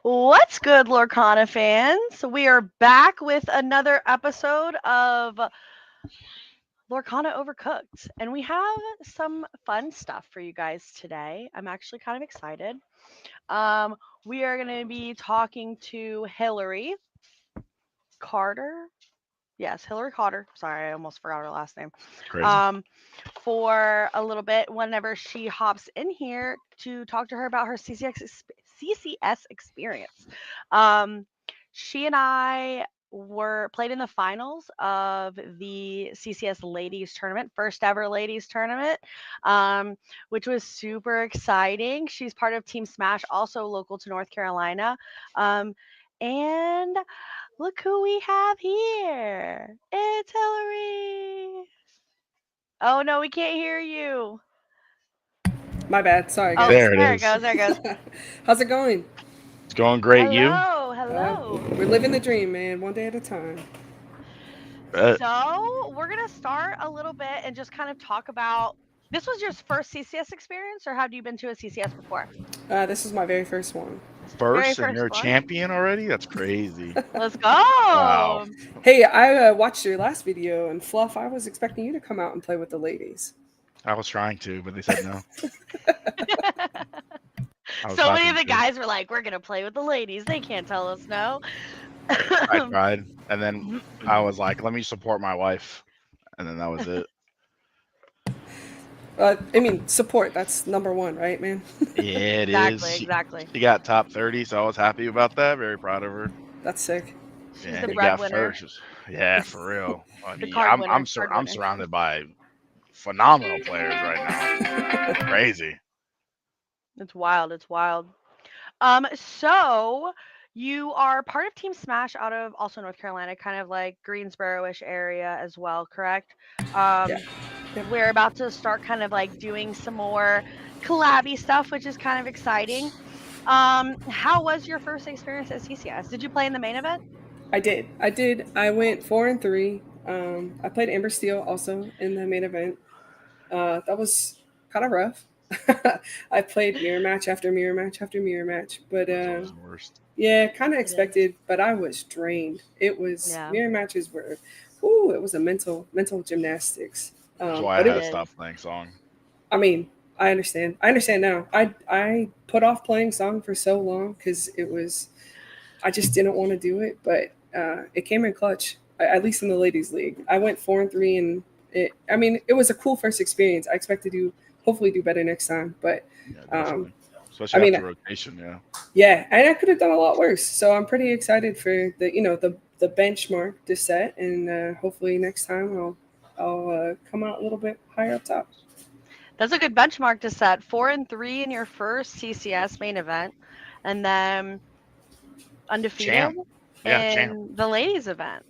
What's good, Lorcana fans? We are back with another episode of Lorcana Overcooked, and we have some fun stuff for you guys today. I'm actually kind of excited. Um, we are going to be talking to Hillary Carter. Yes, Hillary Carter. Sorry, I almost forgot her last name. Crazy. Um, for a little bit whenever she hops in here to talk to her about her CCS experience. Um, she and I were played in the finals of the CCS ladies tournament, first ever ladies tournament, um, which was super exciting. She's part of Team Smash, also local to North Carolina. Um, and look who we have here. It's Hillary. Oh no, we can't hear you. My bad. Sorry, Oh, guys. There it there it is. goes. There it goes. How's it going? It's going great. You? Hello, hello. We're living the dream, man. One day at a time. Uh, So we're gonna start a little bit and just kind of talk about. This was your first CCS experience, or have you been to a CCS before? This is my very first one. Very First, and first you're a one. champion already? That's crazy. Let's Wow. go. Hey, I watched your last video, and Fluff, I was expecting you to come out and play with the ladies. I was trying to, but they said no. I was So many of hoping the to. guys were like, "We're gonna play with the ladies. They can't tell us no." I tried, and then I was like, "Let me support my wife," and then that was it. I mean, support. That's number one, right, man? Yeah, it is. Exactly, exactly. She got top 30, so I was happy about that. Very proud of her. That's sick. She's Yeah, the and he got breadwinner, first. Yeah, for real. I the mean, card winner, card I'm winner. surrounded by phenomenal players right now. Crazy. It's wild. It's wild. So you are part of Team Smash out of also North Carolina, kind of like Greensboro-ish area as well, correct? Yeah. Um, Yep. we're about to start kind of like doing some more collabby stuff, which is kind of exciting. How was your first experience at CCS? Did you play in the main event? I did. I did. I went 4-3. I played Amber Steel also in the main event. That was kind of rough. I played mirror match after mirror match after mirror match, but That's always the worst. yeah, kind of It is. expected. But I was drained. It was Yeah, mirror matches were, ooh, it was a mental gymnastics. That's why I But had it to it, stop is. playing song. I mean, I understand. I understand now. I put off playing song for so long because it was I just didn't want to do it, but it came in clutch. At least in the ladies' league, I went 4-3, and it. I mean, it was a cool first experience. I expect to do hopefully do better next time, but Yeah, um, definitely. I Especially mean, after rotation, yeah. yeah, and I could have done a lot worse. So I'm pretty excited for the benchmark to set, and hopefully next time I'll come out a little bit higher up top. That's a good benchmark to set. 4-3 in your first CCS main event, and then undefeated Champ. Yeah, champ. in the ladies event.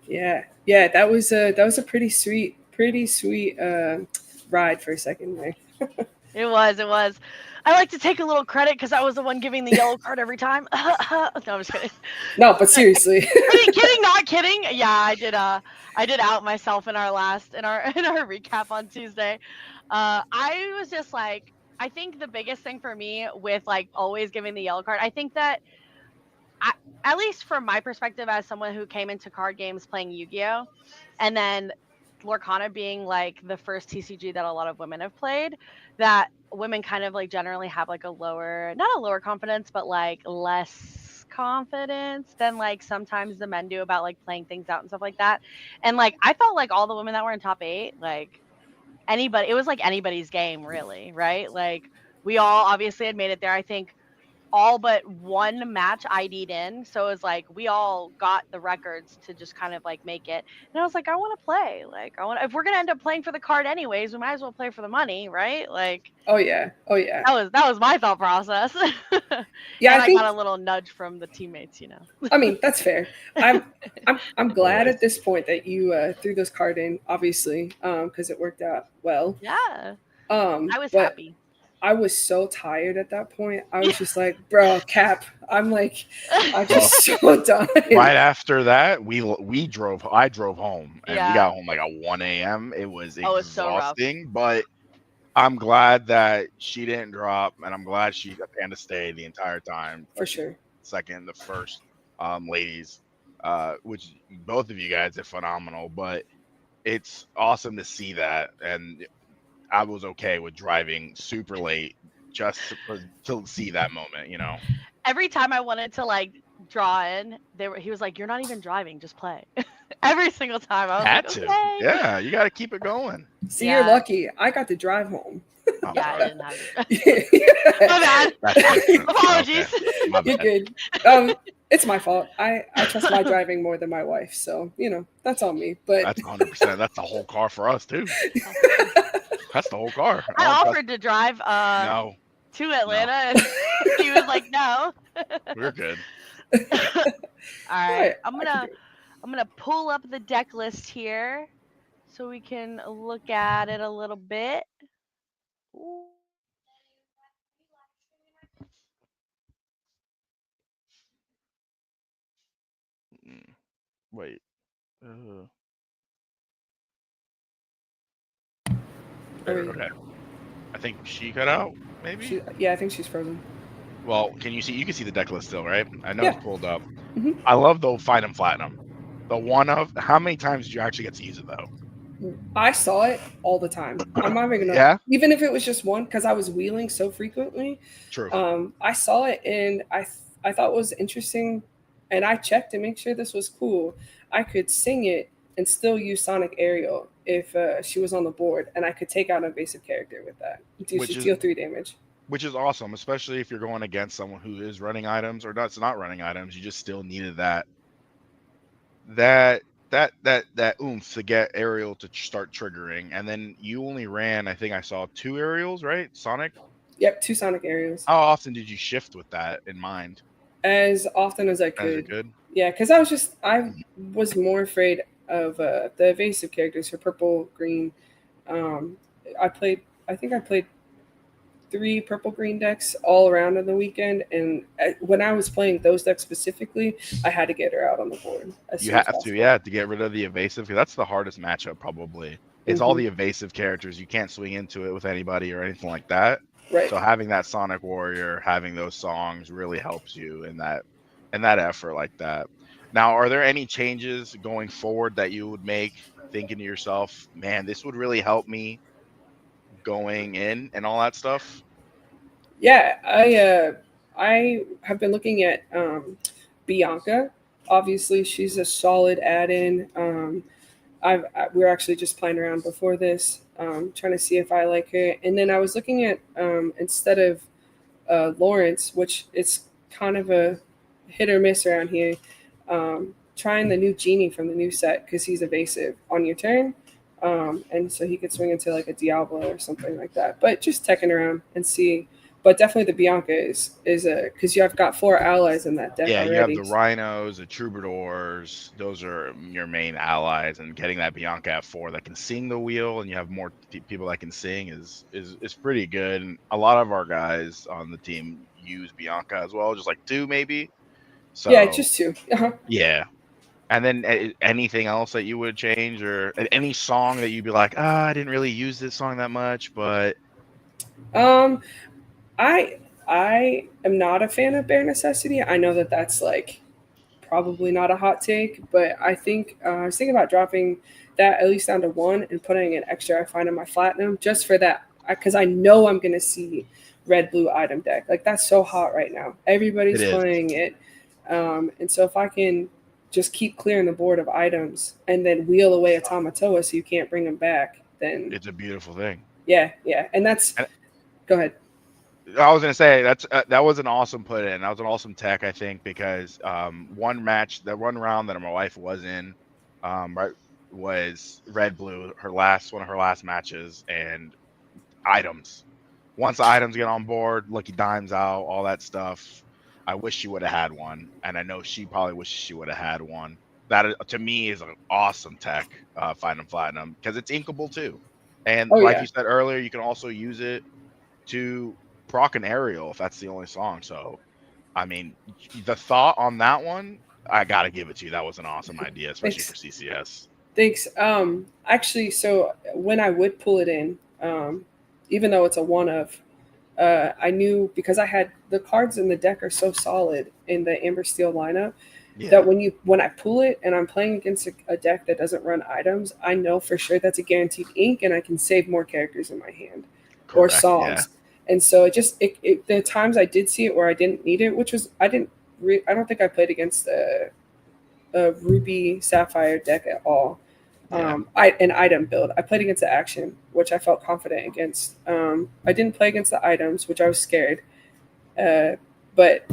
Yeah, yeah, that was a pretty sweet ride for a second there. It was. It was. I like to take a little credit because I was the one giving the yellow card every time. No, I'm just kidding. No, but seriously. Kidding, not kidding. Yeah, I did. I did out myself in our last in our recap on Tuesday. I was just like, I think the biggest thing for me with like always giving the yellow card, I think that I, at least from my perspective as someone who came into card games playing Yu-Gi-Oh, and then Lorcana being like the first TCG that a lot of women have played, that women kind of like generally have like a lower, not a lower confidence, but like less confidence than like sometimes the men do about like playing things out and stuff like that. And like I felt like all the women that were in top 8, like anybody, it was like anybody's game really, right? Like we all obviously had made it there. I think all but one match ID'd in. So it was like we all got the records to just kind of like make it. And I was like, I want to play. Like I want if we're gonna end up playing for the card anyways, we might as well play for the money, right? Like Oh yeah, oh yeah, that was my thought process. And yeah. I I got think. a little nudge from the teammates. I mean, that's fair. I'm I'm glad Always. at this point that you threw this card in, obviously, because it worked out well. Yeah. I was But happy. I was so tired at that point. I was just like, bro, Cap. I'm like, I'm Well, just so done. right after that, we drove. I drove home, and we Yeah. got home like at 1 a.m. It was Oh, it's so rough. exhausting, but I'm glad that she didn't drop, and I'm glad she Panda stayed the entire time. For Like, sure. second, the first ladies, which both of you guys did phenomenal. But it's awesome to see that, and I was okay with driving super late just to see that moment. Every time I wanted to like draw in, he was like, "You're not even driving, just play." Every single time I was like, Had to, "Okay." yeah. You got to keep it going. See, Yeah. you're lucky. I got to drive home. Oh, Yeah, I sorry. didn't have to. My bad. That's different. Apologies. Okay, my You're bad. good. It's my fault. I trust my driving more than my wife, so that's on me. But That's 100%. That's the whole car for us too. That's the whole car. I don't trust- offered to drive No, to Atlanta, and he was like, "No." we're good. All right, I can do it. I'm gonna pull up the deck list here so we can look at it a little bit. Ooh. Wait. Okay. I think she cut out. Maybe. I think she's frozen. Well, can you see? You can see the deck list still, right? I know Yeah. it's pulled up. Mhm. I love the Find 'em Platinum. The one of how many times did you actually get to use it though? I saw it all the time. I'm not even gonna, Yeah? even if it was just one, because I was wheeling so frequently. True. I saw it and I thought it was interesting, and I checked to make sure this was cool. I could sing it and still use Sonic Aerial if she was on the board, and I could take out an invasive character with that. She deal 3 damage. Which is awesome, especially if you're going against someone who is running items or not running items. You just still needed that oomph to get Aerial to start triggering, and then you only ran, I think I saw 2 aerials, right? Sonic. Yep, 2 Sonic Aerials. How often did you shift with that in mind? As often as I could. As you could. Yeah, because I was more afraid of the evasive characters for purple green. I think I played 3 purple green decks all around on the weekend, and when I was playing those decks specifically, I had to get her out on the board. You have to, yeah, to get rid of the evasive, because that's the hardest matchup probably. It's all the evasive characters. You can't swing into it with anybody or anything like that. Right. So having that Sonic Warrior, having those songs really helps you in that effort like that. Now, are there any changes going forward that you would make, thinking to yourself, man, this would really help me going in and all that stuff? Yeah, I have been looking at Bianca. Obviously, she's a solid add-in. We were actually just playing around before this, trying to see if I like her. And then I was looking at instead of Lawrence, which it's kind of a hit or miss around here, trying the new Genie from the new set because he's evasive on your turn. And so he could swing into like a Diablo or something like that. But just teching around and see. But definitely the Bianca is a, because you have got 4 allies in that deck already. You have the Rhinos, the Troubadours. Those are your main allies, and getting that Bianca at 4 that can sing the wheel, and you have more people that can sing is pretty good. And a lot of our guys on the team use Bianca as well, just like 2 maybe. So yeah, just 2. Yeah. And then anything else that you would change, or any song that you'd be like, I didn't really use this song that much, but I am not a fan of Bare Necessity. I know that that's like probably not a hot take, but I think I was thinking about dropping that at least down to 1 and putting an extra I find in my Platinum just for that, because I know I'm going to see red blue item deck. Like that's so hot right now. Everybody's playing it. And so if I can just keep clearing the board of items and then wheel away a Tamatoa so you can't bring them back, then it's a beautiful thing. Yeah. And that's go ahead. I was gonna say that was an awesome put in. That was an awesome tech, I think, because one round that my wife was in, was red blue, one of her last matches, and items. Once the items get on board, Lucky Dimes out, all that stuff. I wish she would have had one, and I know she probably wishes she would have had one. That to me is an awesome tech, Find 'em Platinum, because it's inkable too, and you said earlier, you can also use it to proc an aerial if that's the only song. So, I mean, the thought on that one, I gotta give it to you. That was an awesome idea, especially for CCS. Thanks. Actually, so when I would pull it in, even though it's a one of, I knew because I had the cards in the deck are so solid in the Amber Steel lineup that Yeah. when I pull it and I'm playing against a deck that doesn't run items, I know for sure that's a guaranteed ink, and I can save more characters in my hand or Correct. Yeah. songs. And so the times I did see it where I didn't need it, which was I don't think I played against a Ruby Sapphire deck at all. Yeah. An item build. I played against the action, which I felt confident against. I didn't play against the items, which I was scared. But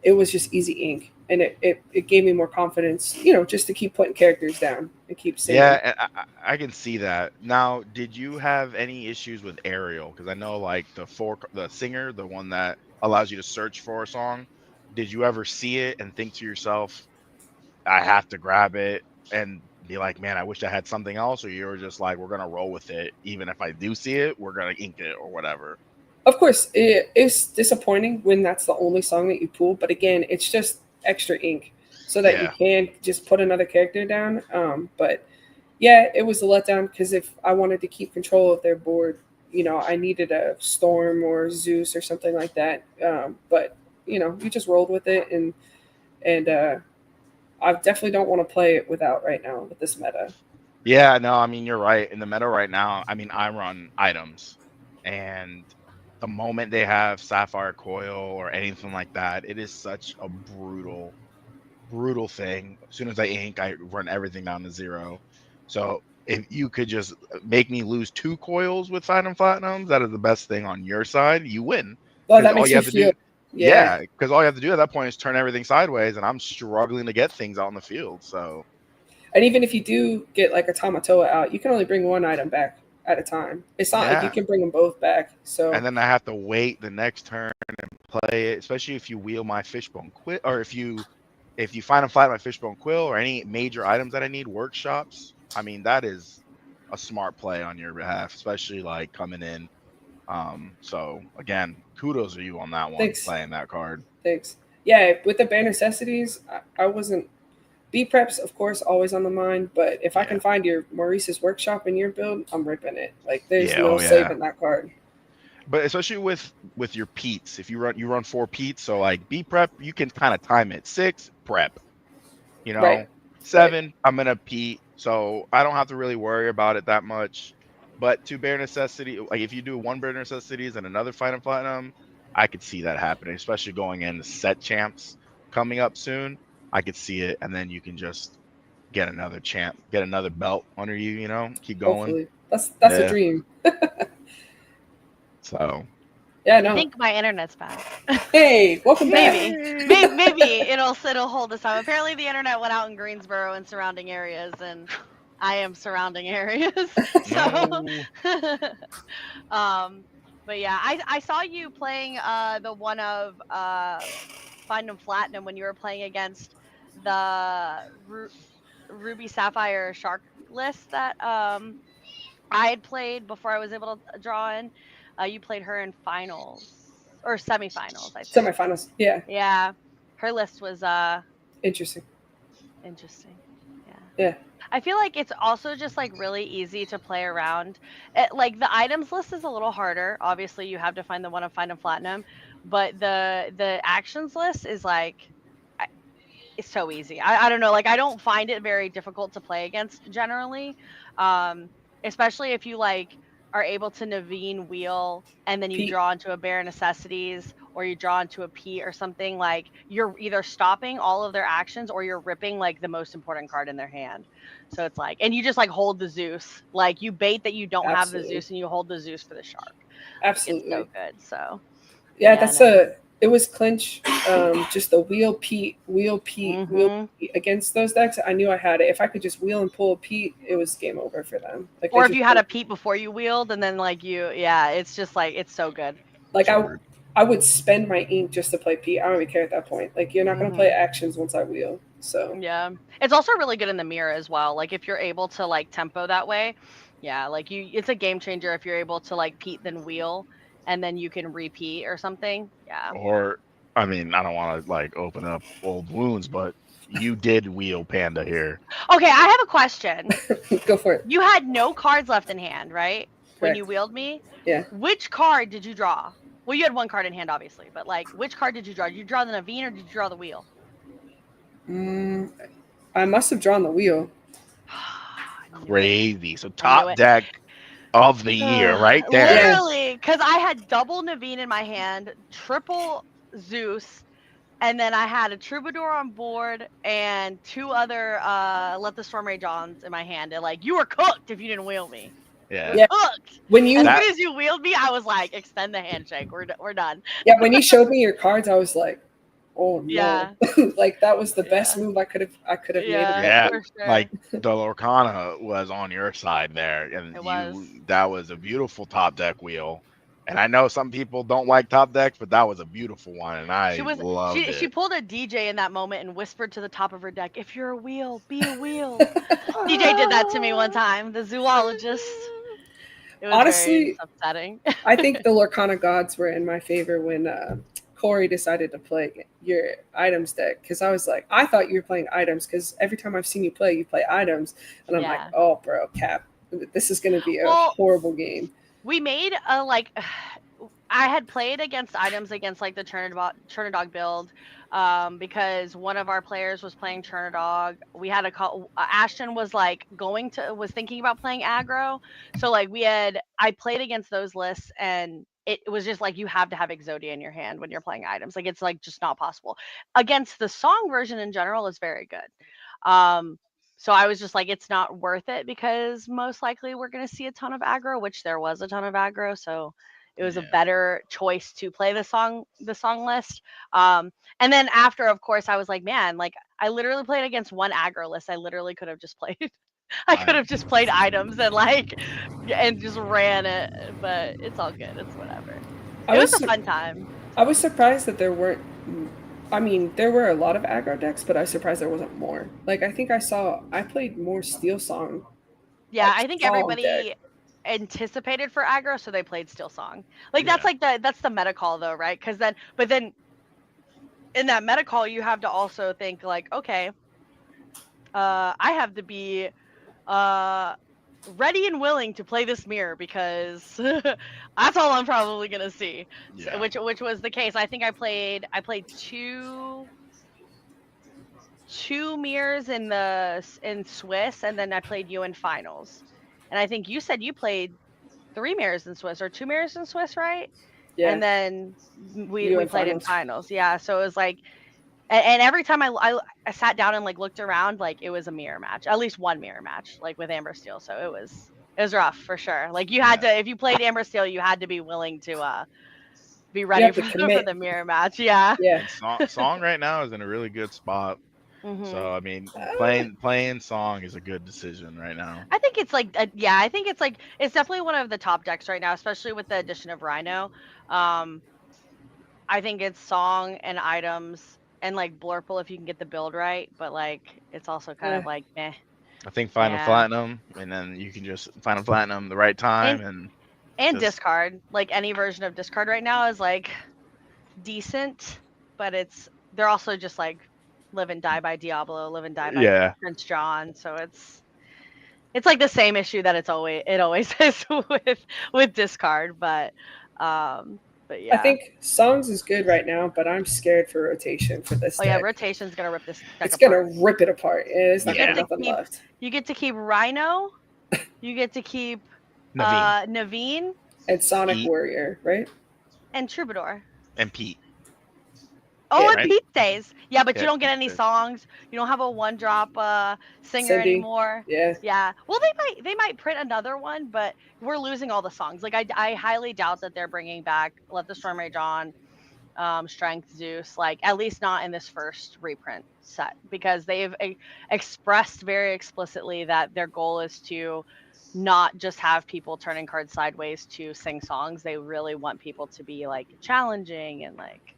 it was just easy ink, and it gave me more confidence, just to keep putting characters down and keep singing. Yeah, and I can see that. Now, did you have any issues with Ariel? Because I know like the singer, the one that allows you to search for a song. Did you ever see it and think to yourself, I have to grab it and be like, man, I wish I had something else? Or you were just like, we're gonna roll with it, even if I do see it, we're gonna ink it or whatever. Of course, it's disappointing when that's the only song that you pull, but again, it's just extra ink so that you Yeah. can just put another character down. But yeah, it was a letdown because if I wanted to keep control of their board, I needed a Storm or Zeus or something like that. But you just rolled with it, and I definitely don't want to play it without right now with this meta. Yeah, no, I mean you're right. In the meta right now, I mean I run items, and the moment they have Sapphire Coil or anything like that, it is such a brutal thing. As soon as I ink, I run everything down to 0. So if you could just make me lose 2 coils with Item Platinums, that is the best thing on your side. You win Oh, because that all makes you me have to feel. do, Yeah. yeah, because all you have to do at that point is turn everything sideways, and I'm struggling to get things out in the field. So And even if you do get like a Tamatoa out, you can only bring one item back at a time. It's not like you yeah, can bring them both back. So and then I have to wait the next turn and play it, especially if you wheel my Fishbone Quill, or if you find and flat my Fishbone Quill or any major items that I need, workshops. I mean, that is a smart play on your behalf, especially like coming in. So again, kudos to you on that one, thanks, playing that card. thanks. Yeah, with the bare necessities, I wasn't. B preps, of course, always on the mind. But if I Yeah. can find your Maurice's workshop in your build, I'm ripping it. Like there's Yeah. no Oh yeah. saving that card. But especially with your Peets, if you run 4 Peets, so like B prep, you can kind of time it. 6 prep, you Right, know, right. 7 I'm gonna Pete, so I don't have to really worry about it that much. But 2 bare necessity, like if you do 1 bare necessities and another fight and platinum, I could see that happening, especially going into set champs coming up soon. I could see it, and then you can just get another champ, get another belt under you, keep going. Hopefully, that's a Yeah. dream. So Yeah, I no. think my internet's back. Hey, welcome back. Maybe. yay! Maybe it'll hold us up. Apparently the internet went out in Greensboro and surrounding areas, and I am surrounding areas. So No. but yeah, I saw you playing the one of Find and Platinum when you were playing against the Ruby Sapphire Shark list that I had played before I was able to draw in. You played her in finals or semifinals, I think. Semifinals. Yeah, Yeah. Her list was interesting. interesting. Yeah. Yeah. I feel like it's also just like really easy to play around. Like the items list is a little harder. Obviously, you have to find the one of Find and Platinum, but the actions list is like it's so easy. I don't know. Like I don't find it very difficult to play against generally, especially if you like are able to Naveen wheel and then you Pete. draw into a bare necessities or you draw into a P or something. Like you're either stopping all of their actions or you're ripping like the most important card in their hand. So it's like, and you just like hold the Zeus. Like you bait that you don't have the Absolutely. Zeus and you hold the Zeus for the shark. It's so Absolutely. good. So Yeah, yeah, no. it was clinch. Just the wheel Hmm. Pete against those decks. I knew I had it. If I could just wheel and pull a Pete, it was game over for them. Like they Or if just you had a Pete before you wheeled and then like yeah, it's just like it's so good. like True. I would spend my ink just to play Pete. I don't even care at that point. Like you're not gonna play Hmm. actions once I wheel. So Yeah. It's also really good in the mirror as well. Like if you're able to like tempo that way, yeah, like it's a game changer if you're able to like Pete then wheel and then you can repeat or something. Yeah. Or, I mean, I don't want to like open up old wounds, but you did wheel Panda here. Okay, I have a question. go for it. You had no cards left in hand, right? When you Correct. wheeled me? Yeah. Which card did you draw? Well, you had one card in hand, obviously, but like, which card did you draw? Did you draw the Naveen or did you draw the wheel? I must have drawn the wheel. I knew it. Crazy. So I knew top it. deck of the year, right there. Literally, because I had double Naveen in my hand, triple Zeus, and then I had a Troubadour on board and two other Let the Storm Rage Ons in my hand. And like, you were cooked if you didn't wheel me. Yeah. Yeah. Cooked. When you As soon as you wheeled me, I was like, extend the handshake. We're done. yeah, when you showed me your cards, I was like, oh no. Yeah. Like that was the best Yeah. move I could have made. Yeah, for sure. like the Lorcana was on your side there, and It was. that was a beautiful top deck wheel. And I know some people don't like top decks, but that was a beautiful one, and I loved it. She pulled a DJ in that moment and whispered to the top of her deck, "If you're a wheel, be a wheel." DJ did that to me one time. The zoologist. It was Honestly, very upsetting. I think the Lorcana gods were in my favor when Corey decided to play your items deck, because I was like, I thought you were playing items, because every time I've seen you play items, and I'm like, oh, bro, Cap, this is going to be a horrible game. We made a like. I had played against items against like the Chernadog build, because one of our players was playing Chernadog. We had a call. Ashton was like was thinking about playing aggro, so like I played against those lists, and it was just like you have to have Exodia in your hand when you're playing items. Like it's like just not possible. Against the song version in general is very good. So I was just like, it's not worth it because most likely we're going to see a ton of aggro, which there was a ton of aggro. So it was a better choice to play the song list. And then after, of course, I was like, man, like I literally played against one aggro list. I literally could have just played. I could have just played items and just ran it, but it's all good. It's whatever. It was a fun time. I was surprised that there weren't. I mean, there were a lot of aggro decks, but I was surprised there wasn't more. Like, I think I played more Steel Song. Yeah, I think everybody anticipated for aggro, so they played Steel Song. Like, that's the meta call, though, right? But then in that meta call, you have to also think, like, okay, I have to be ready and willing to play this mirror because that's all I'm probably gonna see. Yeah. Which was the case. I think I played two mirrors in Swiss, and then I played you in finals. And I think you said you played 3 mirrors in Swiss or 2 mirrors in Swiss, right? Yeah. And then we played in finals. Yeah. So it was like, and every time I sat down and like looked around, like it was a mirror match, at least one mirror match, like with Amber Steel. So it was rough for sure. Like you had to, if you played Amber Steel, you had to be willing to be ready for the mirror match. Yeah. Yeah. Song right now is in a really good spot. Mm-hmm. So I mean, playing Song is a good decision right now. I think it's like I think it's definitely one of the top decks right now, especially with the addition of Rhino. I think it's Song and items and like Blurple if you can get the build right, but like it's also kind of like meh. I think Final Platinum, and then you can just Final Platinum the right time and discard. Like any version of discard right now is like decent, but they're also just like live and die by Diablo, live and die by Prince John. So it's like the same issue that it always is with discard, but yeah. I think Songs is good right now, but I'm scared for rotation for this deck. Yeah, rotation's gonna rip this deck It's apart. Gonna rip it apart. It's not gonna have nothing left. You get to keep Rhino, you get to keep Naveen and Sonic Pete. Warrior, right? And Troubadour. And Pete. Oh, and Pete stays. Yeah, but you don't get any songs. You don't have a 1-drop singer anymore. Yeah. Yeah. Well, they might print another one, but we're losing all the songs. Like I highly doubt that they're bringing back Let the Storm Rage On, Strength Zeus. Like at least not in this first reprint set, because they've expressed very explicitly that their goal is to not just have people turning cards sideways to sing songs. They really want people to be like challenging and like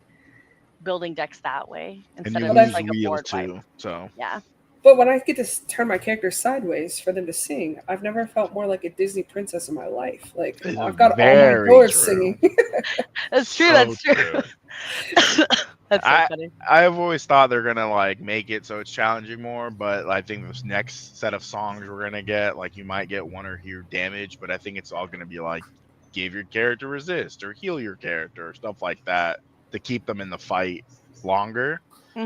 building decks that way instead of just like a board too. So yeah. But when I get to turn my character sideways for them to sing, I've never felt more like a Disney princess in my life. Like I've got all my doors singing. That's true. That's true. That's so funny. I've always thought they're gonna like make it so it's challenging more, but I think this next set of songs we're gonna get, like you might get one or two damage, but I think it's all gonna be like give your character resist or heal your character or stuff like that to keep them in the fight longer,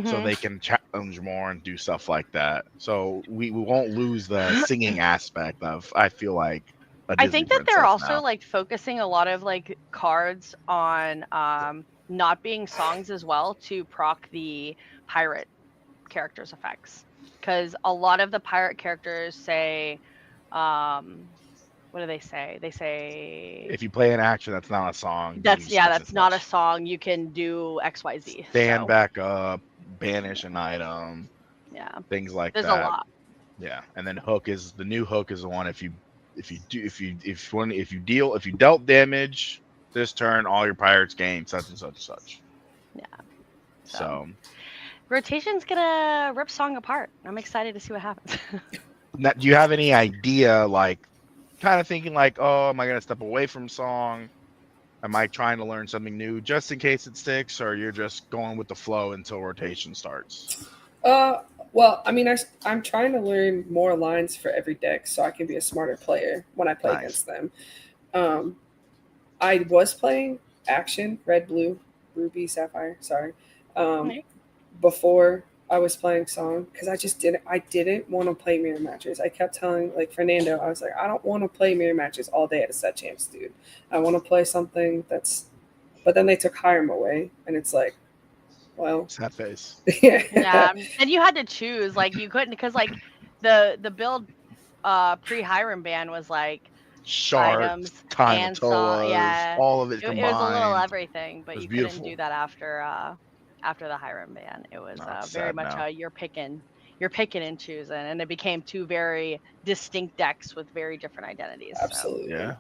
so they can challenge more and do stuff like that. So we won't lose the singing aspect of, I feel like, a I Disney think that they're princess also now. like focusing a lot of like cards on not being songs as well to proc the pirate characters effects, because a lot of the pirate characters say what do they say? They say If you play an action that's not a song, you that's can yeah, such and that's not a such. song. You can do XYZ. Stand So back up, banish an item, yeah, things like there's a that. lot. Yeah, and then hook is the new hook is the one if you dealt damage this turn, all your pirates gain such and such and such. Yeah. So rotation's gonna rip song apart. I'm excited to see what happens. now, do you have any idea, like, kind of thinking like, oh, am I gonna step away from song? Am I trying to learn something new just in case it sticks, or you're just going with the flow until rotation starts? Well, I mean, I'm trying to learn more lines for every deck so I can be a smarter player when I play Nice. against them. I was playing Action, Red, Blue, Ruby, Sapphire, sorry, before I was playing Song, because I didn't want to play mirror matches. I kept telling like Fernando, I was like, I don't want to play mirror matches all day at a set champs, dude. I want to play something that's, but then they took Hiram away, and it's like, well, Sad face. Yeah, and you had to choose, like you couldn't, because like the build pre Hiram ban was like Sharks, items time and of song. Toas, Yeah, all of it it was a little combined. everything, but was you beautiful. couldn't do that after the Hiram ban. It was No, it's very sad much now. you're picking and choosing, and it became two very distinct decks with very different identities. Absolutely. Yeah.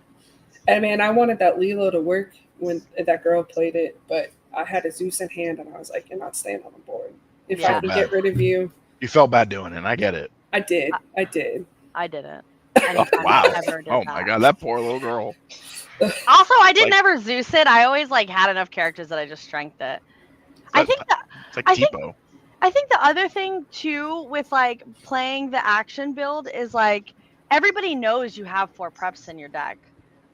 And man, I wanted that Lilo to work when that girl played it, but I had a Zeus in hand, and I was like, "You're not staying on the board. If I Yeah. can get rid of you." You felt bad doing it. I get it. I did. I did. I didn't. Oh, wow. Ever did Oh that. my god, that poor little girl. Also, I didn't Like- ever Zeus it. I always like had enough characters that I just strength it. I think that It's like I think- Tipo. I think the other thing too with like playing the action build is like everybody knows you have 4 preps in your deck,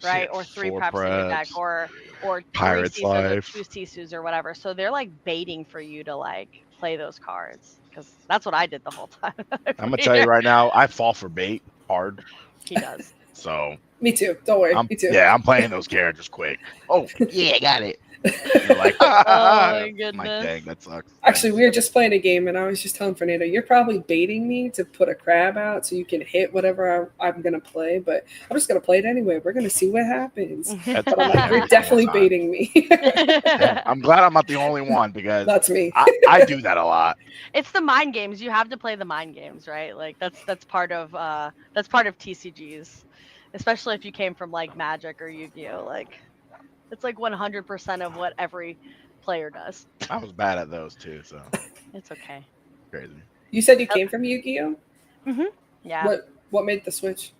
right? Yeah, Or 3 4 preps in your deck, preps, or 3 Pirate's Sisus or Life. 2 Sisus or whatever. So they're like baiting for you to like play those cards, because that's what I did the whole time. I'm gonna tell you right now, I fall for bait hard. He does. So Me too. Don't worry. Me too. Yeah, I'm playing those characters quick. Oh, yeah, got it. You're like, Oh my I'm goodness. like, dang, that sucks. Actually, we were just playing a game, and I was just telling Fernando, "You're probably baiting me to put a crab out so you can hit whatever I'm gonna play, but I'm just gonna play it anyway. We're gonna see what happens." But I'm like, "You're definitely baiting me." I'm glad I'm not the only one, because That's me. I do that a lot. It's the mind games. You have to play the mind games, right? Like that's part of TCGs, especially if you came from like Magic or Yu-Gi-Oh. Like it's like 100% of what every player does. I was bad at those too, so It's okay. crazy. You said you came from Yu-Gi-Oh? Yeah. What made the switch?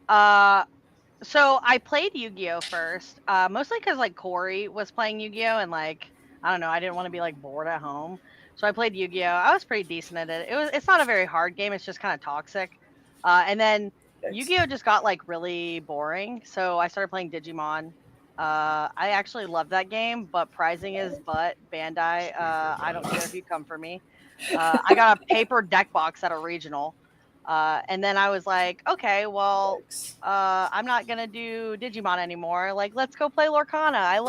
So I played Yu-Gi-Oh first, mostly because like Corey was playing Yu-Gi-Oh, and like I don't know, I didn't want to be like bored at home, so I played Yu-Gi-Oh. I was pretty decent at it. It's not a very hard game. It's just kind of toxic. And then Yu-Gi-Oh just got like really boring, so I started playing Digimon. I actually love that game, but pricing is Bandai. I don't care if you come for me. I got a paper deck box at a regional. And then I was like, okay, well, I'm not gonna do Digimon anymore. Like, let's go play Lorcana. I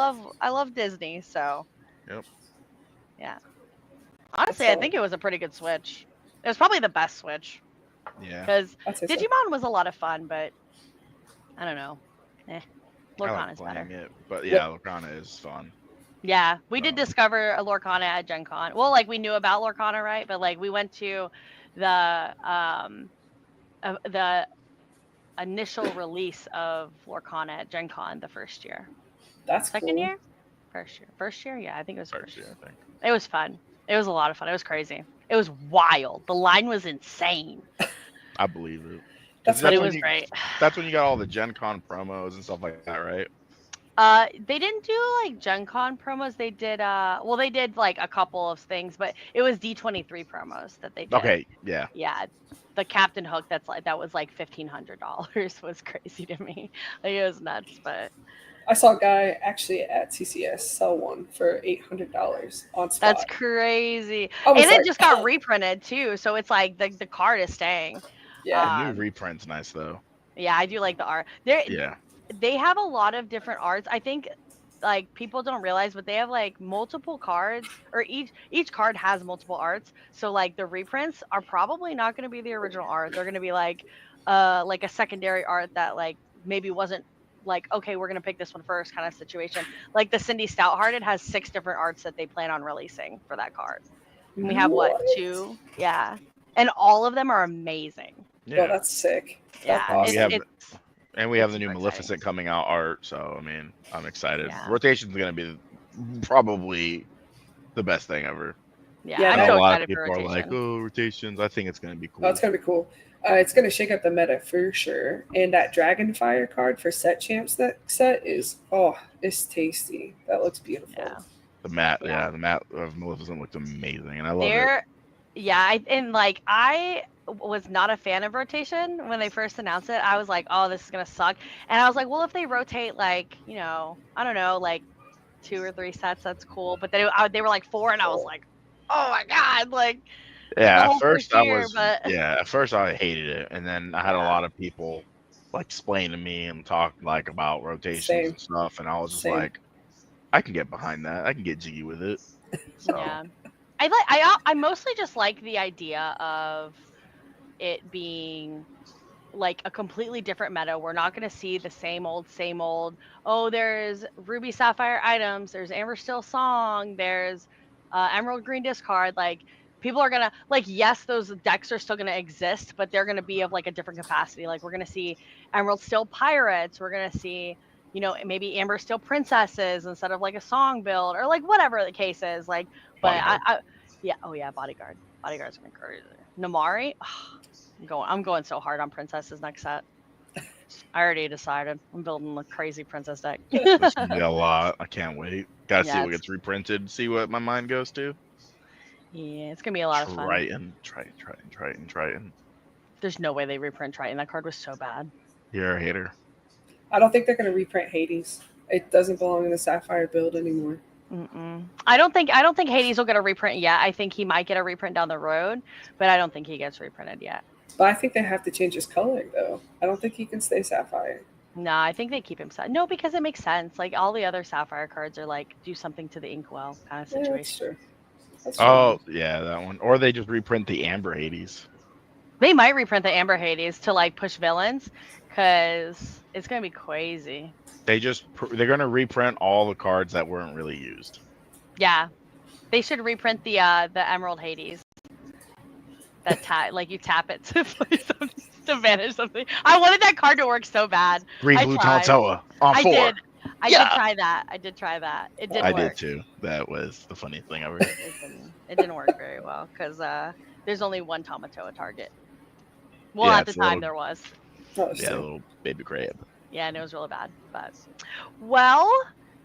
love Disney, so. Yep. Yeah. Honestly, I think it was a pretty good switch. It was probably the best switch. Yeah. Because I'd say so. Digimon was a lot of fun, but I don't know. I like Lorcana's playing better. it, but yeah, Lorcana is fun. Yeah, we did discover a Lorcana at Gen Con. Well, like we knew about Lorcana, right? But like we went to the initial release of Lorcana at Gen Con the first year. That's Second cool. year? First year? Yeah, I think it was First year, I think. It was fun. It was a lot of fun. It was crazy. It was wild. The line was insane. I believe it. But it was great. That's when you got all the Gen Con promos and stuff like that, right? They didn't do like Gen Con promos. They did they did like a couple of things, but it was D23 promos that they did. Okay, yeah. Yeah. The Captain Hook that was like $1,500 was crazy to me. Like it was nuts, but I saw a guy actually at CCS sell one for $800 on spot. That's crazy. I And was it like, just got reprinted too, so it's like the card is staying. yeah, The new Um, reprint's nice though. yeah, I do like the art. Yeah. They have a lot of different arts. I think like people don't realize, but they have like multiple cards, or each card has multiple arts. So like the reprints are probably not going to be the original art. They're going to be like a secondary art that like maybe wasn't like, okay, we're going to pick this one first kind of situation. Like the Cindy Stoutheart, it has 6 different arts that they plan on releasing for that card. And we have what, 2? Yeah. And all of them are amazing. oh, that's sick. That's Yeah, awesome. And we have it's the new super Maleficent exciting. coming out art, so I mean, I'm excited. Yeah. Rotation's gonna be probably the best thing ever. Yeah, Yeah, I I'm know so a lot of excited for people are rotation. like, "Oh, rotations." I think it's gonna be cool. Oh, it's gonna be cool. It's gonna shake up the meta for sure. And that Dragonfire card for set champs, that set is it's tasty. That looks beautiful. Yeah. The mat, Yeah. the mat of Maleficent looked amazing, and I love it. They're yeah, and like I was not a fan of rotation when they first announced it. I was like, oh, this is gonna suck. And I was like, well, if they rotate like, I don't know, like 2 or 3 sets, that's cool. But they were like 4, and I was like, oh my god, like the Yeah, whole at first first year. But at first I hated it, and then I had a Yeah. lot of people like explain to me and talk like about rotations Same. and stuff, and I was just Same. like, I can get behind that. I can get jiggy with it. So yeah, I mostly just like the idea of it being like a completely different meta. We're not going to see the same old. Oh, there's Ruby Sapphire items. There's Amber Steel Song. There's Emerald Green discard. Like people are gonna like, yes, those decks are still gonna exist, but they're gonna be of like a different capacity. Like we're gonna see Emerald Steel Pirates. We're gonna see maybe Amber Steel Princesses instead of like a song build or like whatever the case is. Like, but Bodyguard. Bodyguard. Bodyguard's gonna be crazy. Namari. I'm going so hard on princesses next set. I already decided. I'm building a crazy princess deck. There's gonna be a lot. I can't wait. Gotta see Yeah, what gets reprinted. See what my mind goes to. Yeah, it's gonna be a lot of fun. Triton. There's no way they reprint Triton. That card was so bad. You're a hater. I don't think they're gonna reprint Hades. It doesn't belong in the Sapphire build anymore. I don't think Hades will get a reprint yet. I think he might get a reprint down the road, but I don't think he gets reprinted yet. But I think they have to change his coloring though. I don't think he can stay Sapphire. No, I think they keep him. No, because it makes sense. Like all the other Sapphire cards are like do something to the inkwell kind of situation. Yeah, that's true. That's true. Oh yeah, that one. Or they just reprint the Amber Hades. They might reprint the Amber Hades to like push villains, because it's gonna be crazy. They're gonna reprint all the cards that weren't really used. Yeah, they should reprint the Emerald Hades. That like you tap it to play something, to banish something. I wanted that card to work so bad. Green blue Tantoa on 4. I did try that. It didn't work. I did too. That was the funniest thing ever. It didn't work very well because there's only one Tamatoa target. Well, Yeah, at the time there was. Oh, Yeah, little baby crab. Yeah, and it was really bad. But well,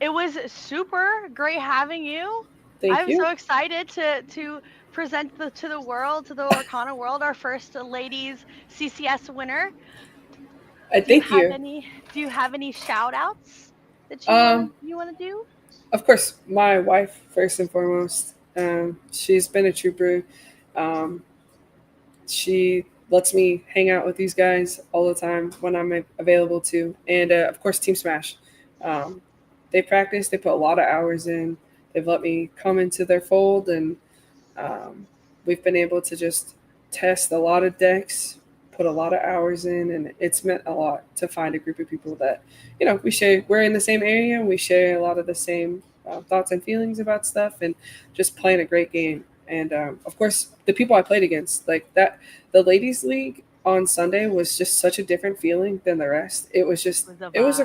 it was super great having you. Thank you. I'm so excited to present to the world, to the LORCANA world, our first ladies CCS winner. Thank you. Do you have any shout outs that you want to do? Of course, my wife first and foremost. She's been a trooper. She lets me hang out with these guys all the time when I'm available to. And of course, Team Smash. They practice, they put a lot of hours in. They've let me come into their fold, and we've been able to just test a lot of decks, put a lot of hours in, and it's meant a lot to find a group of people that, we're in the same area, and we share a lot of the same thoughts and feelings about stuff, and just playing a great game. And of course, the people I played against, like that, the ladies league on Sunday was just such a different feeling than the rest. It was just, it was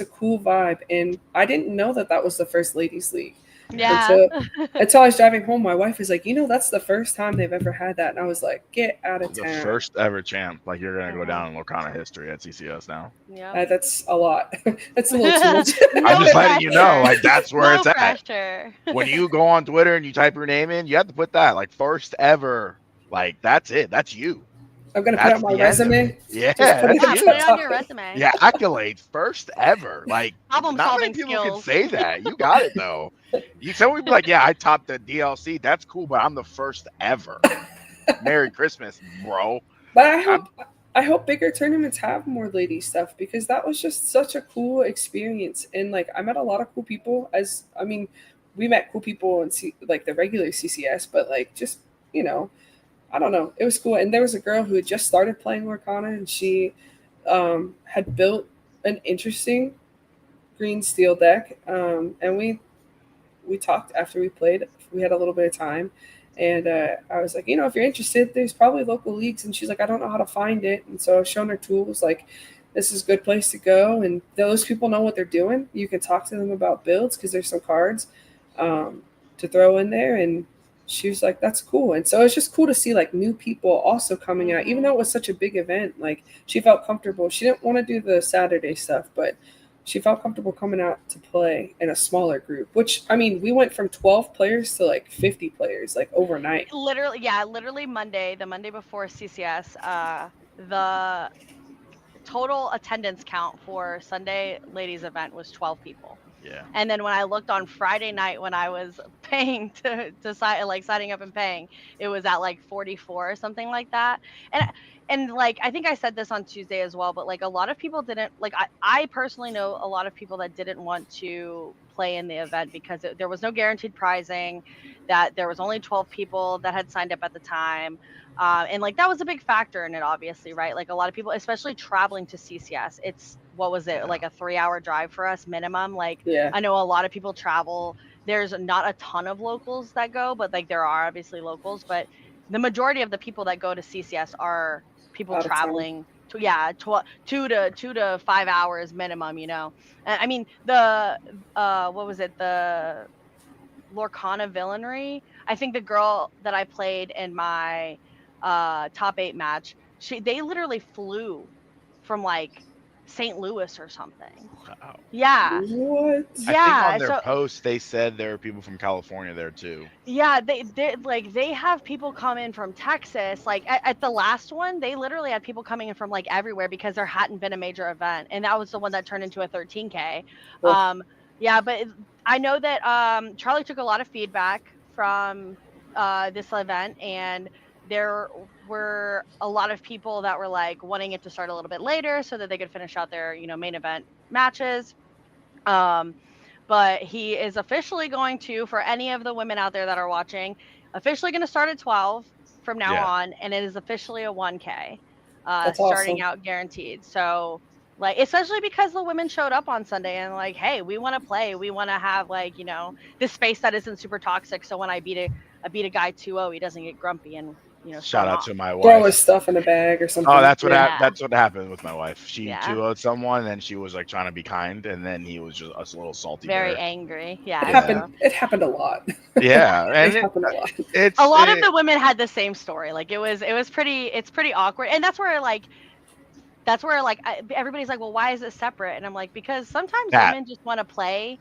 a cool vibe. And I didn't know that was the first ladies league. Yeah. Until I was driving home, my wife was like, that's the first time they've ever had that. And I was like, get out of town. The first ever champ. Like, you're going to go down in LORCANA history at CCS now. Yeah. That's a lot. That's a little too much. I'm just letting you know, like, that's where it's pressure. At. When you go on Twitter and you type your name in, you have to put that, like, first ever. Like, that's it. That's you. I'm gonna put That's out my the end of resume. it. Yeah, Just put it that's Yeah, in put huge. it on your Qatar. resume. Yeah, accolades first ever. Like, Problem not many solving people can skills. say that. You got it though. Someone would be like, "Yeah, I topped the DLC. That's cool, but I'm the first ever." Merry Christmas, bro. But I'm, I hope bigger tournaments have more lady stuff because that was just such a cool experience. And like I met a lot of cool people. As I mean, we met cool people in like the regular CCS, but like just you know, I don't know, it was cool. And there was a girl who had just started playing Lorcana, and she had built an interesting green steel deck. And we talked after we played. We had a little bit of time, and I was like, if you're interested, there's probably local leagues. And she's like, I don't know how to find it. And so I was showing her tools, like, this is a good place to go. And those people know what they're doing. You can talk to them about builds because there's some cards to throw in there. And she was like, that's cool. And so it's just cool to see like new people also coming out, even though it was such a big event. Like she felt comfortable. She didn't want to do the Saturday stuff, but she felt comfortable coming out to play in a smaller group, which I mean, we went from 12 players to like 50 players like overnight. Literally Monday, the Monday before CCS, the total attendance count for Sunday ladies event was 12 people. yeah. And then when I looked on Friday night when I was paying to sign, like signing up and paying, it was at like 44 or something like that. And like I think I said this on Tuesday as well, but like a lot of people didn't like I personally know a lot of people that didn't want to play in the event because there was no guaranteed prizing, that there was only 12 people that had signed up at the time. And like that was a big factor in it, obviously, right? Like a lot of people, especially traveling to CCS, it's what was it, Yeah. like a 3-hour drive for us minimum. Like Yeah. I know a lot of people travel. There's not a ton of locals that go, but like there are obviously locals. But the majority of the people that go to CCS are people Out of town. traveling to 2 to 5 hours minimum. And I mean the what was it, the Lorcana villainry. I think the girl that I played in my top 8 match, they literally flew from like St. Louis or something. Wow. Yeah. What? I think on Yeah. their So post they said there were people from California there too. yeah, they have people come in from Texas. Like at the last one, they literally had people coming in from like everywhere because there hadn't been a major event, and that was the one that turned into a 13K. Ugh. Yeah, but I know that Charlie took a lot of feedback from this event, and there were a lot of people that were like wanting it to start a little bit later so that they could finish out their main event matches. But he is officially going to, for any of the women out there that are watching, officially going to start at 12 from now Yeah. on, and it is officially a 1K, That's starting awesome. out guaranteed. So, like, especially because the women showed up on Sunday and like, hey, we want to play, we want to have like this space that isn't super toxic. So when I beat a guy 2-0, he doesn't get grumpy and Shout storm out off. to my Throw his wife. stuff in a bag or something. Oh, that's what Yeah. Yeah. that's what happened with my wife. She Yeah. 2-0'd someone, and she was like trying to be kind, and then he was just a little salty. Very bear. angry. It Yeah. happened. So. It happened a lot. Yeah, and It happened a lot. A lot of the women had the same story. Like it's pretty awkward, and that's where everybody's like, well, why is it separate? And I'm like, because sometimes that women just want to play,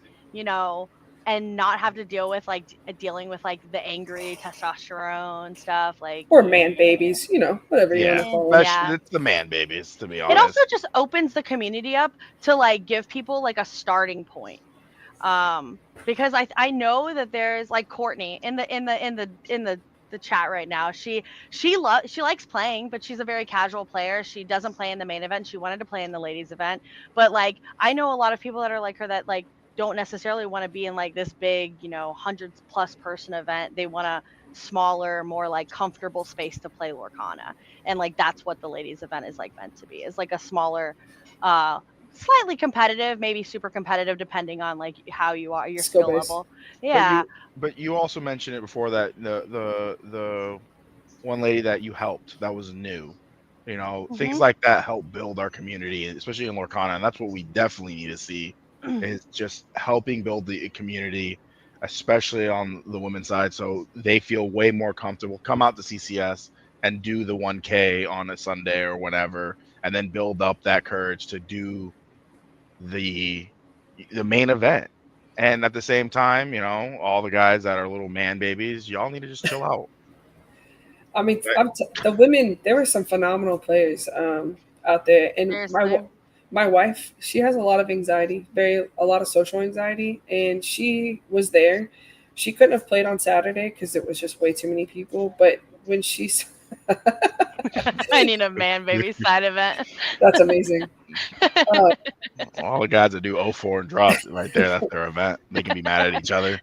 and not have to deal with like dealing with like the angry testosterone stuff, like. Or man babies, whatever you want yeah, to call them. Yeah. it's the man babies, to be It also honest. just opens the community up to like give people like a starting point. Because I know that there's like Courtney in the chat right now. She likes playing, but she's a very casual player. She doesn't play in the main event. She wanted to play in the ladies event, but like I know a lot of people that are like her that like don't necessarily want to be in like this big, hundreds plus person event. They want a smaller, more like comfortable space to play Lorcana. And like that's what the ladies event is like meant to be. Is like a smaller slightly competitive, maybe super competitive, depending on like how you are, your skill Skill-based. level. Yeah. But you also mentioned it before that the one lady that you helped that was new. Things like that help build our community, especially in Lorcana, and that's what we definitely need to see is just helping build the community, especially on the women's side, so they feel way more comfortable. Come out to CCS and do the 1K on a Sunday or whatever, and then build up that courage to do the main event. And at the same time, all the guys that are little man babies, y'all need to just chill out. I mean, the women. There were some phenomenal players out there, and Seriously. my wife, she has a lot of anxiety, a lot of social anxiety, and she was there. She couldn't have played on Saturday because it was just way too many people. But when she's I need a man baby side event. that's amazing. Uh, All the guys that do 0-4 and drops right there, that's their event. They can be mad at each other.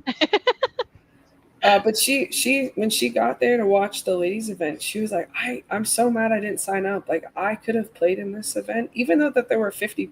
but she when she got there to watch the ladies event, she was like, I'm so mad I didn't sign up. Like I could have played in this event, even though that there were 50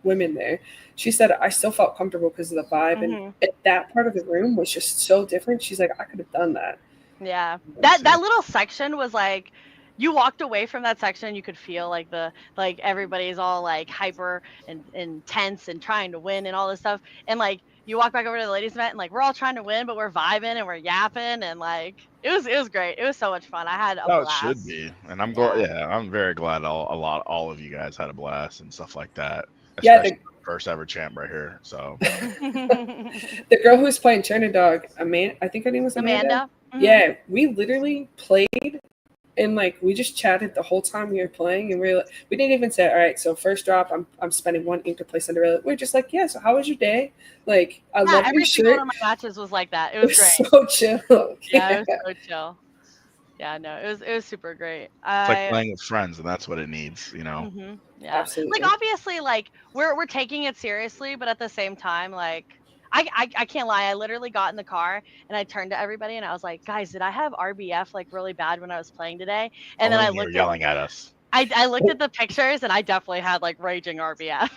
women there. She said I still felt comfortable because of the vibe, and Mhm. that part of the room was just so different. She's like, I could have done that. Yeah. That little section was like you walked away from that section, you could feel like everybody's all like hyper and tense and trying to win and all this stuff. And like you walk back over to the ladies event and like we're all trying to win, but we're vibing and we're yapping and like it was great. It was so much fun. I had a No, it should blast. be, and I'm Yeah. yeah, I'm very glad all of you guys had a blast and stuff like that, Yeah, especially the first ever champ right here. So the girl who was playing Trinidad, Amanda, I think her name was Amanda. Amanda. Mhm. Yeah, we literally played and like we just chatted the whole time we were playing, and we didn't even say, all right, so first drop, I'm spending one ink to play Cinderella. We're just like, yeah, so how was your day? Like, I Yeah, love your every single one shirt. of my matches was like that. It It was was great. so chill. Yeah, it was so chill. Yeah, no, it was super great. it's like playing with friends, and that's what it needs, Yeah. Like Absolutely. obviously like we're taking it seriously, but at the same time like I can't lie. I literally got in the car and I turned to everybody and I was like, "Guys, did I have RBF like really bad when I was playing today?" And then Only I when you were looked at yelling at us. I looked at the pictures and I definitely had like raging RBF.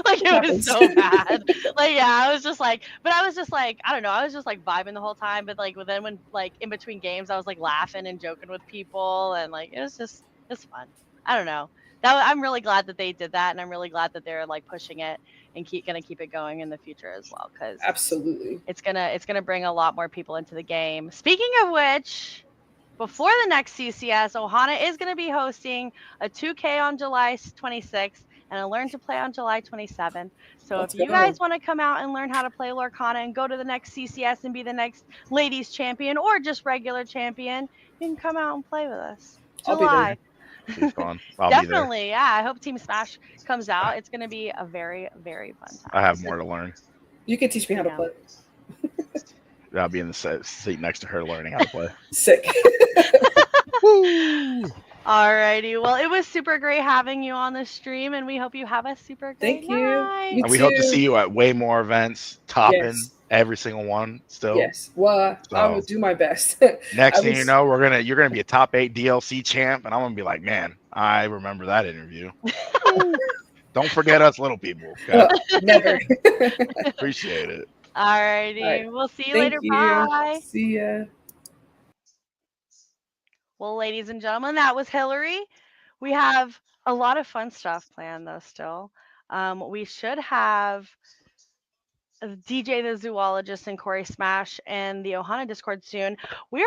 Like It it was happens. so bad. Like yeah, I was just like, but I was just like, I don't know, I was just like vibing the whole time. But like then when like in between games, I was like laughing and joking with people, and like it's fun. I don't know. I'm really glad that they did that, and I'm really glad that they're like pushing it and gonna keep it going in the future as well, because Absolutely. it's gonna bring a lot more people into the game. Speaking of which, before the next CCS, Ohana is going to be hosting a 2K on July 26th and a Learn to Play on July 27th. So if Let's you guys go. want to come out and learn how to play Lorcana and go to the next CCS and be the next ladies champion or just regular champion, you can come out and play with us. I'll be there. July. Be fun. I'll be there. Definitely. Yeah. I hope Team Smash comes out. It's going to be a very, very fun I time. have more to learn. You can teach me I how to know. play. I'll be in the seat next to her learning how to play. Sick. Woo! Alrighty. Well, it was super great having you on the stream, and we hope you have a super great Thank you. night. You And we hope to see too. you at way more events, topping Yes. every single one still. Yes. Well, I will So do my best. next I thing you was know, you're gonna be a top 8 DLC champ, and I'm gonna be like, man, I remember that interview. Don't forget us little people. Okay? never. Appreciate it. Alrighty. All right. We'll see you Thank later. you. Bye. See ya. Well, ladies and gentlemen, that was Hillary. We have a lot of fun stuff planned, though, still. We should have DJ the Zoologist and Corey Smash and the Ohana Discord soon. They're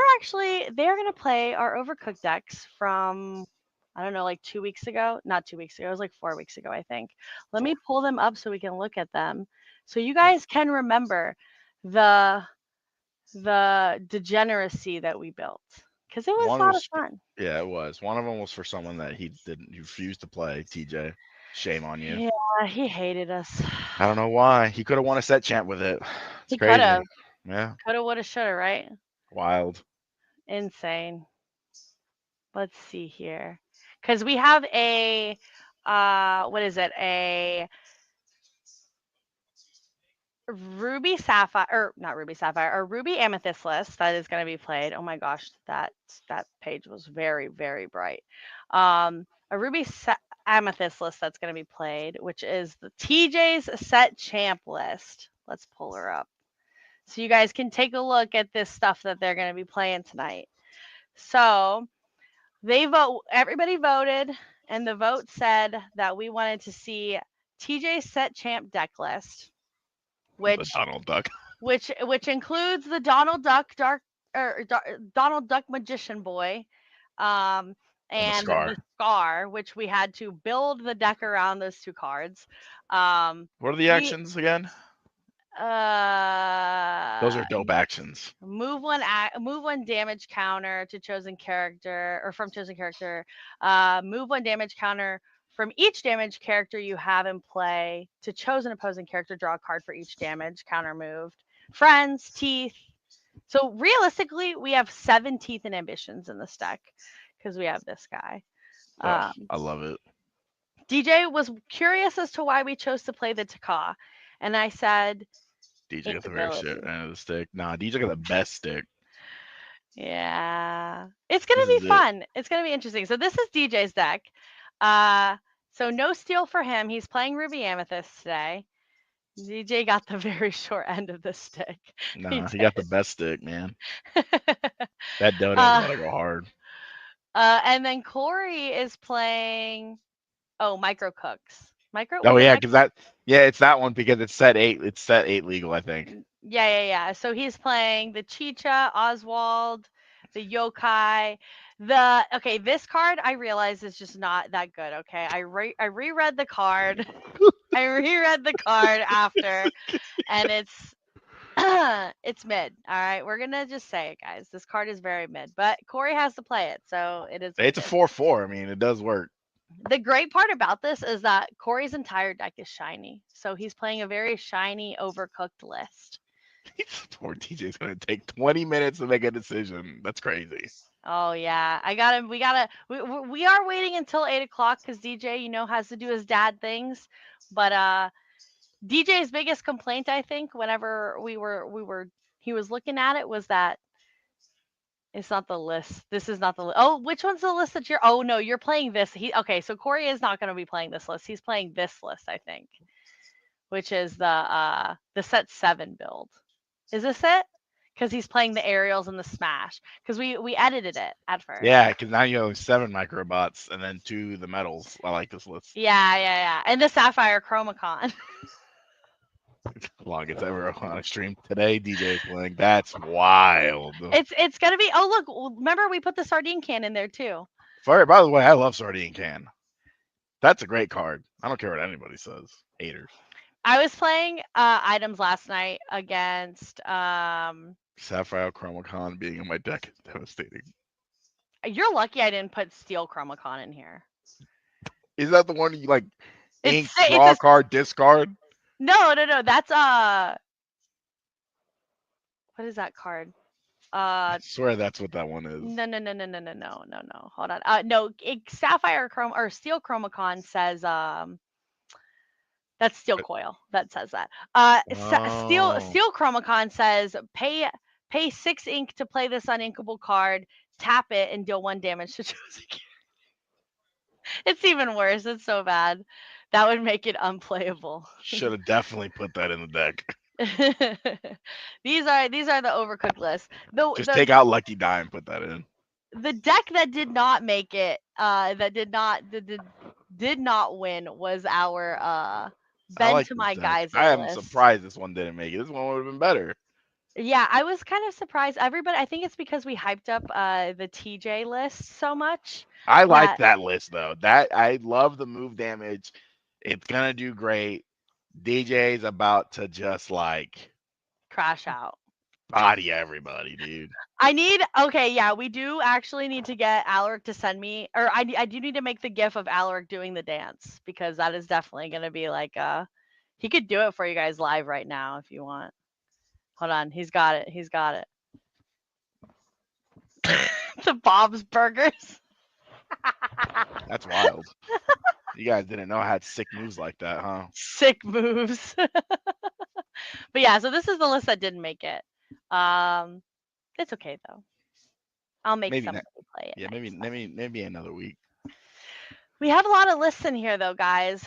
going to play our Overcooked decks from, I don't know, like 2 weeks ago. Not 2 weeks ago. It was like 4 weeks ago, I think. Let me pull them up so we can look at them. So you guys can remember the degeneracy that we built, because it was a One lot of was, fun. yeah, it was. One of them was for someone that he refused to play. TJ, shame on you. Yeah, he hated us. I don't know why. He could have won a set champ with it. It's He could crazy. have, Yeah, woulda, shoulda, right? wild. Insane. Let's see here, because we have a what is it? A ruby sapphire, or not ruby sapphire, or ruby amethyst list that is going to be played. Oh my gosh, that page was very, very bright. A amethyst list that's going to be played, which is the TJ's set champ list. Let's pull her up so you guys can take a look at this stuff that they're going to be playing tonight. So everybody voted, and the vote said that we wanted to see TJ's set champ deck list, The which Donald Duck. which includes the Donald Duck Donald Duck Magician Boy, um, And the and the scar. Scar, which we had to build the deck around those two cards. What are the We actions again? Those are dope actions. Move one damage counter to chosen character or from chosen character. Move one damage counter from each damage character you have in play to chosen opposing character. Draw a card for each damage counter moved. Friends, teeth. So realistically, we have 7 teeth and ambitions in this deck because we have this guy. Oh, I love it. DJ was curious as to why we chose to play the Taka, and I said, DJ got its the very shit ability. end of the stick. Nah, DJ got the best stick. Yeah. It's gonna This be is it. fun. It's gonna be interesting. So this is DJ's deck. So no steal for him. He's playing Ruby Amethyst today. DJ got the very short end of the stick. Nah, he got the best stick, man. That dodo's uh, gotta go hard. and then Corey is playing Micro Cooks. Oh Was it yeah, Micro? because it's that one because it's set 8. It's set 8 legal, I think. Yeah. So he's playing the Chicha, Oswald, the Yokai. This card I realize is just not that good. Okay, I reread the card. I reread the card after, and it's it's mid. All right, we're gonna just say it, guys. This card is very mid, but Corey has to play it, so it is. What It's a it is. 4/4. I mean, it does work. The great part about this is that Corey's entire deck is shiny, so he's playing a very shiny, overcooked list. Poor DJ's gonna take 20 minutes to make a decision. That's crazy. Oh yeah, we are waiting until 8 o'clock because DJ, has to do his dad things. But DJ's biggest complaint, I think, whenever he was looking at it was that it's not the list. This is not the list. Oh, which one's the list that you're? Oh no, you're playing this. So Corey is not going to be playing this list. He's playing this list, I think, which is the set 7 build. Is this it? Because he's playing the aerials and the smash. Because we edited it at first. Yeah, because now you have 7 microbots and then 2 the metals. I like this list. Yeah. And the Sapphire Chromacon. Longest ever on a stream today. DJ is playing. That's wild. It's gonna be. Oh look, remember we put the sardine can in there too. By the way, I love Sardine Can. That's a great card. I don't care what anybody says. Haters. I was playing items last night against Sapphire Chromacon being in my deck is devastating. You're lucky I didn't put Steel Chromacon in here. Is that the one you like? Ink, It's draw a card, discard. No. That's what is that card? I swear that's what that one is. No. Hold on. No, Sapphire Chrome or Steel Chromacon says that's Steel Coil that says that. Steel Chromacon says pay 6 ink to play this uninkable card, tap it and deal 1 damage to chosen character. It's even worse. It's so bad. That would make it unplayable. Should have definitely put that in the deck. These are the overcooked lists. Just take out Lucky Die and put that in. The deck that did not make it, that did not win was our Ben to my guys. I am surprised this one didn't make it. This one would have been better. Yeah, I was kind of surprised. Everybody, I think it's because we hyped up the TJ list so much. I like that list though. I love the move damage. It's gonna do great. DJ's about to just like crash out, body everybody, dude. We do actually need to get Alaric to send me, or I do need to make the gif of Alaric doing the dance because that is definitely gonna be like he could do it for you guys live right now if you want. Hold on, he's got it. The Bob's Burgers. That's wild. You guys didn't know I had sick moves like that, huh? Sick moves. But yeah, so this is the list that didn't make it. It's okay though. I'll make somebody play it. Yeah, maybe another week. We have a lot of lists in here though, guys.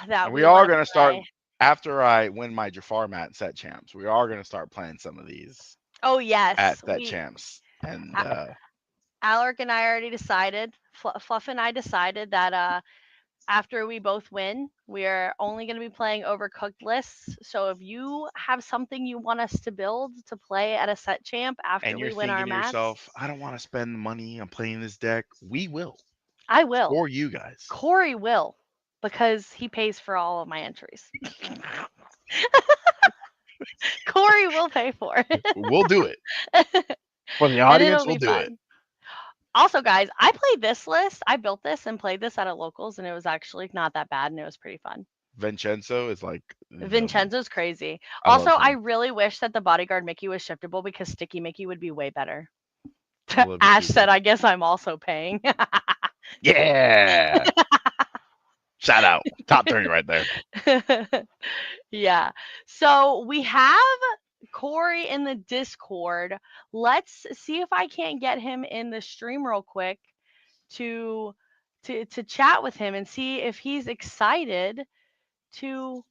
That we are gonna start after I win my Jafar mat set champs. We are gonna start playing some of these. Oh yes, at set champs. And Alaric and I already decided. Fluff and I decided that after we both win, we are only going to be playing overcooked lists. So if you have something you want us to build to play at a set champ after we win our match, yourself, I don't want to spend money on playing this deck. We will. I will. For you guys. Corey will, because he pays for all of my entries. Corey will pay for it. We'll do it. For the And audience, it'll we'll be do it. fun. Also, guys, I played this list. I built this and played this out at locals, and it was actually not that bad, and it was pretty fun. Vincenzo is like Vincenzo's crazy. I love Also, I him. really wish that the bodyguard Mickey was shiftable because Sticky Mickey would be way better. I love Ash Mickey. said, I guess I'm also paying. Yeah. Shout out. Top 30 right there. Yeah. So we have Corey in the Discord. Let's see if I can't get him in the stream real quick to chat with him and see if he's excited to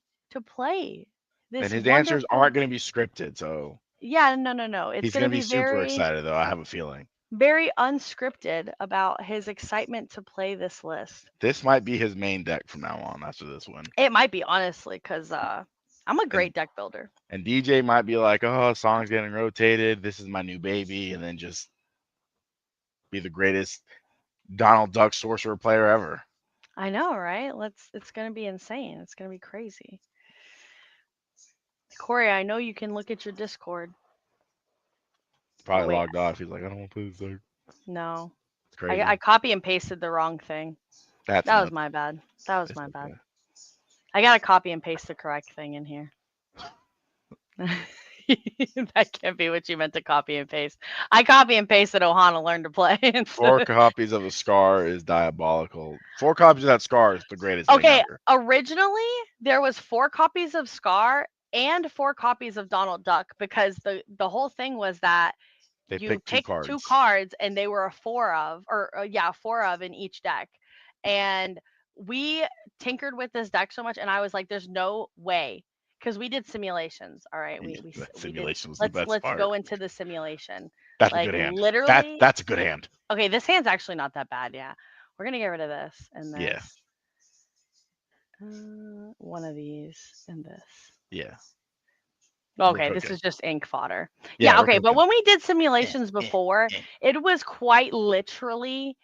play this. And his wonderful... answers aren't going to be scripted, so Yeah, no. It's he's going to going to be be super very, excited, though. I have a feeling. very unscripted about his excitement to play this list. This might be his main deck from now on after this one. It might be, honestly, because I'm a great deck builder. And DJ might be like, oh, song's getting rotated. This is my new baby. And then just be the greatest Donald Duck sorcerer player ever. I know, right? It's going to be insane. It's going to be crazy. Corey, I know you can look at your Discord. Probably Wait. logged off. He's like, I don't want to play this deck. No. It's crazy. I copy and pasted the wrong thing. That was my bad. That was It's my okay. bad. I got to copy and paste the correct thing in here. That can't be what you meant to copy and paste. I copy and pasted Ohana Learn to Play. 4 copies of a Scar is diabolical. 4 copies of that Scar is the greatest thing Okay, ever. originally there was 4 copies of Scar and 4 copies of Donald Duck because the whole thing was that They you picked picked 2 2 cards. cards and they were a 4 of, or 4 of in each deck. And we tinkered with this deck so much, and I was like, there's no way. Because we did simulations, all right. Simulation was the best let's part. go into the simulation. That's like a good hand. Literally, That's a good hand. Okay, this hand's actually not that bad. Yeah, we're gonna get rid of this and this. Yeah. One of these and this. Yeah. Okay, this is just ink fodder. Yeah, okay, but when we did simulations before, it was quite literally.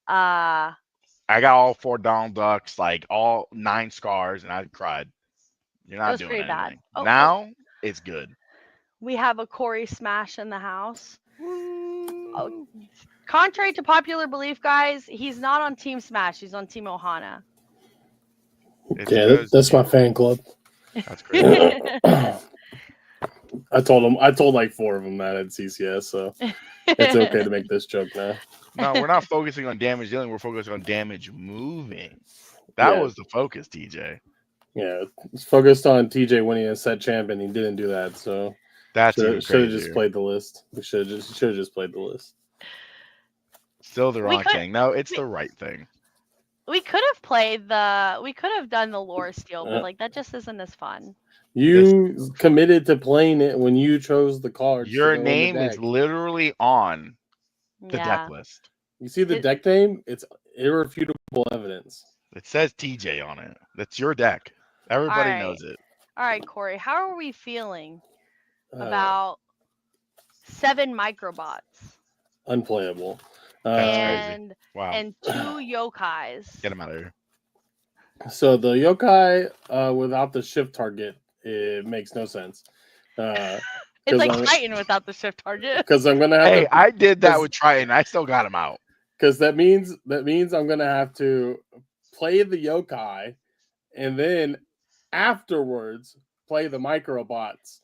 I got all 4 Donald Ducks, like all 9 Scars, and I cried. You're not doing anything. Bad. Now it's good. We have a Corey Smash in the house. Contrary to popular belief, guys, he's not on Team Smash. He's on Team Ohana. That's my fan club. That's great. I told like 4 of them that at CCS, so it's okay to make this joke now. No, we're not focusing on damage dealing. We're focusing on damage moving. That was the focus, TJ. Yeah, it's focused on TJ winning a set champ, and he didn't do that. So that's should have just played the list. We should have just played the list. Still the wrong thing. No, it's the right thing. We could have done the lore steal, but like that just isn't as fun. You committed to playing it when you chose the cards. Your name is literally on the deck list. You see the deck name? It's irrefutable evidence. It says TJ on it. That's your deck. Everybody knows it. All right, Corey. How are we feeling about 7 microbots? Unplayable. And wow. And 2 yokais. Get them out of here. So the yokai without the shift target, it makes no sense. It's like Triton without the shift target. Because I'm gonna have. I did that with Triton. I still got him out. Because that means I'm gonna have to play the yokai, and then afterwards play the microbots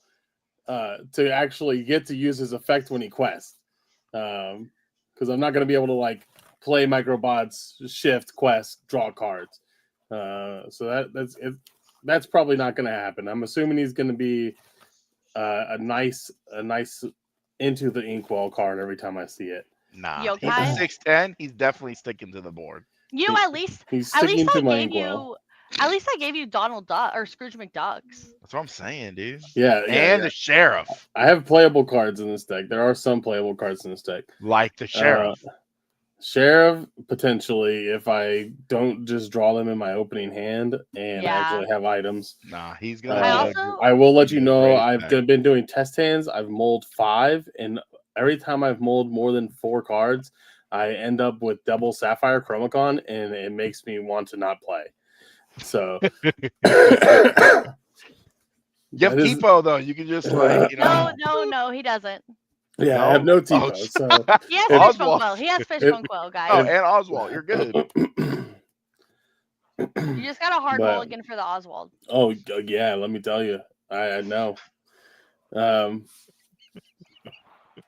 to actually get to use his effect when he quests. Because I'm not gonna be able to like play microbots, shift, quest, draw cards. So that's probably not going to happen. I'm assuming he's going to be a nice into the inkwell card every time I see it. Nah, yokai? He's 6'10". He's definitely sticking to the board. At least I gave you Donald Duck or Scrooge McDucks. That's what I'm saying, dude. Yeah, the sheriff. I have playable cards in this deck. There are some playable cards in this deck, like the sheriff. Sheriff, potentially, if I don't just draw them in my opening hand and actually have items. Nah, he's gonna. I will let you know. I've been doing test hands. I've mulled 5, and every time I've mulled more than 4 cards, I end up with double Sapphire Chromacon, and it makes me want to not play. So, You have That is- Tipo though. You can just like No, he doesn't. Yeah, I have no Tipo. Oh, So He has If- Fishbone Quill. He has Fishbone Quill, guys. Oh, and Oswald, you're good. You just got a hard But- mulligan for the Oswald. oh yeah, let me tell you, I know.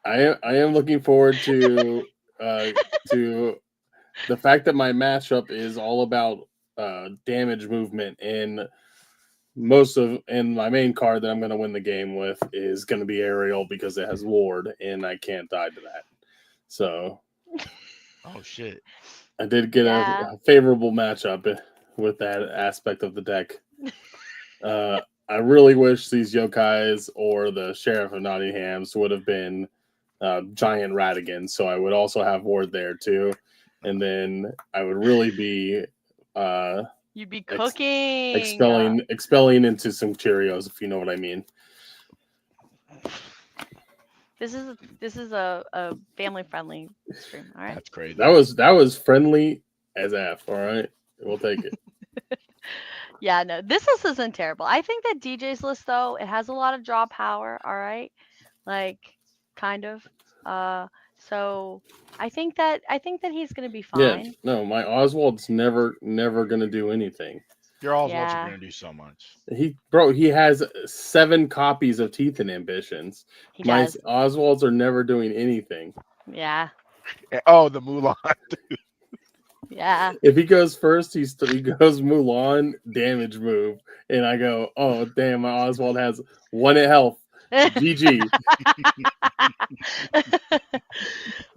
I am looking forward to the fact that my matchup is all about damage movement, and my main card that I'm going to win the game with is going to be Ariel because it has Ward, and I can't die to that. So, Oh shit! I did get a favorable matchup with that aspect of the deck. I really wish these yokais or the Sheriff of Nottingham's would have been Giant Ratigan, so I would also have Ward there too, and then I would really be You'd be cooking. expelling into some Cheerios, if you know what I mean. This is a family friendly stream. All right. That's crazy. That was friendly as F. All right, we'll take it. Yeah, no, this list isn't terrible. I think that DJ's list though, it has a lot of draw power. All right, like kind of. So I think that he's gonna be fine. Yeah, no, my Oswald's never gonna do anything. Your Oswald's Yeah. are gonna do so much. He has 7 copies of Teeth and Ambitions. He My does. Oswalds are never doing anything. Yeah. Oh, the Mulan. Yeah. If he goes first, he goes Mulan damage move, and I go, oh damn, my Oswald has 1 health. GG.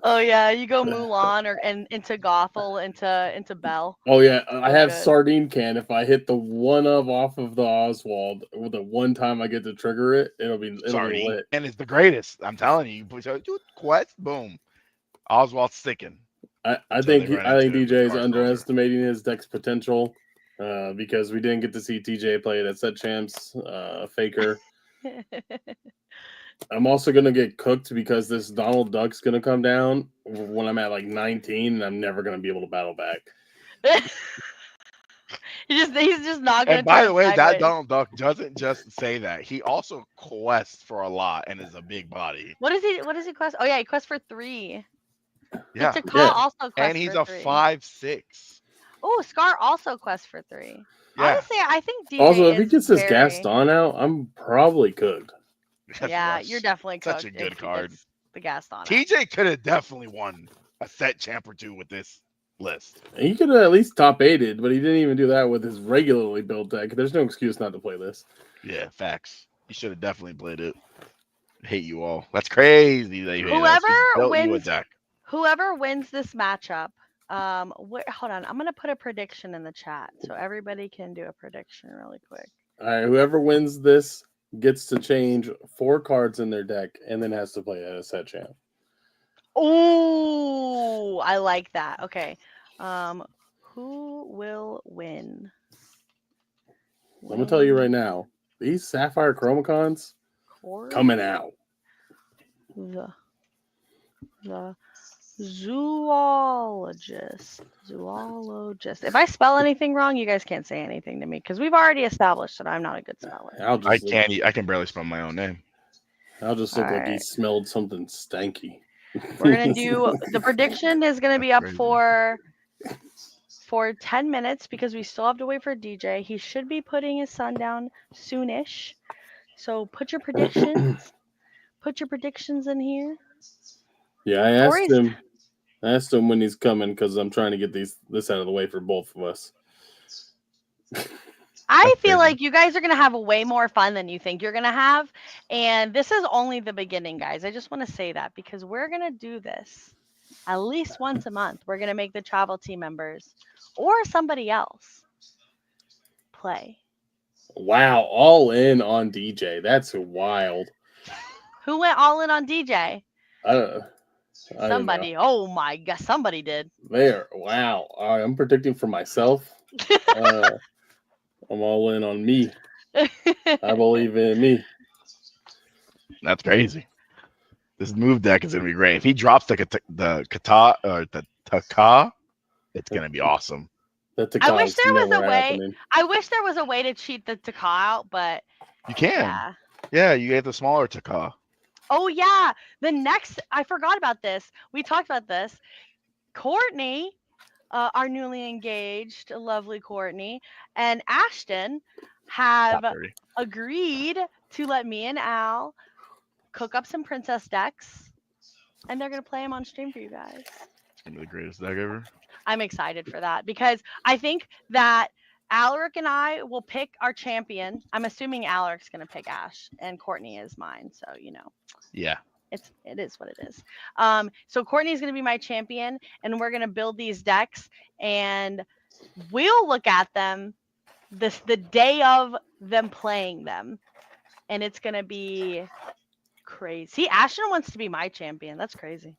Oh yeah, you go Mulan and into Gothel into Bell. Oh yeah, I have good. Sardine Can. If I hit the 1-of off of the Oswald with the one time I get to trigger it, it'll be lit. And it's the greatest. I'm telling you. You quest, boom. Oswald's sticking. I think DJ is underestimating his deck's potential because we didn't get to see TJ play it at Set Champs Faker. I'm also gonna get cooked because this Donald Duck's gonna come down when I'm at like 19, and I'm never gonna be able to battle back. he's just not gonna. And by the way, sideways. that Donald Duck doesn't just say that. He also quests for a lot and is a big body. What does he quest? Oh yeah, he quests for 3. Yeah. Also quests And he's for a 3. 5/6. Oh, Scar also quests for 3. Yeah. Honestly, I think DJ Also, if he is gets this very... Gaston out, I'm probably cooked. Yeah, you're definitely cooked. Such a good if he card. gets the Gaston out. TJ could have definitely won a set champ or 2 with this list. He could have at least top 8'd, but he didn't even do that with his regularly built deck. There's no excuse not to play this. Yeah, facts. You should have definitely played it. I hate you all. That's crazy that you hate us. We built you a deck. Whoever wins this matchup, hold on, I'm gonna put a prediction in the chat so everybody can do a prediction really quick. All right, whoever wins this gets to change 4 cards in their deck and then has to play at a set champ. Oh, I like that. Okay, who will win? I'm gonna tell you right now, these Sapphire Chromacons coming out. The zoologist. If I spell anything wrong, you guys can't say anything to me because we've already established that I'm not a good speller. I can barely spell my own name. I'll just look like he smelled something stanky. We're gonna do the prediction is gonna be up Crazy. for 10 minutes because we still have to wait for DJ. He should be putting his son down soonish. So put your predictions. Put your predictions in here. Yeah, I asked him when he's coming because I'm trying to get this out of the way for both of us. I feel like you guys are going to have way more fun than you think you're going to have. And this is only the beginning, guys. I just want to say that because we're going to do this at least once a month. We're going to make the travel team members or somebody else play. Wow, all in on DJ. That's wild. Who went all in on DJ? Somebody. Oh my God, somebody did. There. Wow. I'm predicting for myself. I'm all in on me. I believe in me. That's crazy. This move deck is gonna be great. If he drops the Kata or the Taka, it's gonna be awesome. I wish there was a way. happening. I wish there was a way to cheat the Taka out, but You can. yeah. Yeah, you get the smaller Taka. Oh yeah, I forgot about this. We talked about this. Courtney, our newly engaged, lovely Courtney, and Ashton have Not dirty. agreed to let me and Al cook up some princess decks, and they're gonna play them on stream for you guys. It's gonna be the greatest deck ever. I'm excited for that because I think that Alaric and I will pick our champion. I'm assuming Alaric's gonna pick Ash, and Courtney is mine. So Yeah. it is what it is. So Courtney's gonna be my champion, and we're gonna build these decks, and we'll look at them the day of them playing them, and it's gonna be crazy. See, Ashton wants to be my champion. That's crazy.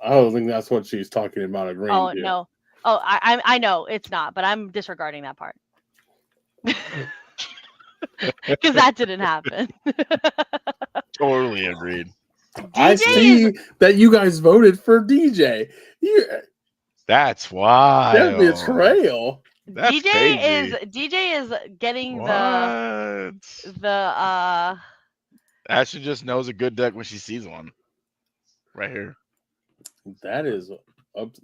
I don't think that's what she's talking about. Agreeing Oh to. no. Oh, I know it's not, but I'm disregarding that part because that didn't happen. Totally agreed. I DJ see is that you guys voted for DJ. That's why. That's betrayal. That's crazy. DJ is getting What? the Ashley just knows a good deck when she sees one. Right here. That is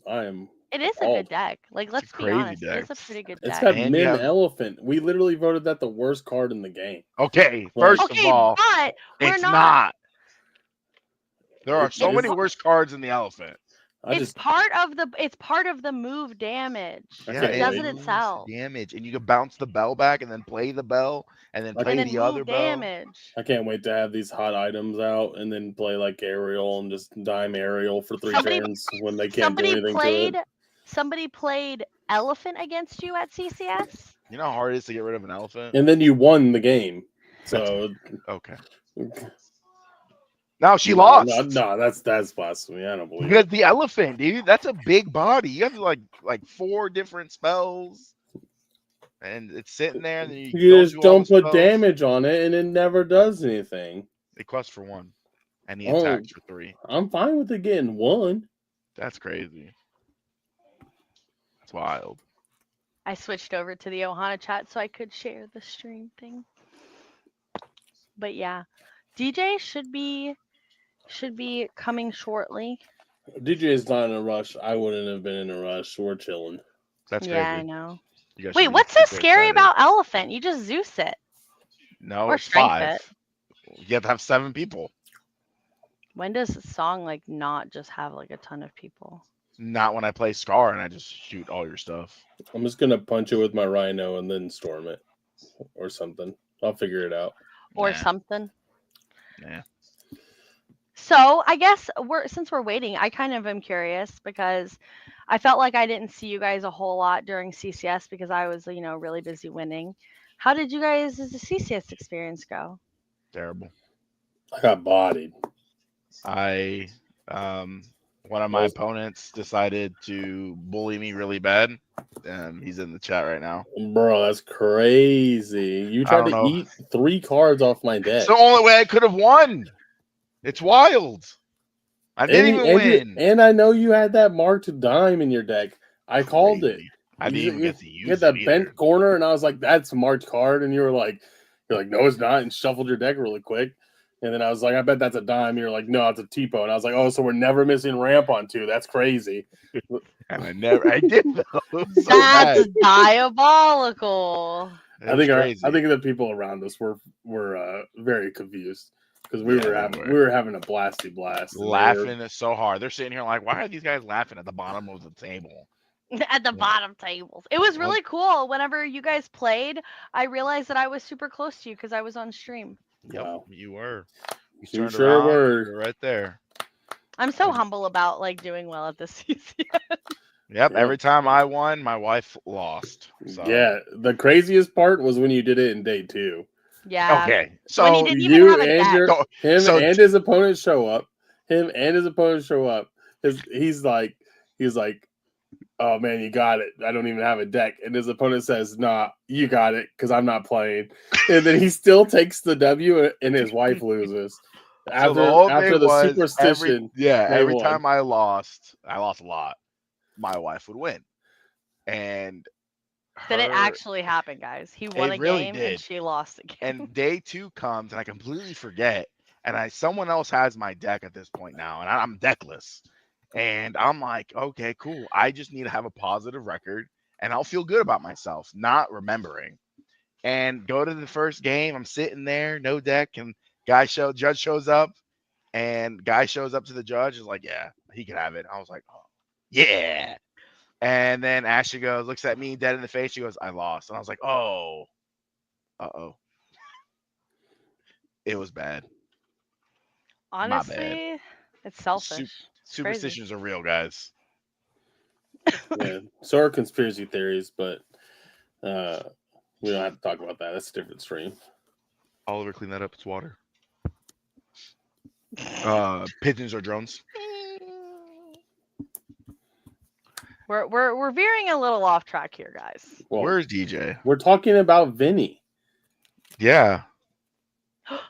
I am. it is a good deck. Like, let's be crazy honest, deck. it's a pretty good It's deck. got And Min you have- Elephant. We literally voted that the worst card in the game. Okay, first Okay, of all, but we're it's not. not. There are so It's- many worse cards in the elephant. It's part of the move damage. Yeah, It does it moves itself. Damage, and you can bounce the bell back, and then play the bell, and then play And then the other move bell. damage. I can't wait to have these hot items out and then play like Ariel and just dime Ariel for 3 Somebody- turns when they can't do anything to it. Somebody played elephant against you at CCS. You know how hard it is to get rid of an elephant? And then you won the game. So Okay. Now she No, lost. No, that's blasphemy. I don't believe it. Because the elephant, dude, that's a big body. You have like 4 different spells, and it's sitting there. And You don't just do all don't the put spells. damage on it, and it never does anything. It costs for 1, and he Oh. attacks for 3. I'm fine with it getting 1. That's crazy. That's wild. I switched over to the Ohana chat so I could share the stream thing. But yeah, DJ should be coming shortly. DJ is not in a rush. I wouldn't have been in a ruch. We're chilling. That's Yeah, I crazy. know. You guys should Wait, be what's so super scary excited. about elephant? You just Zeus it. No, or it's strength 5. You have to have 7 people. When does a song like not just have like a ton of people? Not when I play Scar and I just shoot all your stuff. I'm just gonna punch it with my rhino and then storm it, or something. I'll figure it out. Or Nah. something. Yeah. So I guess since we're waiting, I kind of am curious because I felt like I didn't see you guys a whole lot during CCS because I was, really busy winning. How did you guys' CCS experience go? Terrible. I got bodied. One of my opponents decided to bully me really bad. He's in the chat right now. Bro, that's crazy. You tried to know. eat 3 cards off my deck. It's the only way I could have won. It's wild. I didn't even win. And I know you had that marked dime in your deck. I called it. Crazy. I didn't even get to use You had that it bent either. corner, and I was like, "That's a marked card," and you're like, "No, it's not," and shuffled your deck really quick. And then I was like, "I bet that's a dime." You're like, "No, it's a T-po," and I was like, "Oh, so we're never missing ramp on 2. That's crazy." And I did though. It was so That's bad. diabolical. It I was think crazy. the people around us were very confused because we Yeah, they were having a blasty blast. and they were- laughing so hard. They're sitting here like, why are these guys laughing at the bottom of the table? At the bottom tables. It was really cool. Whenever you guys played, I realized that I was super close to you because I was on stream. Yep, Wow. you were. You You turned sure around, were. you were right there. I'm so humble about like doing well at this season. Yep. Yeah. Every time I won, my wife lost. So. Yeah, the craziest part was when you did it in day 2. Yeah. Okay. When So he didn't even You have a and deck. your him So- and his opponent show up. He's like, "Oh man, you got it. I don't even have a deck." And his opponent says, "Nah, you got it because I'm not playing." And then he still takes the W, and his wife loses. so the whole After thing the was superstition, they every won. time I lost a lot. My wife would win. and Did it her actually happen, guys? He won It a really game and did. she lost a game. and day 2 comes and I completely forget, and someone else has my deck at this point now, and I'm deckless, and I'm like, okay, cool. I just need to have a positive record, and I'll feel good about myself, not remembering. And go to the first game. I'm sitting there, no deck, and judge shows up, and guy shows up to the judge is like, yeah, he can have it. I was like, oh, yeah. And then Ashley looks at me dead in the face. She goes, I lost. And I was like, oh, uh-oh. It was bad. My bad. Honestly, it's selfish. It's crazy. Superstitions are real, guys. Yeah, so are conspiracy theories, but we don't have to talk about that. That's a different stream. Oliver, clean that up. It's water. Pigeons or drones? We're veering a little off track here, guys. Well, Where's DJ? we're talking about Vinny. Yeah.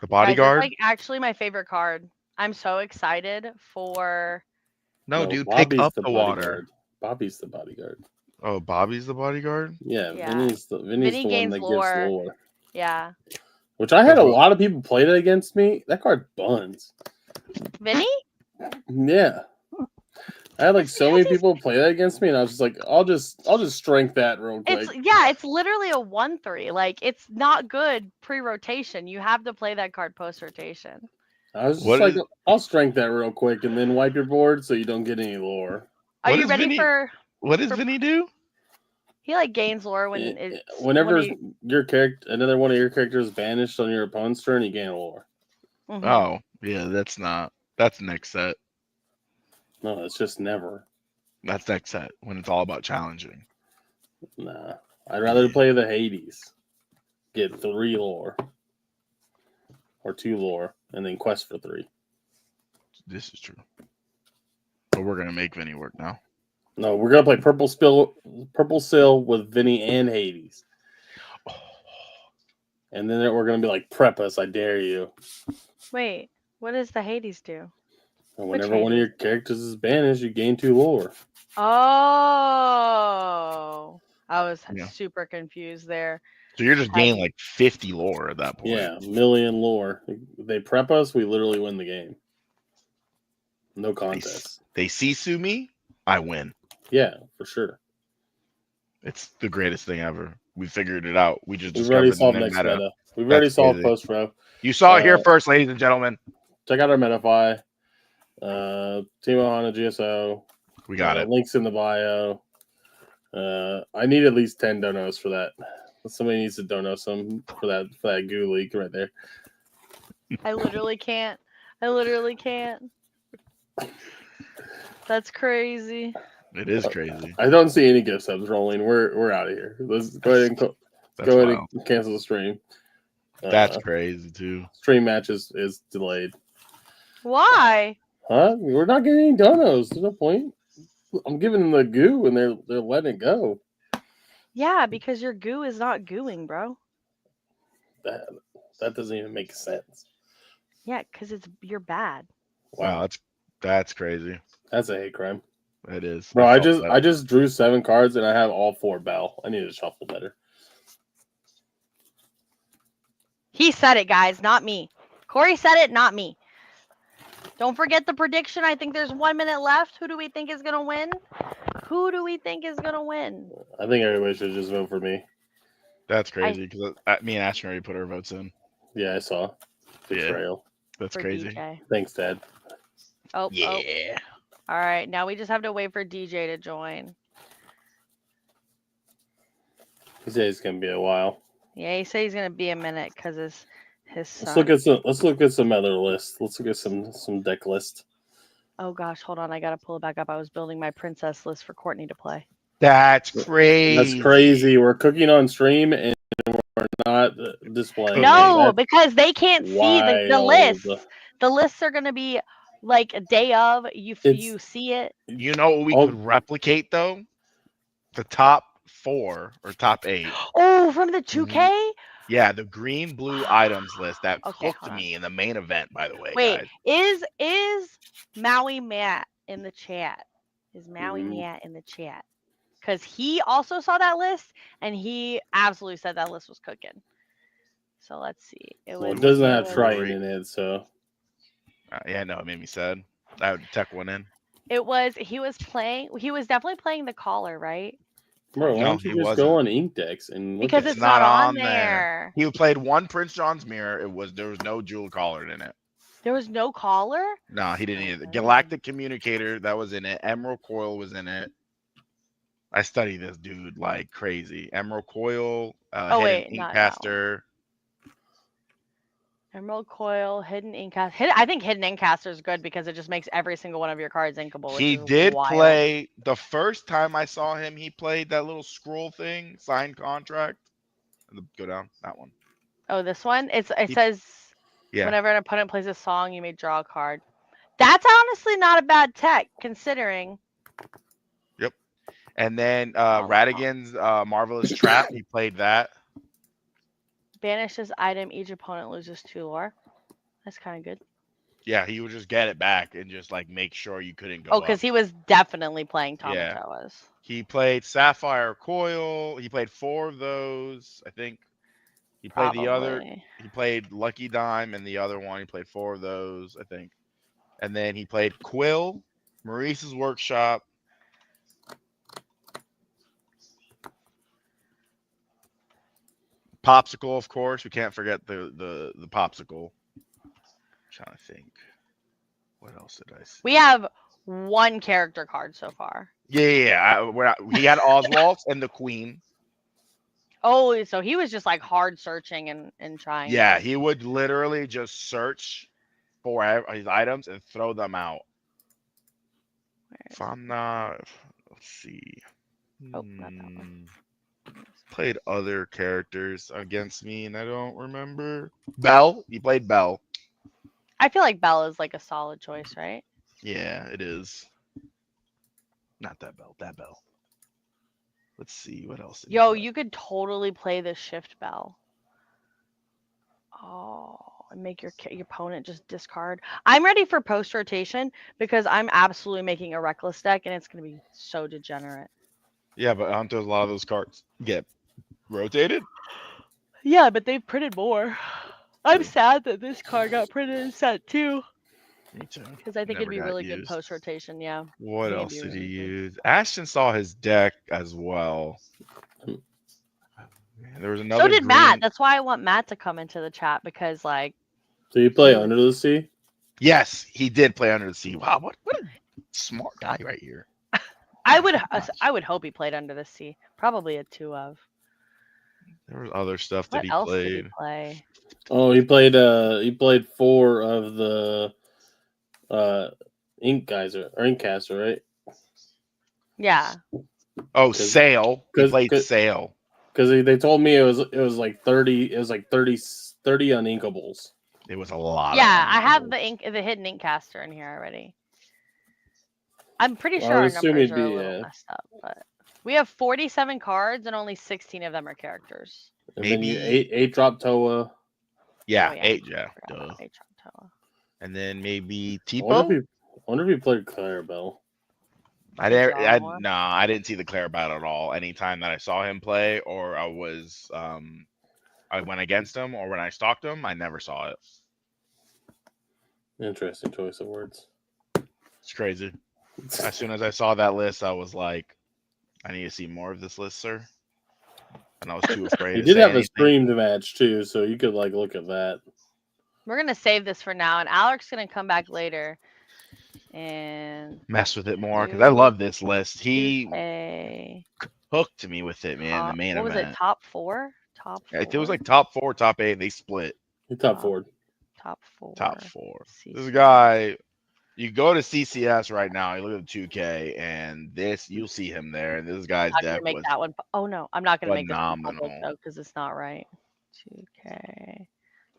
The bodyguard? Guys, that's like actually my favorite card. I'm so excited for. No, dude, Bobby's pick up the bodyguard. water. Bobby's the bodyguard. Oh, Bobby's the bodyguard? Yeah, Yeah. Vinny's the one gains that lore. gives lore. Yeah. Which I had a lot of people play that against me. That card buns. Vinny? Yeah. I had like so many people play that against me, and I was just like, I'll just strength that real quick. It's literally a 1/3. Like, it's not good pre-rotation. You have to play that card post-rotation. I was just I'll strength that real quick and then wipe your board so you don't get any lore. Are you ready for? What does Vinny do? He like gains lore whenever your character, another one of your characters banished on your opponent's turn, you gain lore. Mm-hmm. Oh, yeah, that's next set. No, it's just never. That's next set when it's all about challenging. Nah, I'd rather play the Hades, get 3 lore or 2 lore, and then quest for 3. This is true. But we're gonna make Vinny work now. No, we're gonna play Purple Sill with Vinny and Hades, and then we're gonna be like, prep us, I dare you. Wait, what does the Hades do? And whenever one of your characters is banished, you gain 2 lore. Oh, I was super confused there. So you're just gaining like 50 lore at that point. Yeah, million lore. If they prep us, we literally win the game. No contest. They Sisu me, I win. Yeah, for sure. It's the greatest thing ever. We figured it out. We've already solved next meta. We've already solved post row. You saw it here first, ladies and gentlemen. Check out our Metafy. Timo Hana GSO. We got it. Links in the bio. I need at least 10 donos for that. Somebody needs to dono some for that goo leak right there. I literally can't. That's crazy. It is crazy. I don't see any gift subs rolling. We're out of here. Let's go ahead and and cancel the stream. That's crazy too. Stream match is delayed. Why? Huh? We're not getting any donos. There's no point. I'm giving them the goo and they're letting it go. Yeah, because your goo is not gooing, bro. That doesn't even make sense. Yeah, because you're bad. Wow, that's crazy. That's a hate crime. It is. Bro, I just drew 7 cards and I have all 4 Bell. I need to shuffle better. He said it, guys, not me. Corey said it, not me. Don't forget the prediction. I think there's 1 minute left. Who do we think is going to win? I think everybody should just vote for me. That's crazy because me and Ashton already put our votes in. Yeah, I saw. Betrayal. That's crazy. DJ. Thanks, Dad. Oh, yeah. All right, now we just have to wait for DJ to join. He said it's gonna be a while. Yeah, he said he's gonna be a minute because his son. Let's look at some other lists. Let's look at some deck list. Oh gosh, hold on, I gotta pull it back up. I was building my princess list for Courtney to play. That's crazy. That's crazy. We're cooking on stream and we're not displaying. No, because they can't see the lists. The lists are gonna be like a day of. You see it. You know what we could replicate though? The top 4 or top 8. Oh, from the 2K? Yeah, the green blue items list that cooked me in the main event, by the way. Wait, guys. is Maui Matt in the chat? Is Maui Matt in the chat? because he also saw that list and he absolutely said that list was cooking. So let's see. Well, it doesn't have Triton in it, so. Yeah, no, it made me sad. I would tech one in. He was definitely playing the caller, right? Bro, why No, don't you he just wasn't. go on Inkdex and look Because at it's it? not on there. He played one Prince John's Mirror. There was no jewel collared in it. There was no caller? No, he didn't Oh, either. man. Galactic Communicator, that was in it. Emerald Coil was in it. I study this dude like crazy. Emerald Coil, Oh, Hidden wait, not that one. Inkcaster. Emerald Coil, Hidden Inkcaster. I think Hidden Inkcaster is good because it just makes every single one of your cards inkable. Which He is did wild. play the first time I saw him. He played that little scroll thing, signed contract. Go down that one. Oh, this one. It says whenever an opponent plays a song, you may draw a card. That's honestly not a bad tech considering. Yep. And then Radigan's Marvelous Trap. He played that. Banish this item. Each opponent loses 2 lore. That's kind of good. Yeah, he would just get it back and just like make sure you couldn't go. Oh, because he was definitely playing Tamatoas. He played Sapphire Coil. He played 4 of those, I think. He played the other. He played Lucky Dime and the other one. He played 4 of those, I think. And then he played Quill, Maurice's Workshop. Popsicle, of course. We can't forget the Popsicle. I'm trying to think. What else did I see? We have 1 character card so far. Yeah. He had Oswald and the Queen. Oh, so he was just like hard searching and trying. Yeah, he would literally just search for his items and throw them out. If I'm not, let's see. Oh, not that one. Played other characters against me, and I don't remember. Belle, he played Belle. I feel like Belle is like a solid choice, right? Yeah, it is. Not that Belle, that Belle. Let's see what else. Yo, you could totally play the Shift Belle. Oh, and make your opponent just discard. I'm ready for post rotation because I'm absolutely making a Reckless deck, and it's gonna be so degenerate. Yeah, but aren't a lot of those cards get rotated? Yeah, but they've printed more. I'm sad that this card got printed in set 2. Me too. Because I think it'd be really good post rotation. Yeah. What else did he use? Ashton saw his deck as well. There was another. So did Matt. That's why I want Matt to come into the chat because, like. Did he play Under the Sea? Yes, he did play Under the Sea. Wow, what a smart guy right here. I would hope he played Under the Sea. Probably a 2 of. There was other stuff that what he else played. Did he play? Oh, he played 4 of the Inkcaster, right? Yeah. Oh, Sail. He played Sail. Because they told me it was like 30. It was like 30 uninkables. It was a lot. Yeah, I have the hidden Inkcaster in here already. I'm pretty sure our numbers are a little messed up, but we have 47 cards and only 16 of them are characters. And maybe then you 8 drop Toa. Yeah, 8. Yeah, 8 drop Toa. And then maybe Tipo. I wonder if he played Clarabelle. I didn't see the Clarabelle at all. Anytime that I saw him play, or I went against him, or when I stalked him, I never saw it. Interesting choice of words. It's crazy. As soon as I saw that list, I was like, I need to see more of this list, sir. And I was too afraid. He did have a streamed match too, so you could like look at that. We're gonna save this for now, and Alec's gonna come back later and mess with it more because I love this list. He hooked me with it, man. The main event. What was it? Top 4? Top 4. It was like top 4, top 8. They split. Top 4. Top 4. Top 4. CCS. This guy. You go to CCS right now. You look at the 2K, and you'll see him there. And this guy's deck was that one. Oh no, I'm not gonna make this phenomenal because it's not right. 2K.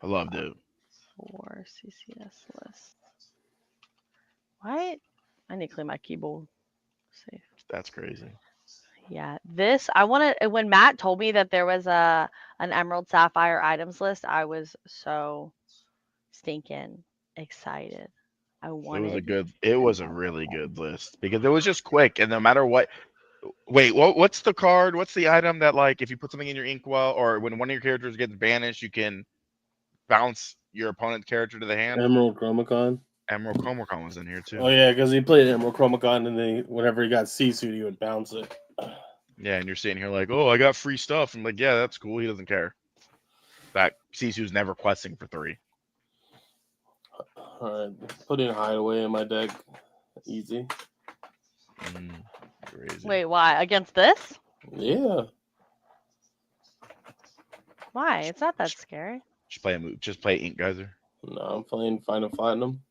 I loved it. 4 CCS list. What? I need to clean my keyboard. Safe. That's crazy. Yeah, this I want to. When Matt told me that there was an Emerald Sapphire items list, I was so stinking excited. I wanted. It was a really good list because it was just quick, and no matter what, Wait, what's the card? What's the item that, like, if you put something in your inkwell or when one of your characters gets banished, you can bounce your opponent's character to the hand? Emerald Chromacon. Emerald Chromacon was in here too. Oh yeah, because he played Emerald Chromacon, and then whenever he got C-suit, he would bounce it. Yeah, and you're sitting here like, oh, I got free stuff. I'm like, yeah, that's cool. He doesn't care. That Sisu's never questing for 3. All right, putting Hideaway in my deck. Easy. Crazy. Wait, why? Against this? Yeah. Why? It's not that scary. Just play Ink Geyser. No, I'm playing Final Platinum.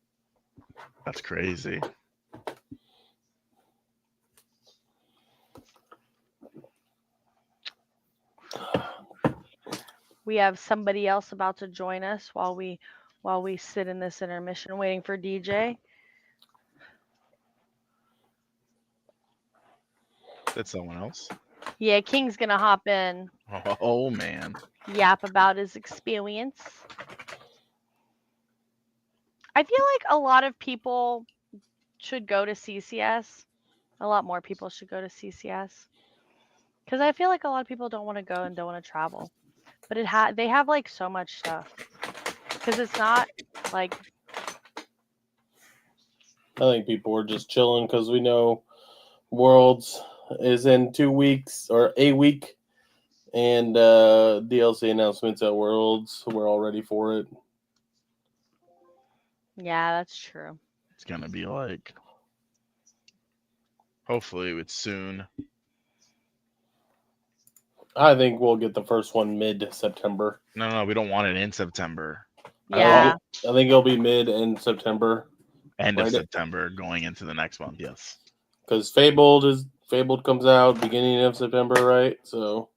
That's crazy. We have somebody else about to join us while we sit in this intermission waiting for DJ. That's someone else. Yeah, King's gonna hop in, Oh man. yap about his experience. I feel like a lot of people should go to CCS. A lot more people should go to CCS. Because I feel like a lot of people don't want to go and don't want to travel. But they have like so much stuff. Because it's not like... I think people are just chilling because we know Worlds is in 2 weeks or a week, and DLC announcements at Worlds. We're all ready for it. Yeah, that's true. It's gonna be like, hopefully it's soon. I think we'll get the first one mid-September. No, we don't want it in September. Yeah. I think it'll be mid in September. End of September, going into the next month. Yes. Because Fabled comes out beginning of September, right? So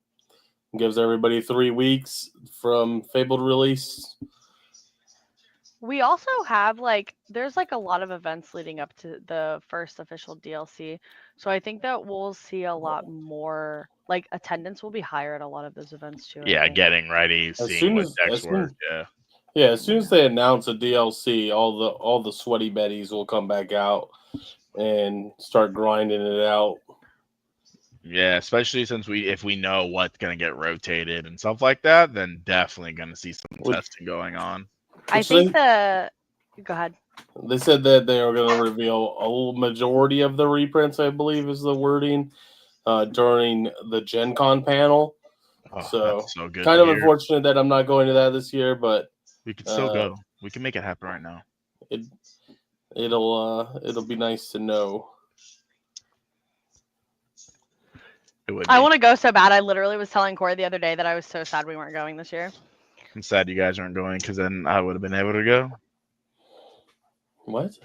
it gives everybody 3 weeks from Fabled release. We also have there's a lot of events leading up to the first official DLC. So I think that we'll see a lot more, attendance will be higher at a lot of those events too. Yeah, getting ready, seeing what decks work. Yeah. Yeah, as soon as they announce a DLC, all the sweaty betties will come back out and start grinding it out. Yeah, especially since if we know what's gonna get rotated and stuff like that, then definitely gonna see some testing going on. I think go ahead. They said that they are going to reveal a majority of the reprints, I believe is the wording, during the Gen Con panel. Oh, so that's so good. Kind of unfortunate that I'm not going to that this year, but we could still go. We can make it happen right now. It'll be nice to know. I want to go so bad. I literally was telling Corey the other day that I was so sad we weren't going this year. I'm sad you guys aren't going because then I would have been able to go. What?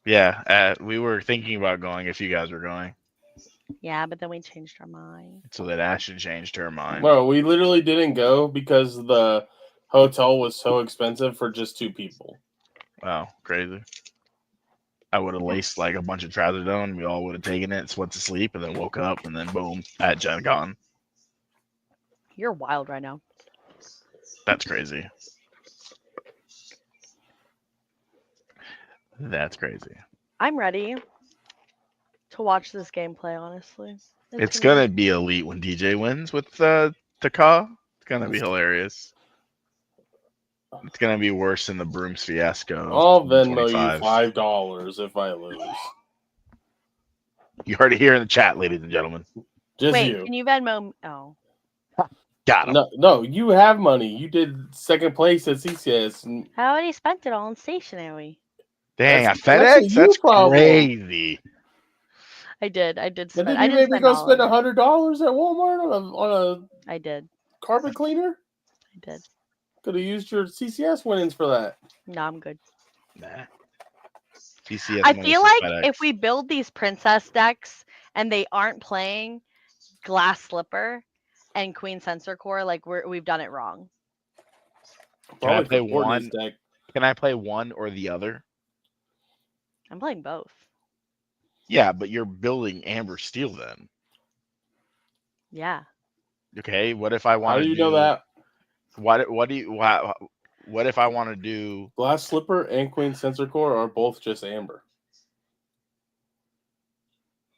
Yeah, we were thinking about going if you guys were going. Yeah, but then we changed our mind. So that Ashton changed her mind. Well, we literally didn't go because the hotel was so expensive for just 2 people. Wow, crazy. I would have laced a bunch of trazodone. We all would have taken it, went to sleep, and then woke up, and then boom, at Gen Con. You're wild right now. That's crazy. That's crazy. I'm ready to watch this gameplay, honestly. It's going to be elite when DJ wins with Taka. It's going to be hilarious. It's going to be worse than the Brooms fiasco. I'll Venmo you $5 if I lose. You heard it here in the chat, ladies and gentlemen. Wait, can you Venmo? Oh. Got him. No, you have money. You did second place at CCS. I already spent it all on stationery. Dang, at FedEx? That's crazy. I did spend. Did you maybe go spend $100 at Walmart on a I did. carpet cleaner? I did. Could have used your CCS winnings for that. No, I'm good. Nah. CCS I feel like FedEx. if we build these princess decks and they aren't playing Glass Slipper and Queen Sensor Core, we've done it wrong. Can I play one? Can I play one or the other? I'm playing both. Yeah, but you're building Amber Steel then. Yeah. Okay. What if I want to? How do you know that? What if I want to do Glass Slipper and Queen Sensor Core are both just Amber.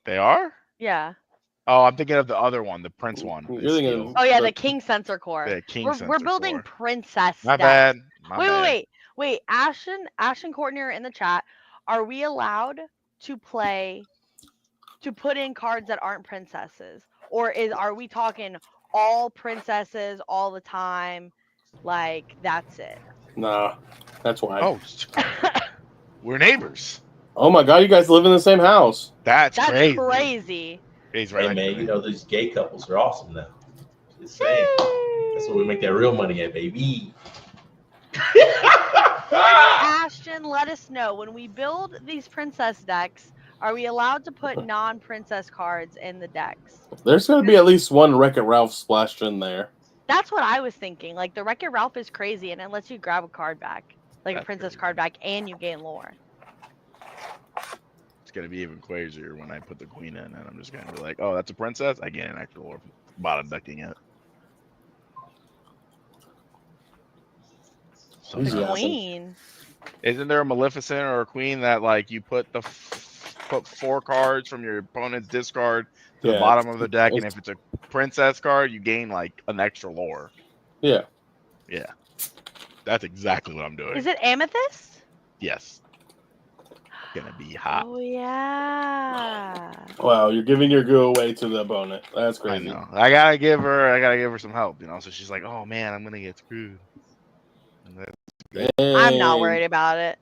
They are? Yeah. Oh, I'm thinking of the other one, the Prince one. You're thinking Oh yeah, the- the King Sensor Core. The King We're Sensor building Core. princess My decks. bad. My bad. Wait. Ashton Courtney are in the chat. Are we allowed to put in cards that aren't princesses, or are we talking all princesses all the time? Like that's it. Nah, that's why. Oh, we're neighbors. Oh my God, you guys live in the same house. That's That's crazy. crazy. He's right Hey next to man, me. you know these gay couples are awesome now. Just saying. That's where we make that real money at, baby. Ashton, let us know when we build these princess decks. Are we allowed to put non-princess cards in the decks? There's gonna be at least one Wreck-It Ralph splashed in there. That's what I was thinking. Like the Wreck-It Ralph is crazy, and it lets you grab a card back, like That's a princess crazy. card back, and you gain lore. It's gonna be even crazier when I put the queen in, and I'm just gonna be like, "Oh, that's a princess." I gain an extra lore from bottom decking it. So Easy. The awesome. queen. isn't there a Maleficent or a queen that like you put put 4 cards from your opponent's discard to the Yeah, bottom of the deck, and it's- if it's a princess card, you gain like an extra lore. Yeah. Yeah, that's exactly what I'm doing. Is it amethyst? Yes, gonna be hot. Oh yeah. Wow, you're giving your goo away to the opponent. That's I crazy. know. I gotta give her some help, you know. So she's like, "Oh man, I'm gonna get screwed." And I'm not And worried about it.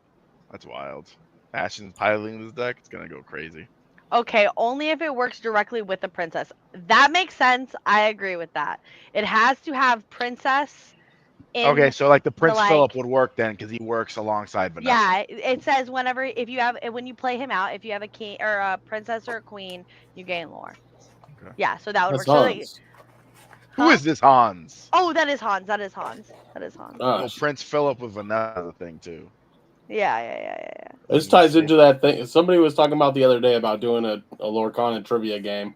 that's wild. Ashton's piloting this deck. It's gonna go crazy. Okay, only if it works directly with the princess. That makes sense. I agree with that. It has to have princess in. Okay, so like the Prince like- Philip would work then because he works alongside Vanessa. Yeah, it says when you play him out, if you have a king or a princess or a queen, you gain lore. Okay. Yeah, so that would that's work. So, like, Hans. Who is this Hans? Oh, that is Hans. Well, Prince Philip with Vanessa thing too. Yeah. This ties into that thing. Somebody was talking about the other day about doing a LORCANA trivia game.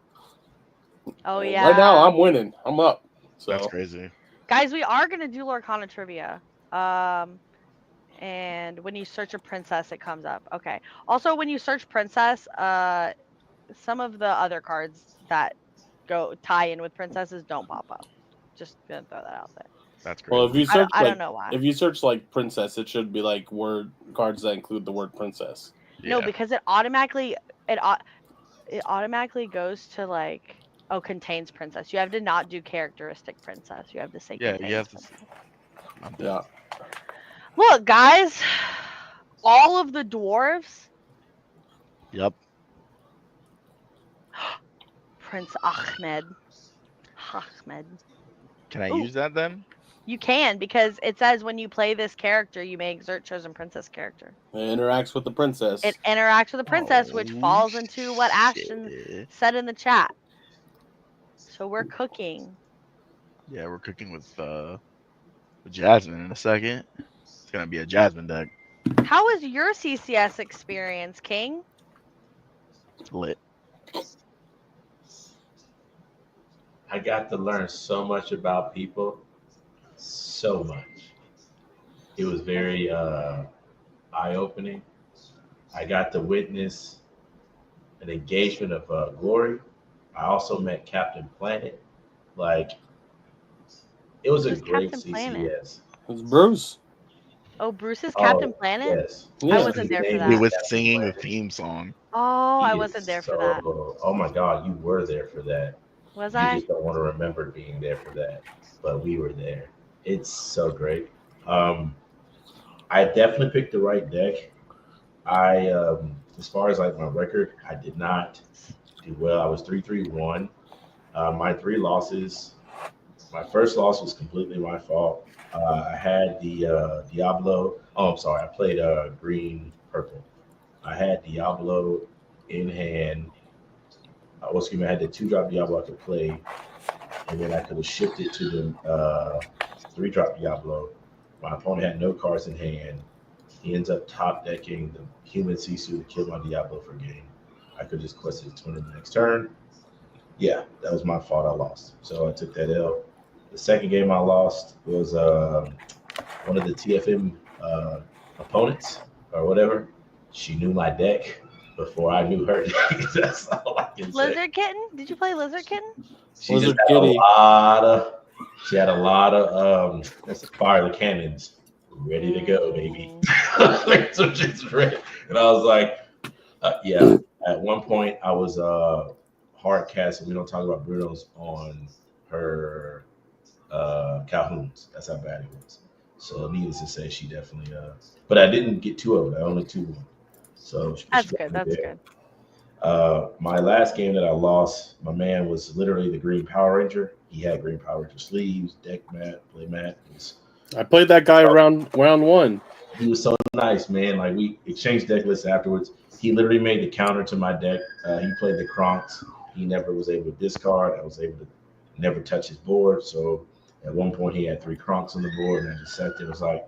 Oh And yeah. Right now, I'm winning. I'm up. So That's crazy. Guys, we are gonna do Lorcana trivia. And when you search a princess, it comes up. Okay. Also, when you search princess, some of the other cards that tie in with princesses don't pop up. Just gonna throw that out there. That's crazy. Well, if you search, I don't know why. If you search like princess, it should be like word cards that include the word princess. No, Yeah. because it automatically goes to like contains princess. You have to not do characteristic princess. You have to say Yeah, contains you have to. princess. I'm dead. Yeah. Look, guys, all of the dwarves. Yep. Prince Ahmed. Can I Ooh. use that then? You can, because it says when you play this character, you may exert chosen princess character. It interacts with the princess. It interacts with the princess, which Oh, falls into what Ashton shit. said in the chat. So we're cooking. Yeah, we're cooking with Jasmine in a second. It's gonna be a Jasmine deck. How was your CCS experience, King? Lit. I got to learn so much about people. So much. It was very eye-opening. I got to witness an engagement of Glory. I also met Captain Planet. Like, it was a Who's great Captain CCS. Planet? It's Bruce. Oh, Bruce's Captain Oh, Planet? Yes. Yeah. I wasn't there for His name that. He is was Captain singing the Planet. theme song. Oh, He I is wasn't there for that. Oh my God, you were there for that. Was You I? just don't want to remember being there for that, but we were there. It's so great. I definitely picked the right deck. As far as like my record, I did not do well. I was 3-3-1. My 3 losses. My first loss was completely my fault. I had the Diablo. Oh, I'm sorry. I played green purple. I had Diablo in hand. I had the 2-drop Diablo I could play, and then I could have shifted to the 3-drop Diablo. My opponent had no cards in hand. He ends up top decking the human Sisu to kill my Diablo for game. I could just quest his twin in the next turn. Yeah, that was my fault. I lost. So I took that L. The second game I lost was one of the TFM opponents or whatever. She knew my deck before I knew her deck. That's all I can Lizard Kitten? Did you play Lizard Kitten? She Lizard just had Kitty. she had a lot of let's fire the cannons ready to go, baby. So just ready. And I was like, yeah. At one point, I was hard casting. We don't talk about Bruno's on her Calhoun's. That's how bad it was. So needless to say, she definitely. But I didn't get 2 of it. I only 2 won. So That's good. That's good. My last game that I lost, my man was literally the Green Power Ranger. He had Green Power Ranger sleeves, deck mat, play mat. I played that guy round 1. He was so nice, man. Like we exchanged deck lists afterwards. He literally made the counter to my deck. He played the Kronks. He never was able to discard. I was able to never touch his board. So at one point he had 3 Kronks on the board, and I just sat there. It was like,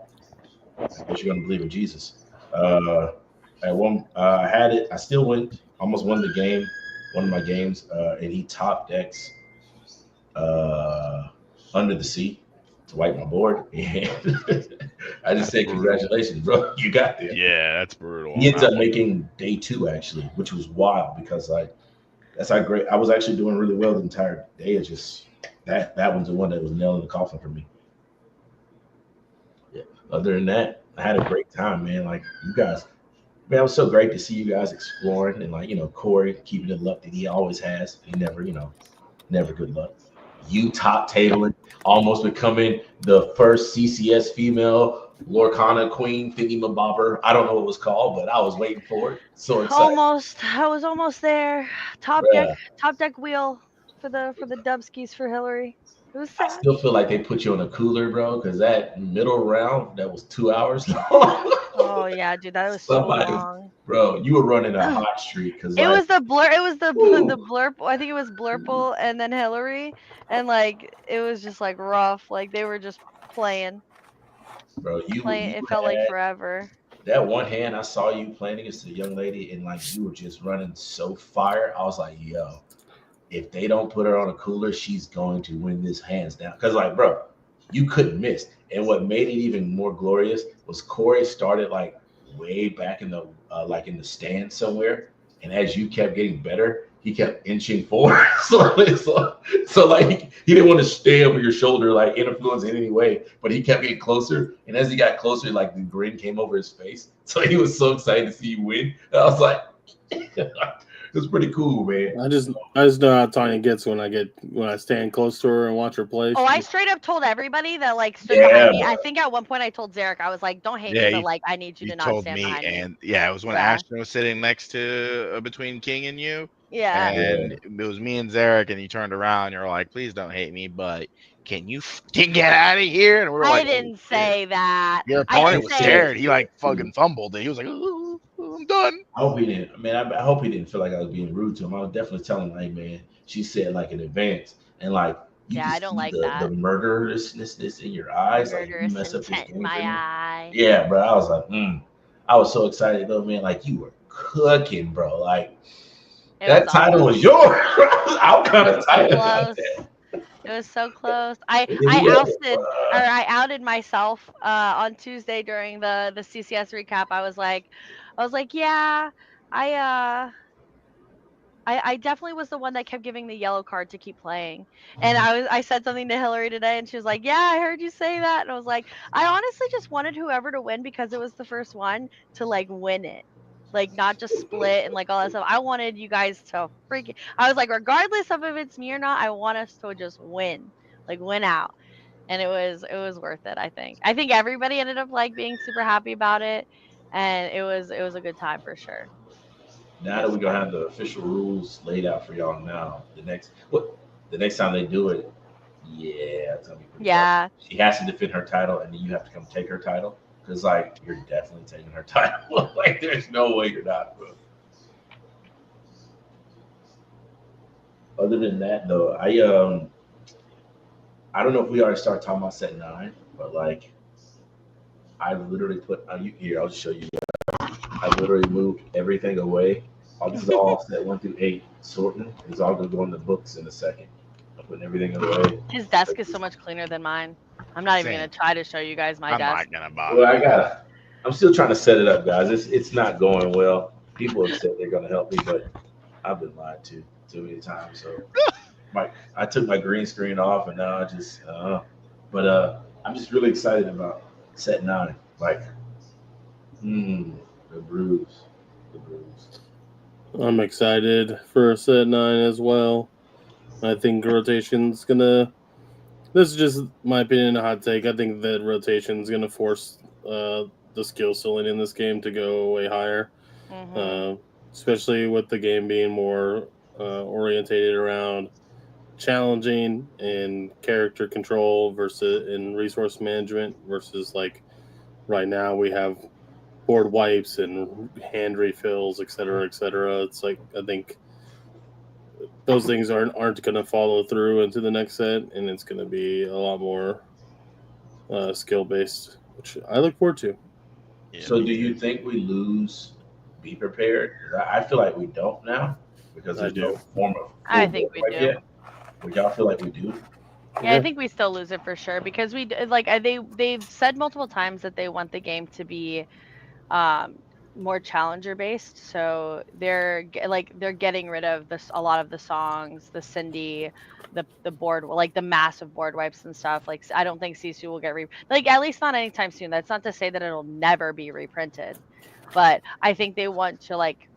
I guess you're gonna believe in Jesus. At one, I had it. I still went. Almost won the game. One of my games, and he top decks Under the Sea to wipe my board. And I just say congratulations, bro. You got there. Yeah, that's brutal. He ends up making day 2 actually, which was wild because like that's how great I was actually doing really well the entire day. It's just that one's the one that was nailing the coffin for me. Yeah. Other than that, I had a great time, man. Like you guys, man, it was so great to see you guys exploring and like Corey keeping the luck that he always has. He never, never good luck. You top tabling, almost becoming the first CCS female LORCANA queen thingy-mabobber. I don't know what it was called, but I was waiting for it. So excited. I was almost there. Top deck wheel for the Dubskis for Hillary. It was I sad. still feel like they put you on a cooler, bro, because that middle round that was 2 hours long. Oh yeah, dude, that was so long. Bro, you were running a hot streak because it was the blur. It was the blurp. I think it was Blurple and then Hillary, and like it was just like rough. Like they were just playing. Bro, It felt like forever. That one hand I saw you playing against a young lady, and like you were just running so fire. I was like, yo, if they don't put her on a cooler, she's going to win this hands down. Because like, bro, you couldn't miss. And what made it even more glorious was Corey started like way back in the in the stand somewhere, and as you kept getting better, he kept inching forward. so like he didn't want to stay over your shoulder, like influence in any way, but he kept getting closer. And as he got closer, like the grin came over his face. So he was so excited to see you win. And I was like, it was pretty cool, man. I just know how Tanya gets when I stand close to her and watch her play. Oh, I straight up told everybody that like stood behind me. I think at one point I told Zarek, I was like, "Don't hate me, but like I need you to not stand behind me." And yeah, it was when Ashton was sitting next to between King and you. Yeah. And it was me and Zarek, and you turned around and you're like, "Please don't hate me, but can you get out of here?" And we were like, I didn't say that. Your opponent was scared. He like fucking fumbled it. He was like, "Ooh, I'm done." I hope he didn't. I hope he didn't feel like I was being rude to him. I was definitely telling him, "Hey, man," she said like in advance, and like I don't like that. The murderousness in your eyes, like you mess up this game in my eye. Yeah, bro. I was like, I was so excited though, man. Like you were cooking, bro. Like that title was yours. I'm kind of tired about that. It was so close. I outed myself on Tuesday during the CCS recap. I was like, yeah, I definitely was the one that kept giving the yellow card to keep playing. And I said something to Hillary today, and she was like, "Yeah, I heard you say that." And I was like, I honestly just wanted whoever to win because it was the first one to like win it. Like not just split and like all that stuff. I wanted you guys to freaking. I was like, regardless of if it's me or not, I want us to just win, like win out, and it was worth it. I think everybody ended up like being super happy about it, and it was a good time for sure. Now that we're gonna have the official rules laid out for y'all now, the next time they do it, yeah, it's gonna be pretty hard. She has to defend her title, and then you have to come take her title. Because, like, you're definitely taking her title. Like, there's no way you're not, bro. Other than that, though, I don't know if we already started talking about set 9, but, like, I literally put here, I'll just show you guys. I literally moved everything away. This is all set 1 through 8 sorting. It's all going to go in the books in a second. I'm putting everything away. His desk is so much cleaner than mine. I'm not even gonna try to show you guys my desk. I'm not gonna bother. Well, I'm still trying to set it up, guys. It's not going well. People have said they're gonna help me, but I've been lied to too many times. So I took my green screen off, and now I just I'm just really excited about set 9. Like, the bruise, the bruise. I'm excited for set 9 as well. I think rotation's gonna. This is just my opinion, a hot take. I think that rotation's gonna force the skill ceiling in this game to go way higher, especially with the game being more orientated around challenging and character control versus in resource management versus like right now we have board wipes and hand refills, et cetera, et cetera. It's like I think those things aren't going to follow through into the next set, and it's going to be a lot more skill based, which I look forward to. Yeah, So, do you think we lose Be Prepared? 'Cause I feel like we don't now because I there's do. no form of I full think we board wipe do. yet. Would y'all feel like we do? Yeah, I think we still lose it for sure because they've said multiple times that they want the game to be more challenger based. So they're getting rid of a lot of the songs, the Cindy, the board, like the massive board wipes and stuff. Like I don't think Sisu will get at least not anytime soon. That's not to say that it'll never be reprinted, but I think they want to like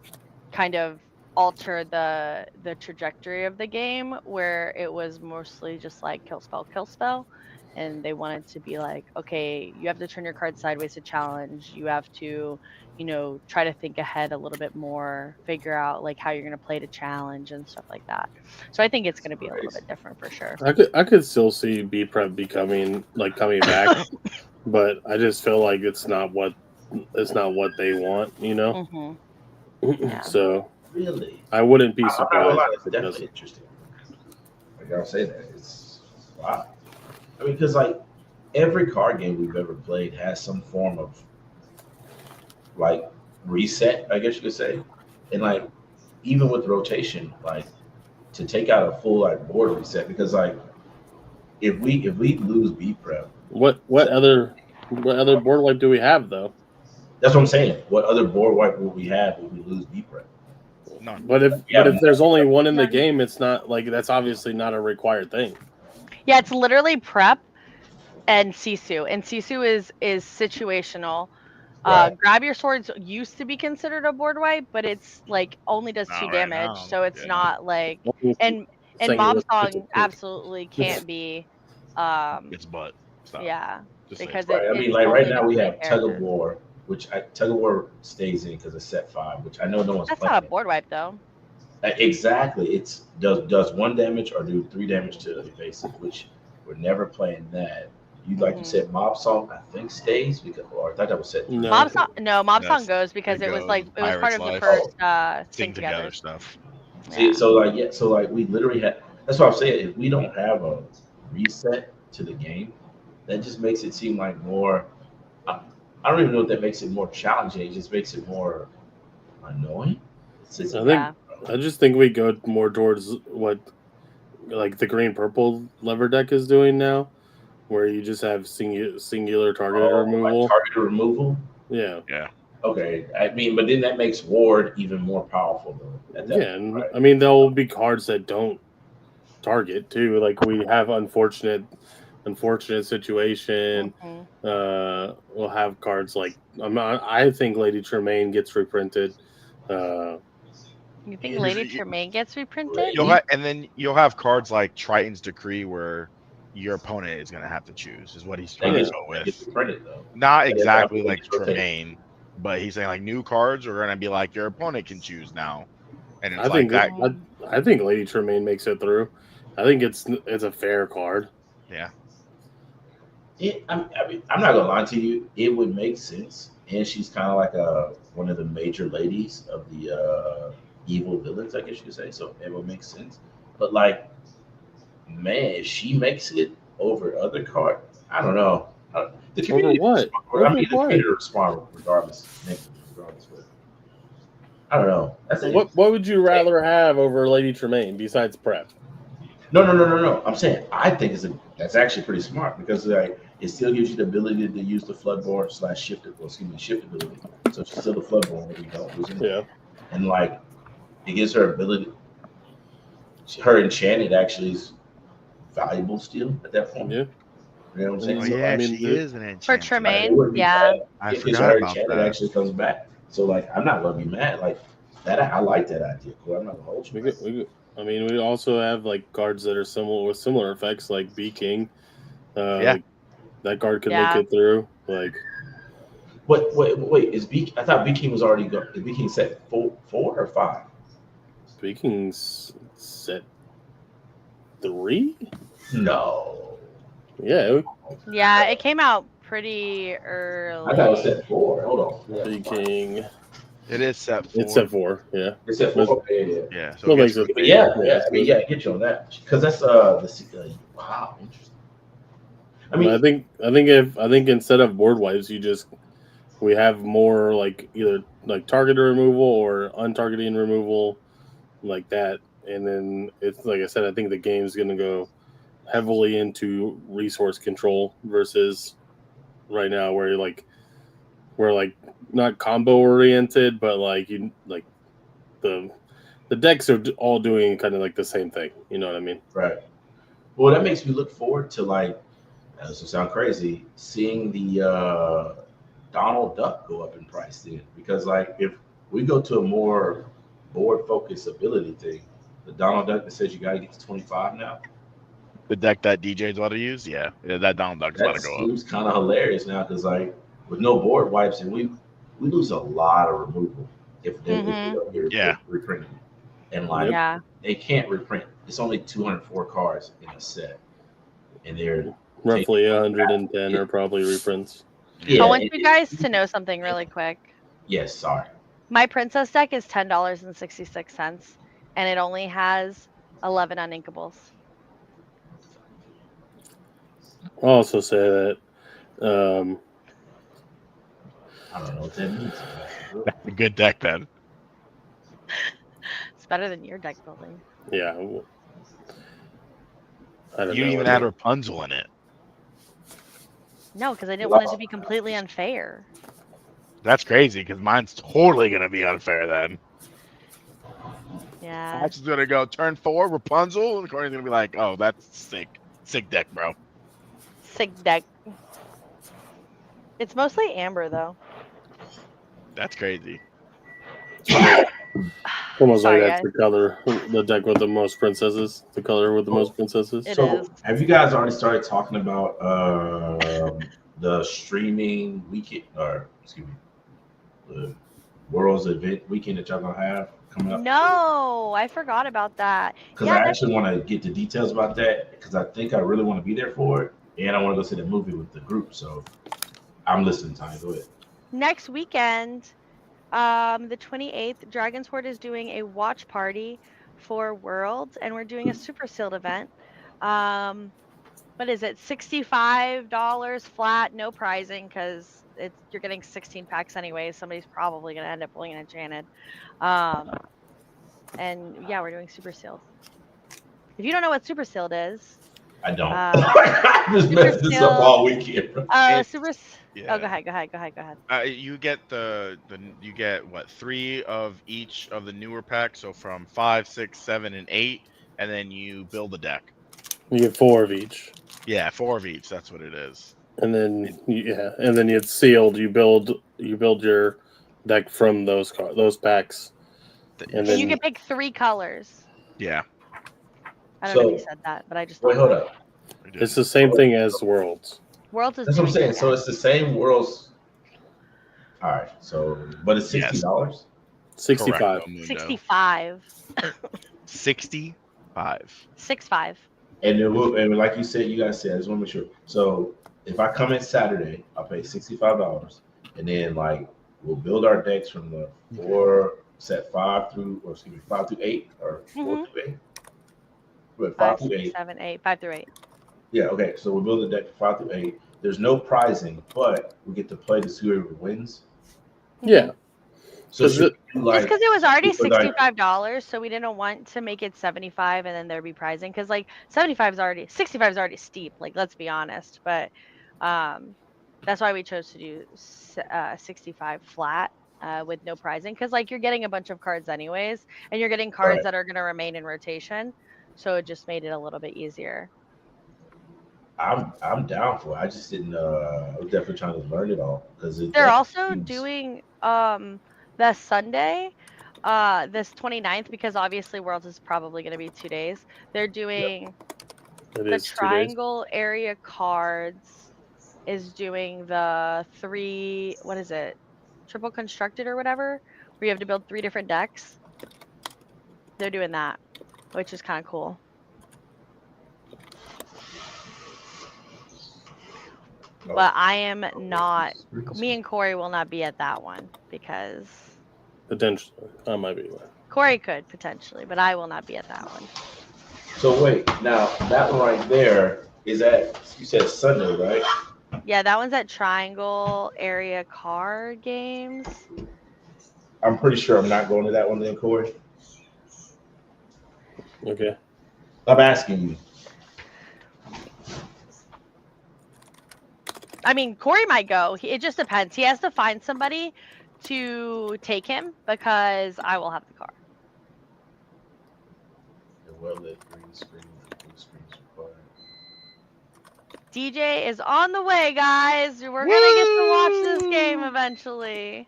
kind of alter the trajectory of the game where it was mostly just like kill spell, and they wanted to be like, okay, you have to turn your card sideways to challenge, you have to try to think ahead a little bit more, figure out like how you're going to play to challenge and stuff like that. So I think it's going to be a little bit different for sure. I could still see B Prep coming back, but I just feel like it's not what they want, Yeah. So Really? I wouldn't be I'm not gonna surprised. lie, it's definitely interesting. Like y'all say that, it's wow. I mean, because like every card game we've ever played has some form of like reset, I guess you could say, and like even with rotation, like to take out a full like board reset, because like if we lose B prep, What other board wipe do we have though? that's what I'm saying. What other board wipe will we have if we lose B prep? none. But if there's only one in the game, it's not like that's obviously not a required thing. Yeah, it's literally prep and Sisu, and Sisu is situational. Right. Grab your swords used to be considered a board wipe, but it's like only does 2 Not right damage, now, so it's yeah. not like and Singular. Mob Song absolutely can't be. It's butt. Stop. Yeah, Just saying. because Right. I mean, it's like right only now the we main have Tug of character. War, which Tug of War stays in because it's set 5, which I know no one's That's playing. not a board wipe though. Exactly. It's does 1 damage or do 3 damage to evasive, which we're never playing that. You like you said, Mob Song I think stays because, or I thought that was set. No. Mob Song Yes, goes because it it was goes. like it was part Pirate's of the Life. first Sing together together. stuff. See, Yeah. so like we literally had. That's what I'm saying. If we don't have a reset to the game, that just makes it seem like more. I don't even know if that makes it more challenging. It just makes it more annoying. I just think we go more towards what like the green purple lever deck is doing now, where you just have singular targeted removal. Like targeted removal. Yeah. Yeah. Okay, I mean, but then that makes Ward even more powerful, though. At that Yeah, point, and right? I mean there will be cards that don't target too. Like we have unfortunate situation. We'll have cards like I think Lady Tremaine gets reprinted. You think Lady Tremaine gets reprinted? And then you'll have cards like Triton's Decree where your opponent is going to have to choose, is what he's trying to go with. Gets reprinted, though. Not exactly like Tremaine, but he's saying like new cards are going to be like your opponent can choose now. And it's I think Lady Tremaine makes it through. I think it's a fair card. Yeah. I mean, I'm not gonna lie to you. It would make sense, and she's kind of like one of the major ladies of the evil villains, I guess you could say. So it would make sense. But like, man, if she makes it over other cards, I don't know. The community what? I mean, the community respond regardless. But I don't know. What would you rather have over Lady Tremaine besides prep? No. I'm saying I think that's actually pretty smart because like it still gives you the ability to use the floodboard / shift ability. So it's still the floodboard where we don't lose it. Yeah. And like it gives her ability. Her enchanted actually is valuable still at that point. Yeah. You know what I'm saying? Oh And, So yeah, I she mean, the, is an For enchanted. like, it Tremaine, wouldn't be yeah. bad. I Because forgot her about enchanted that. actually comes back. So like, I'm not gonna be mad. Like that, I like that idea. Cool. I'm not gonna hold you. I mean, we also have like cards that are similar with similar effects, like B King. Yeah. Like that card could make Yeah. it through. Like Wait. Is B? I thought B King was already go. Is B King set four or five? B King's set 3. No. Yeah, Yeah, it came out pretty I thought it was early. set four. Hold on. B King. It is set 4. It's set 4. Yeah, It's set but four. Okay, yeah. Yeah, so still it gets makes it. But yeah, Yeah, yeah. I mean, yeah, I get you on that because that's wow, interesting. I but mean, I think instead of board wipes, we have more like either like targeted removal or untargeting removal like that, and then it's like I said, I think the game's gonna go heavily into resource control versus right now where we're like not combo oriented, but like the the decks are all doing kind of like the same thing. You know what I mean? right. Well, that makes me look forward to like. That doesn't sound crazy. Seeing the Donald Duck go up in price then, because like if we go to a more board focused ability thing, the Donald Duck that says you got to get to 25 now, the deck that DJ's about to use. Yeah, that Donald Duck's about that to go up. seems kind of hilarious now because like with no board wipes and we lose a lot of removal if we Mhm. don't get Yeah. reprinted, and like Yep. Yeah. they can't reprint. It's only 204 cards in a set, and they're Roughly taking 110 are probably reprints. yeah. I want and you guys to know something really quick. yes, sorry. My princess deck is $10.66, and it only has 11 uninkables. I'll also say that I don't know what that means. That's a good deck then. It's better than your deck building. yeah, I don't You know. even had Rapunzel in it. No, because I didn't want it to be completely unfair. That's crazy because mine's totally gonna be unfair then. Yeah. Patch is gonna go turn 4 Rapunzel, and Corey's gonna be like, "Oh, that's sick deck, bro." Sick deck. It's mostly amber though. That's crazy. Almost like Sorry, that's guys. the color, the deck with the most princesses, the color with the most princesses. It So, is. have you guys already started talking about the streaming weekend, or excuse me, the World's event weekend that y'all gonna have coming up? No, I forgot about that. Because Yeah, I next actually want to get the details about that because I think I really want to be there for it, and I want to go see the movie with the group. So, I'm listening. Time, go ahead. next weekend, the 28th, Dragon's Horde is doing a watch party for Worlds, and we're doing a super sealed event. What is it? $65 flat, no pricing, because you're getting 16 packs anyway. Somebody's probably gonna end up pulling an enchanted. And yeah, we're doing super sealed. If you don't know what super sealed is, I don't. uh, I just super messed this up sealed. all weekend. Super. Yeah. Oh, go ahead. You get you get what 3 of each of the newer packs, so from 5, 6, 7, and 8, and then you build a deck. You get 4 of each, Yeah, 4 of each. That's what it is. and then it's sealed. You build your deck from those packs, and And then you can pick 3 colors. Yeah, I don't know if you So, said that, but I just wait, thought hold that. up. we did. it's the same thing as Worlds. Worlds is That's what I'm doing saying. it So again. it's the same world's. All right. So, but it's Yes. $60. 65. Correct, Mundo. 65. 65. 65. And then and like you said, you guys said, I just want to make sure. So if I come in Saturday, I'll pay $65, and then like we'll build our decks from the set 5 through, or excuse me, 5 through 8, or 4 Mhm. through 8. But 5, 5 through 6, 8. 7, 8. 5 through 8. Yeah. Okay. So we'll build a deck 5 through 8. There's no prizing, but we get to play to see whoever wins. Yeah, So should we do, like, Just because it was already people like- $65, so we didn't want to make it 75 and then there'd be pricing. Because like 65 is already steep. Like let's be honest, but that's why we chose to do 65 flat. with no prizing, because like you're getting a bunch of cards anyways, and you're getting cards Right. that are going to remain in rotation, so it just made it a little bit easier. I'm down for it. I just didn't. I was definitely trying to learn it all because it They're definitely also seems. doing the Sunday, this 29th, because obviously Worlds is probably going to be 2 days. They're doing It the is 2 days. triangle area cards is doing the 3, what is it? Triple constructed or whatever, where you have to build 3 different decks. They're doing that, which is kind of cool. But I am not, me and Corey will not be at that one because Potentially, I might be there. Corey could potentially, but I will not be at that one. So wait, now that one right there is that you said Sunday, right? Yeah, that one's at Triangle Area Card Games. I'm pretty sure I'm not going to that one then, Corey. Okay. I'm asking you. I mean, Corey might go. It just depends. He has to find somebody to take him because I will have the car. The well-lit green screen with blue screens required. DJ is on the way, guys. We're gonna get to watch this game eventually.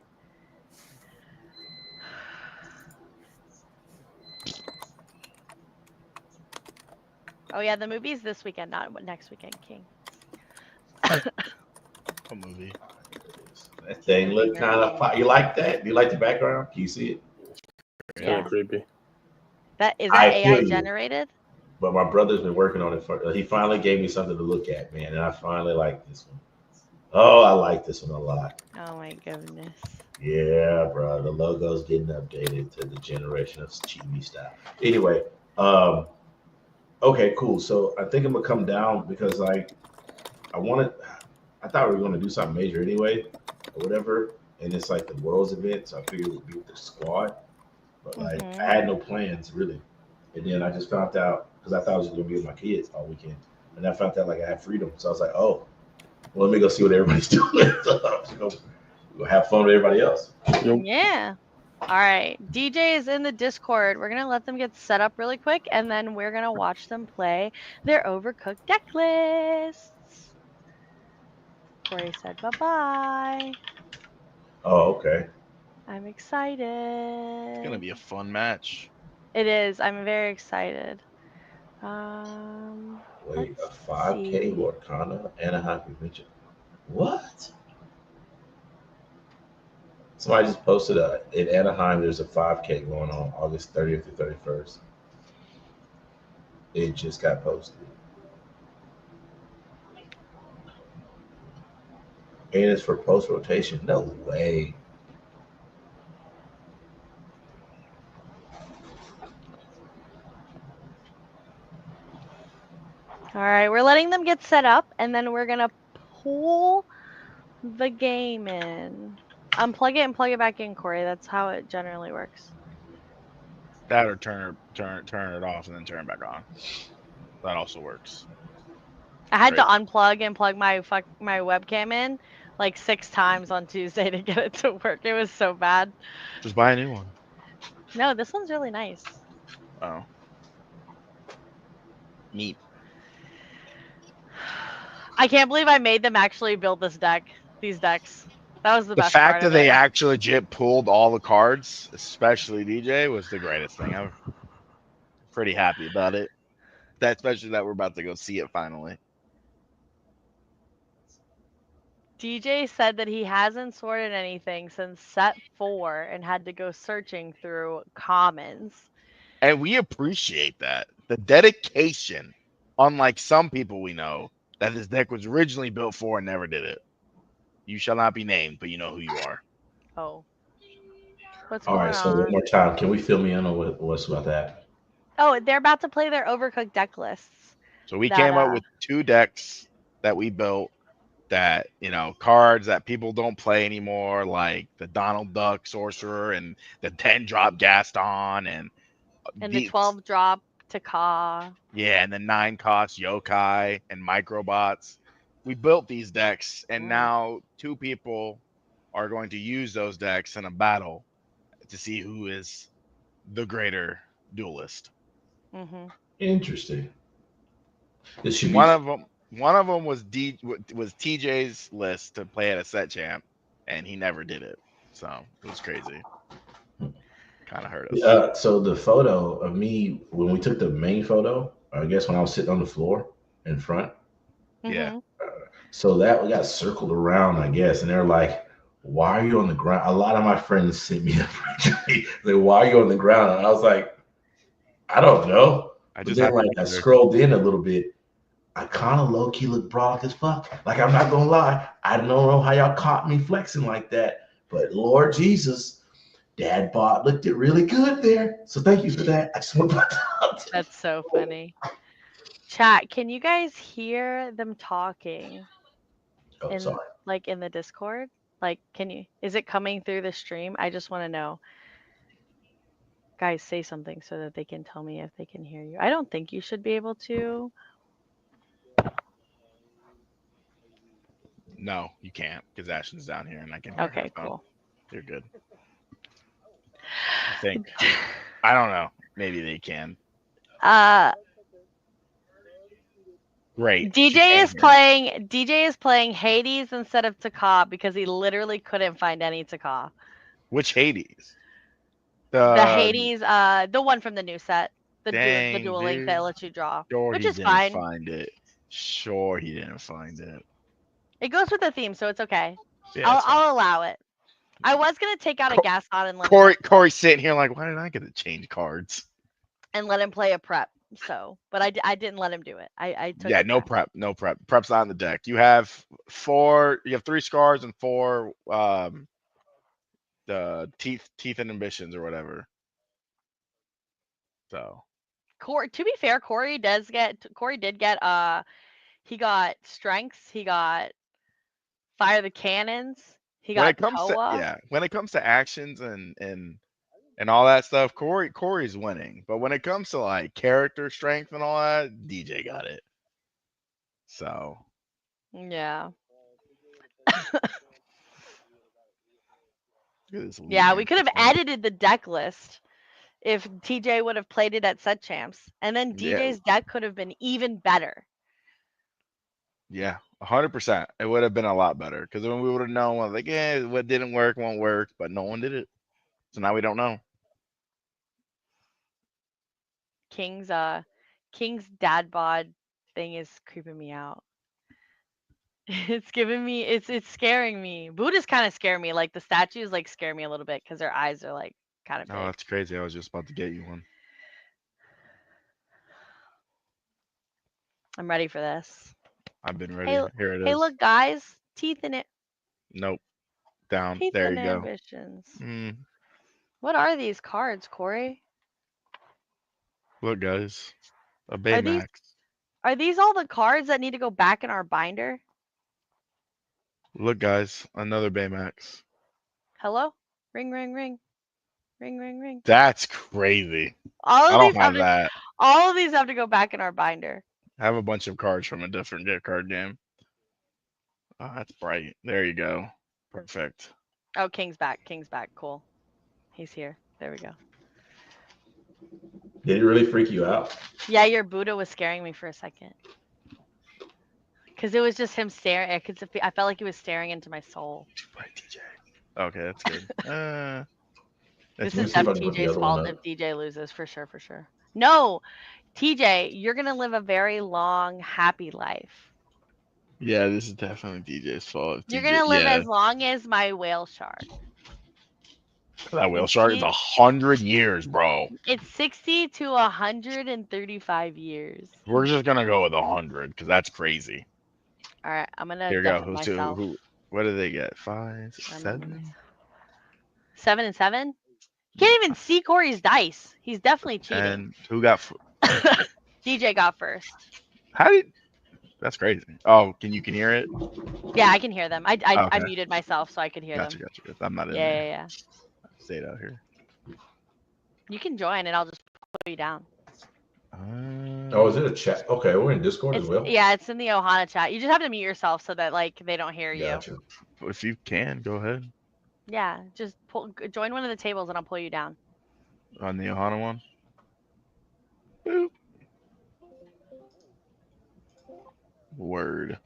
Oh yeah, the movie's this weekend, not next weekend, King. A movie. That thing look kind of. You like that? Do you like the background? Can you see it? It's kind Yeah. of creepy. That is I that feel AI you. generated? But my brother's been working on it for. He finally gave me something to look at, man, and I finally like this one. Oh, I like this one a lot. Oh my goodness. Yeah, bro. The logo's getting updated to the generation of chibi style. Anyway, okay, cool. So I think I'm gonna come down because like I thought we were gonna do something major anyway, or whatever. And it's like the Worlds event, so I figured it would be with the squad. But like I had no plans really. And then I just found out because I thought I was gonna be with my kids all weekend. And I found out like I had freedom. So I was like, oh, well, let me go see what everybody's doing. So I'm just gonna go have fun with everybody else. Yeah. All right. DJ is in the Discord. We're going to let them get set up really quick, and then we're going to watch them play their Overcooked deck lists. Corey said bye-bye. Oh, okay. I'm excited. It's gonna be a fun match. It is. I'm very excited. Wait, a Let's 5K see. LORCANA Anaheim Convention. What? Somebody just posted in Anaheim. There's a 5K going on August 30th to 31st. It just got posted, and it's for post rotation. No way. All right, we're letting them get set up, and then we're going to pull the game in. Unplug it and plug it back in, Corey. That's how it generally works. That or turn it off and then turn it back on. That also works. I had to Right. unplug and plug my webcam in like 6 times on Tuesday to get it to work. It was so bad. Just buy a new one. No, this one's really nice. Oh. Neat. I can't believe I made them actually build these decks. That was the The best fact part that of they it. actually legit pulled all the cards, especially DJ, was the greatest thing ever. Pretty happy about it. Especially that we're about to go see it finally. DJ said that he hasn't sorted anything since set 4 and had to go searching through commons. And we appreciate that. The dedication, unlike some people we know, that this deck was originally built for and never did it. You shall not be named, but you know who you are. Oh. What's All going right. So one on? more time, can we fill me in on what's about that? Oh, they're about to play their Overcooked deck lists. So we came up with 2 decks that we built that, cards that people don't play anymore, like the Donald Duck Sorcerer and the 10 drop Gaston and the 12 drop Taka. Yeah, and the 9 cost yokai and microbots. We built these decks, and now 2 people are going to use those decks in a battle to see who is the greater duelist. Mm-hmm. Interesting. This should One be. of them was TJ's list to play at a set champ, and he never did it. So it was crazy. Kind of hurt us. So the photo of me when we took the main photo, I guess when I was sitting on the floor in front. Yeah. Mm-hmm. So that we got circled around, I guess, and they're like, "Why are you on the ground?" A lot of my friends sent me like, "Why are you on the ground?" And I was like, "I don't know." I But just then, have your like, I Twitter. scrolled in a little bit. I kind of low key look brolic as fuck. Like, I'm not gonna lie, I don't know how y'all caught me flexing like that, but Lord Jesus, Dad bod looked it really good there. So thank you for that. I just want to put that out there. That's so funny. Chat, can you guys hear them talking Oh, in sorry. like in the Discord? Like, is it coming through the stream? I just want to know. Guys, say something so that they can tell me if they can hear you. I don't think you should be able to. No, you can't because Ashton's down here and I can hear her. Okay, So cool. you're good. I think. I don't know. Maybe they can. Great. She DJ can is hear. playing Hades instead of Taka because he literally couldn't find any Taka. Which Hades? The Hades, the one from the new set, the Dang, dual link that dude. lets you draw, Sure, which he is didn't fine. find it. Sure, he didn't find it. It goes with the theme, so it's okay. Yeah, it's fine. I'll allow it. I was gonna take out a gas on and let Corey's sitting here like, why did I get to change cards? and let him play a prep. So, but I didn't let him do it. I took Yeah, it no back. prep, no prep. Prep's not in the deck. You have 3 scars and 4 the teeth and ambitions or whatever. So Corey, to be fair, Corey did get he got strengths, he got fire the cannons, he when got it comes to Toa. when it comes to actions and all that stuff, Corey's winning. But when it comes to like character strength and all that, DJ got it. So Yeah. look at this Yeah, lead we man could have performance. edited the deck list if TJ would have played it at set champs, and then Yeah, DJ's deck could have been even better. yeah, 100%. It would have been a lot better because then we would have known like, yeah, what didn't work won't work, but no one did it. So now we don't know. King's dad bod thing is creeping me out. It's giving me it's scaring me. Buddhas kind of scare me. Like the statues like scare me a little bit because their eyes are like kind of Oh, big. that's crazy. I was just about to get you one. I'm ready for this. I've been Hey, ready. Here it hey, is. look, guys, teeth in it. Nope. Down. Teeth There and you go. ambitions. Mm, What are these cards, Corey? look, guys. A Are these Baymax. are these all the cards that need to go back in our binder? Look, guys. Another Baymax. Hello? Ring, ring, ring. Ring, ring, ring. That's crazy. All I of don't these have that. all of these have to go back in our binder. I have a bunch of cards from a different gift card game. Oh, that's bright. There you go. Perfect. Oh, King's back. King's back. Cool. He's here. There we go. Did it really freak you out? Yeah, your Buddha was scaring me for a second. Because it was just him staring. I felt like he was staring into my soul. Play DJ. Okay, that's good. This Let me is see if F I can put the TJ's other one fault up. if DJ loses, for sure, for sure. No, TJ, you're going to live a very long, happy life. Yeah, this is definitely DJ's fault. You're going to live as long as my whale shark. That whale shark is 100 years, bro. It's 60 to 135 years. We're just gonna go with 100 because that's crazy. All right, I'm going to Here you go. deafen myself. What do they get? 5, I'm 7, 7 and 7? You can't even see Corey's dice. He's definitely cheating. and who got? DJ got first. How did? That's crazy. Oh, can hear it? Yeah, I can hear them. I Okay. muted myself so I could hear Gotcha. them. I'm not in Yeah, there. yeah. I stayed out here. You can join and I'll just put you down. Oh, is it a chat? Okay, we're in Discord as well. Yeah, it's in the Ohana chat. You just have to mute yourself so that like they don't hear you. Gotcha. If you can, go ahead. Yeah, just join one of the tables and I'll pull you down. On the Ohana one. Boop. Word.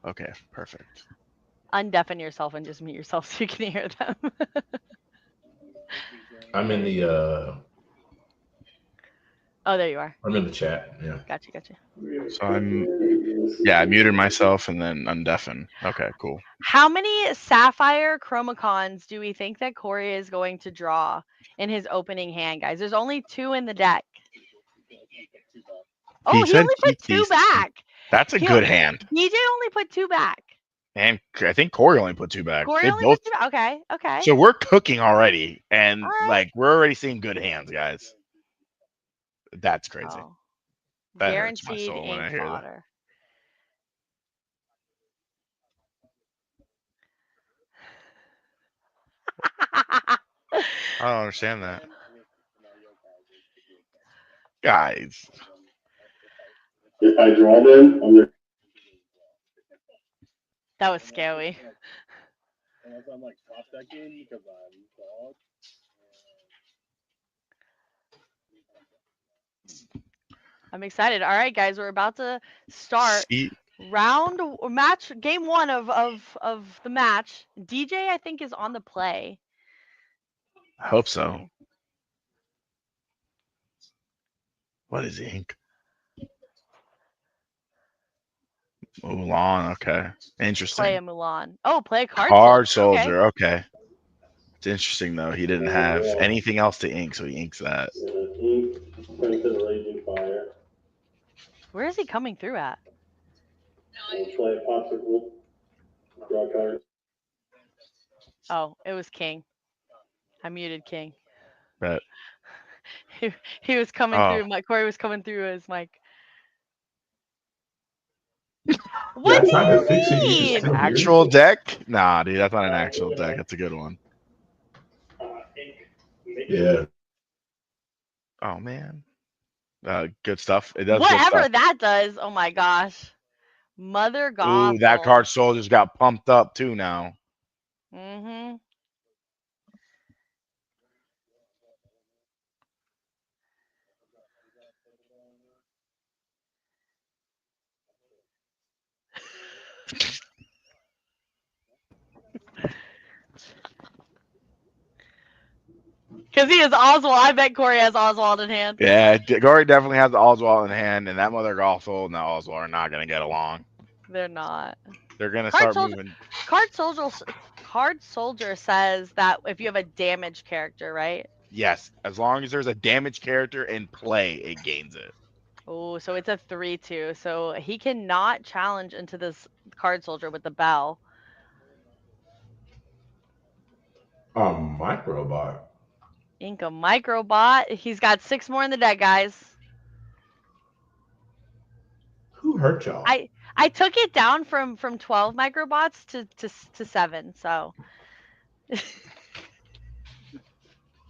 Okay, perfect. Undeafen yourself and just mute yourself so you can hear them. I'm in the Oh, there you are. I'm in the chat. Yeah. Gotcha. So I muted myself and then undeafen. Okay, cool. How many Sapphire Chromacons do we think that Corey is going to draw in his opening hand, guys? There's only 2 in the deck. Oh, he said only put keep 2 these. back. That's a good hand. DJ only put 2 back. And I think Corey only put 2 back. Corey They only both. put 2 back. Okay. So we're cooking already, and All right. like we're already seeing good hands, guys. That's crazy. Oh. That hurts my Guaranteed soul when I ink hear that. fodder. I don't understand that, guys. If I draw them, I'm gonna. That was scary. Unless I'm like top decking because I'm dog. I'm excited. All right, guys, we're about to start game 1 of the match. DJ, I think, is on the play. I hope so. What is ink? Mulan. Okay, interesting. Play a Mulan. Oh, play a Card soldier. soldier. Okay. It's interesting though. He didn't have anything else to ink, so he inks that. Prince of Raging Fire. Where is he coming through at? Play popsicle. Draw cards. Oh, it was King. I muted King. Bet. He was coming through. Corey was coming through his mic. What That's do not you a fix it. You can mean? still hear Actual it. deck? Nah, dude, that's not an actual deck. That's a good one. Yeah. Oh man. Good stuff. It does good Whatever stuff. that does. Oh my gosh. Mother Ooh, God. that card soldiers got pumped up too now. Mm-hmm. Because he is Oswald. I bet Corey has Oswald in hand. Yeah, Corey definitely has the Oswald in hand, and that Mother Gothel and the Oswald are not going to get along. They're not. They're going to start moving. Card Soldier says that if you have a damage character, right? Yes, as long as there's a damage character in play, it gains it. Oh, so it's a 3/2. So he cannot challenge into this Card Soldier with the bell. Microbot. Ink a Microbot. He's got 6 more in the deck, guys. Who hurt y'all? I took it down from 12 Microbots to 7. So The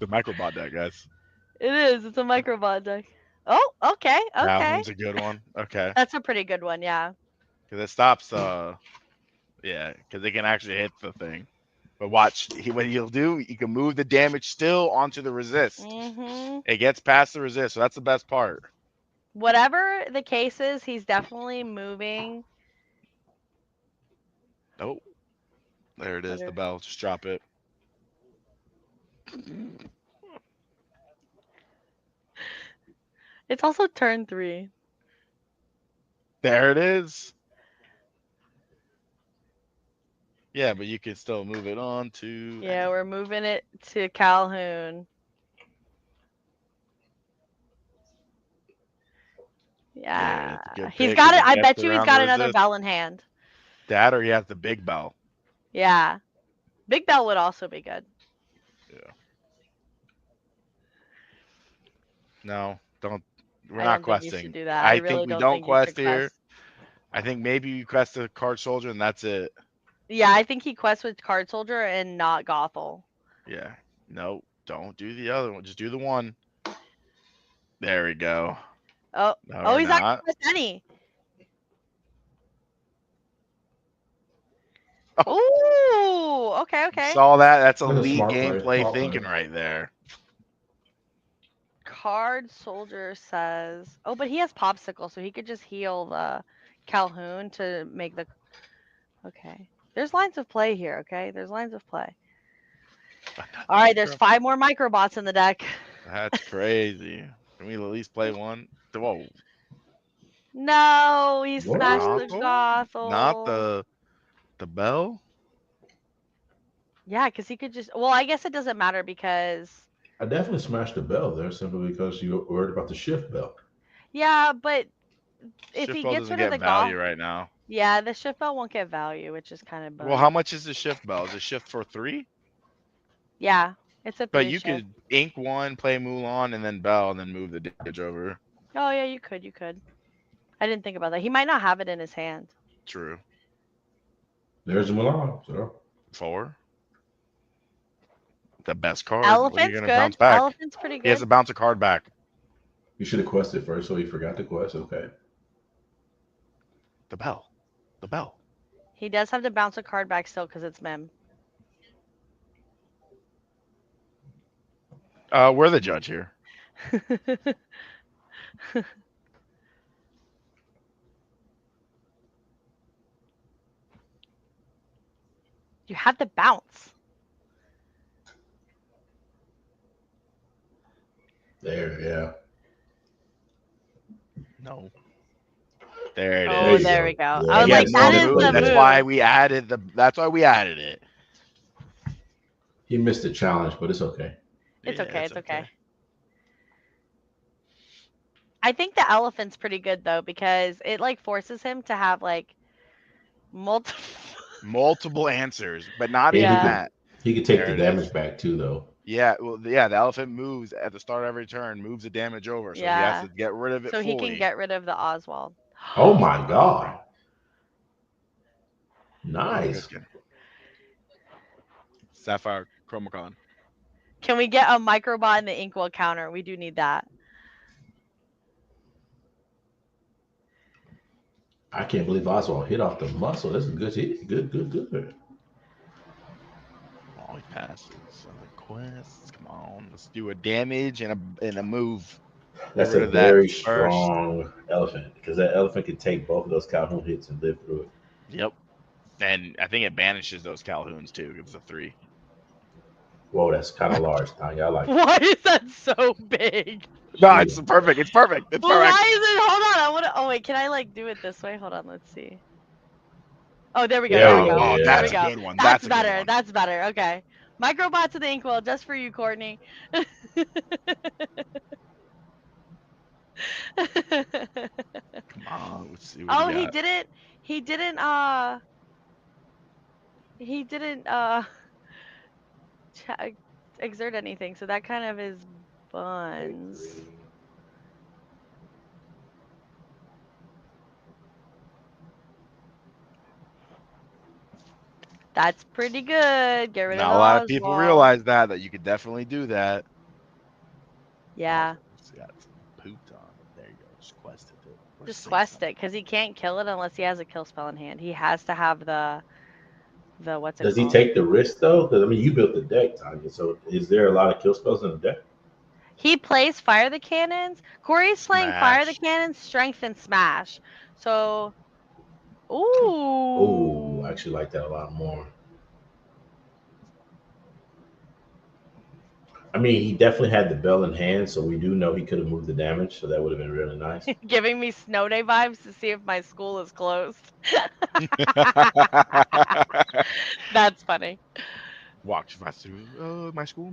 Microbot deck, guys. it is. It's a Microbot deck. Oh, okay. That one's a good one. Okay. That's a pretty good one, yeah. Because it stops. Yeah, because it can actually hit the thing. But watch, what he'll do, you can move the damage still onto the resist. Mm-hmm. It gets past the resist, so that's the best part. Whatever the case is, he's definitely moving. Nope. There it is, the bell. Just drop it. It's also turn 3. There it is. Yeah, but you can still move it on to... Yeah, we're moving it to Calhoun. Yeah. He's got it. I bet you he's got another bell in hand. That or he has the big bell. Yeah. Big bell would also be good. Yeah. No, don't. We're I not don't think you questing. should do that. I really think we don't don't think you quest should here. quest. I think maybe you quest the card soldier and that's it. Yeah, I think he quests with Card Soldier and not Gothel. Yeah. No, don't do the other one. Just do the one. There we go. Oh, No, he's not quest any. Ooh, okay, okay. Saw that? That's That's a elite smart play. gameplay Smart play. thinking right there. Card Soldier says, oh, but he has Popsicle, so he could just heal the Calhoun to make the. Okay. There's lines of play here, okay? There's lines of play. All right, there's 5 more microbots in the deck. That's crazy. Can we at least play one? Whoa. No, he What? smashed the Gothel? Not Gothel. the bell? Yeah, because he could just. Well, I guess it doesn't matter because. I definitely smashed the bell there simply because you were worried about the shift bell. Yeah, but if Shift he bell gets doesn't rid of get the value Goth. right now. Yeah, the shift bell won't get value, which is kind of Well, how much is the shift bell? Is it shift for 3? Yeah, it's a 3 But you shift. could ink one, play Mulan, and then bell, and then move the ditch over. Oh yeah, you could. I didn't think about that. He might not have it in his hand. True. There's Milan. So 4. The best card. What are you Elephant's gonna good. bounce back? Elephant's pretty He has good. to bounce a card back. you should have quested first, so he forgot to quest. Okay. The bell. The bell. He does have to bounce a card back still because it's Mem. We're the judge here. You have to bounce. There, yeah. No. There it Oh, is. there we go. Yeah, I was he like, had that no is move. the That's move. why we added it. He missed the challenge, but it's okay. It's Yeah, okay. It's okay. I think the elephant's pretty good though because it like forces him to have like Multiple answers, but not Yeah, even Yeah. that. He could take There the it damage is. back too, though. Yeah, well, yeah, the elephant moves at the start of every turn, moves the damage over, so he has Yeah. to get rid of it So fully. he can get rid of the Oswald. Oh my god. Nice. Okay. Sapphire Chromacon. Can we get a microbot in the Inkwell counter? We do need that. I can't believe Oswald hit off the muscle. That's a good hit. Good. Oh, he passes. Other quests. Come on, let's do a damage and a move. That's rid a of that very first. strong elephant because that elephant can take both of those Calhoun hits and live through it. Yep. And I think it banishes those Calhouns too. It's a 3. Whoa, that's kind of large, Tanya. I like it. Why is that so big? No, it's perfect. It's perfect. It's Well, perfect. why is it? Hold on. I want to. Oh wait, can I like do it this way? Hold on. Let's see. Oh, there we go. There There we we go. go, Oh, yeah. There we that's a go. good one. That's That's a good better. one. That's better. Okay. Microbot to the Inkwell, just for you, Courtney. Come on, let's see what Oh, he he got. didn't. He didn't. He didn't. Exert anything. So that kind of is buns. That's pretty good. Get rid Not of a lot of people Oswald. realize that you could definitely do that. Yeah. It's got some pooped on it. There you go. Just quested it. Or Just say quest something. it because he can't kill it unless he has a kill spell in hand. He has to have the what's it Does called? he take the risk though? Because I mean, you built the deck, Tanya. So is there a lot of kill spells in the deck? He plays Fire the Cannons. Corey's playing Fire the Smash. Cannons, Strength, and Smash. So, Oh, I ooh. actually like that a lot more. I mean, he definitely had the bell in hand, so we do know he could have moved the damage, so that would have been really nice. Giving me snow day vibes to see if my school is closed. That's funny. Walked fast through. My school.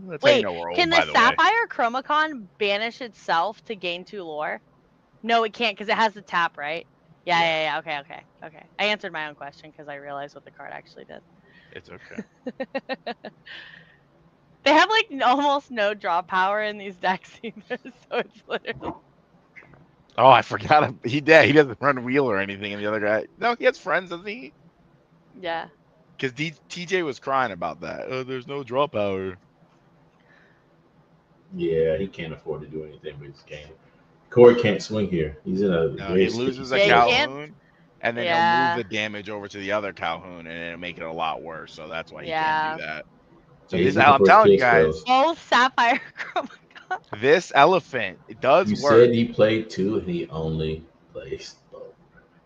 That's how Wait, you know we're can old, the by the way. Sapphire Chromacon banish itself to gain 2 lore? No, it can't because it has the tap, right? Yeah. Okay. I answered my own question because I realized what the card actually did. It's okay. They have like almost no draw power in these decks either, so it's literally. Oh, I forgot. He doesn't run wheel or anything. And the other guy, no, he has friends, doesn't he? Yeah. Because TJ was crying about that. Oh, there's no draw power. Yeah, he can't afford to do anything with his game. Corey can't swing here. He's in a No, very he sticky loses a Yeah, he situation. can't. Calhoun, and then he'll move the damage over to the other Calhoun, and it'll make it a lot worse. So that's why he can't do that. So Yeah, he's this, looking I'm for his telling you kill guys, skills. Both Sapphire Chroma. this elephant, it does You work. said he played 2 and he only plays both.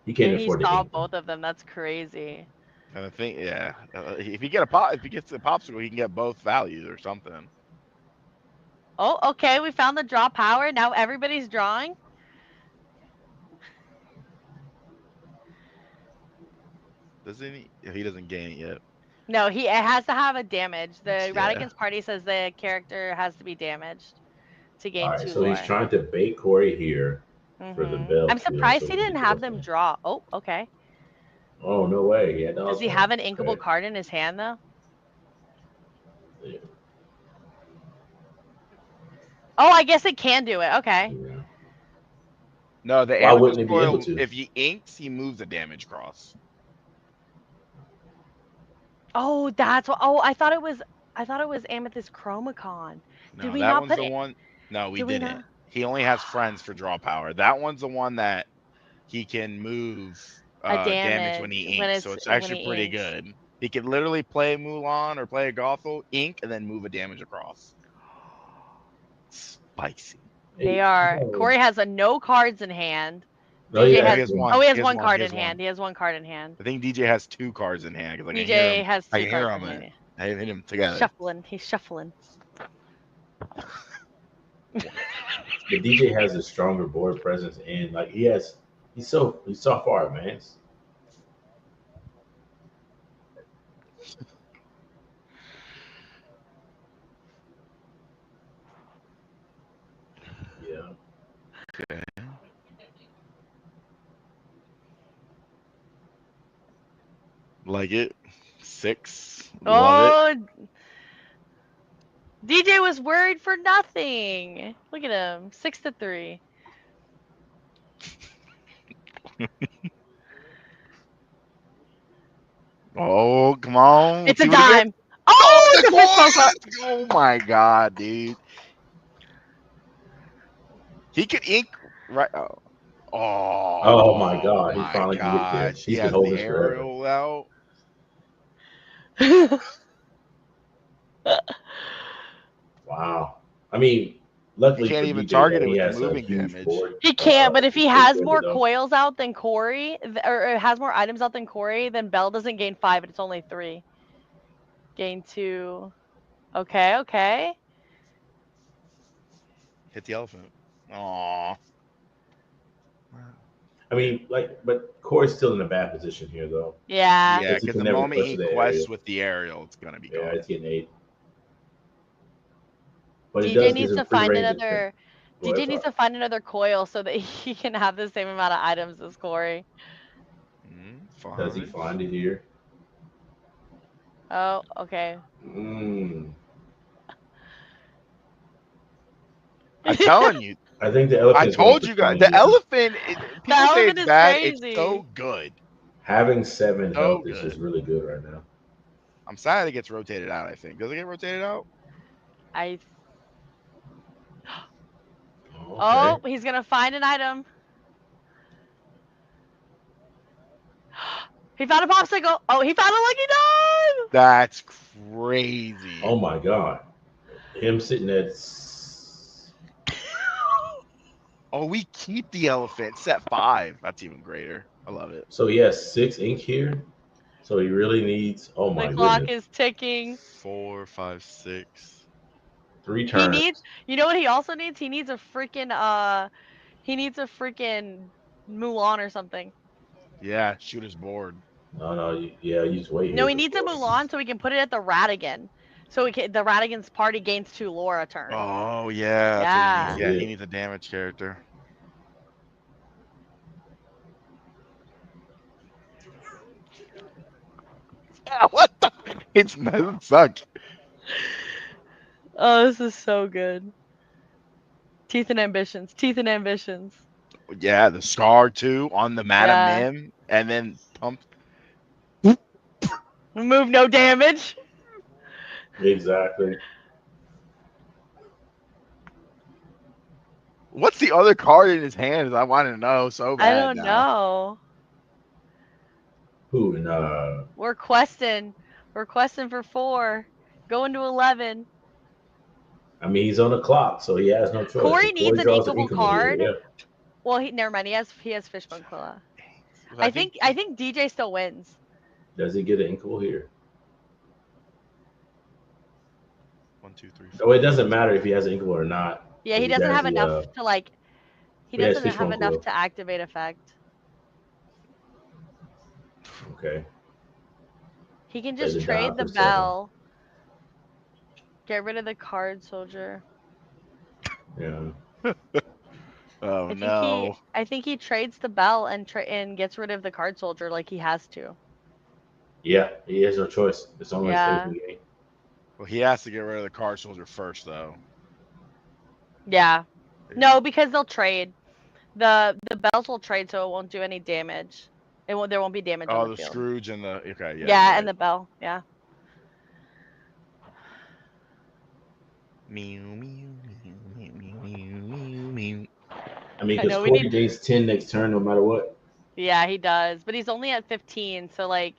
He can't And he afford to saw ink them. both of them. That's crazy. And I think, yeah, if you get a pop, if he gets the popsicle, he can get both values or something. Oh, okay. We found the draw power. Now everybody's drawing. Doesn't he? He doesn't gain it yet. No, it has to have a damage. The Yeah. Radigan's party says the character has to be damaged to gain All right, 2 so lore. he's trying to bait Corey here for the bell. I'm kill, surprised so he didn't have them draw. Oh, okay. Oh, no way. Yeah, Does he have an inkable card in his hand though? Yeah. Oh, I guess it can do it. Okay. Yeah. No, the Why wouldn't amethyst he be able coil, to? if he inks, he moves the damage cross. Oh, that's what. Oh, I thought it was Amethyst Chromacon. No, Did we that not one's put the it? one. No, we Did we didn't. not? He only has friends for draw power. That one's the one that he can move A damage when he inks. So it's actually pretty inks. good. He can literally play Mulan or play a Gothel, ink, and then move a damage across. Spicy. They are. Corey has no cards in hand. No, he DJ has has one. Oh, he has He has one one, card he in has one. hand. He has one card in hand. I think DJ has 2 cards in hand because I can hear DJ him. has I 2 can hear cards him. in hand. I hit him together. Shuffling. He's shuffling. The DJ has a stronger board presence, and like he's so far advanced. Yeah. Okay. Like it. 6. Love it. DJ was worried for nothing. Look at him. 6-3. Oh, come on. It's See a what it is? dime. Oh, it's a fist bump up. Oh my god, dude. He could ink right. Oh my god, he finally can get there. He He's been has holding the this forever. aerial out. Wow. I mean, luckily He can't for even DJ, target though, it he with the has a moving huge damage. board. He can't, but if he has more though. coils out than Corey, or has more items out than Corey, then Bell doesn't gain 5, it's only 3. Gain 2. Okay, okay. Hit the elephant. Aw. I mean, but Corey's still in a bad position here, though. Yeah. Yeah, He because can the never moment clutch he the quests aerial. with the aerial, it's gonna be Yeah, gone. it's getting 8. But it DJ does needs give to him free find range. another. DJ needs to find another coil so that he can have the same amount of items as Corey. Fine. Does he find it here? Oh, okay. I'm telling you. I think the elephant. I told you guys. The elephant. People say it's bad. It's so good. Having 7 So health is good. just really good right now. I'm sad it gets rotated out. I think. Does it get rotated out? Oh, he's gonna find an item. He found a popsicle. Oh, he found a lucky dime. That's crazy. Oh my god. Him sitting at. Oh, we keep the elephant. Set 5. That's even greater. I love it. So he has 6 ink here. So he really needs. Oh my The clock goodness. is ticking. 4, 5, 6. 3 turns. He needs. You know what he also needs? He needs a freaking He needs a freaking Mulan or something. Yeah, shooter's board. No, yeah, use wait. No, he needs a Mulan so we can put it at the Radigan. So the Radigan's party gains 2 lore a turn. Oh yeah. Yeah. Yeah, he needs a damage character. Yeah, what the? It doesn't suck. Oh, this is so good. Teeth and ambitions. Teeth and ambitions. Yeah, the scar too on the Madam Mim, and then pump. Remove no damage. Exactly. What's the other card in his hands? I want to know so bad. I don't know. Who and We're questing. We're questing for 4. Going to 11. I mean, he's on the clock, so he has no choice. Corey If needs Corey an draws an inkable income here, card. yeah. Well, never mind. He has Fishbone Quilla. I I think DJ still wins. Does he get an inkable here? 1, 2, 3, Oh, 4. it doesn't matter if he has an inkable or not. Yeah, 'cause he doesn't has have the, enough to like. He he has doesn't have Fishbone enough Quill. to activate effect. Okay. He can Play just the dot trade the for 7. bell. Get rid of the card soldier. Yeah. Oh I think no. he trades the bell and gets rid of the card soldier like he has to. Yeah, he has no choice. It's only Yeah. the game. Well, he has to get rid of the card soldier first, though. Yeah. No, because they'll trade. The bells will trade, so it won't do any damage. There won't be damage on Oh, the the field. Scrooge and the okay, yeah. Yeah, You're and the bell. Yeah. Mew mew mew mew mew mew mew. I mean, I because know we Corey need. gains 10 next turn no matter what. Yeah, he does, but he's only at 15, so like.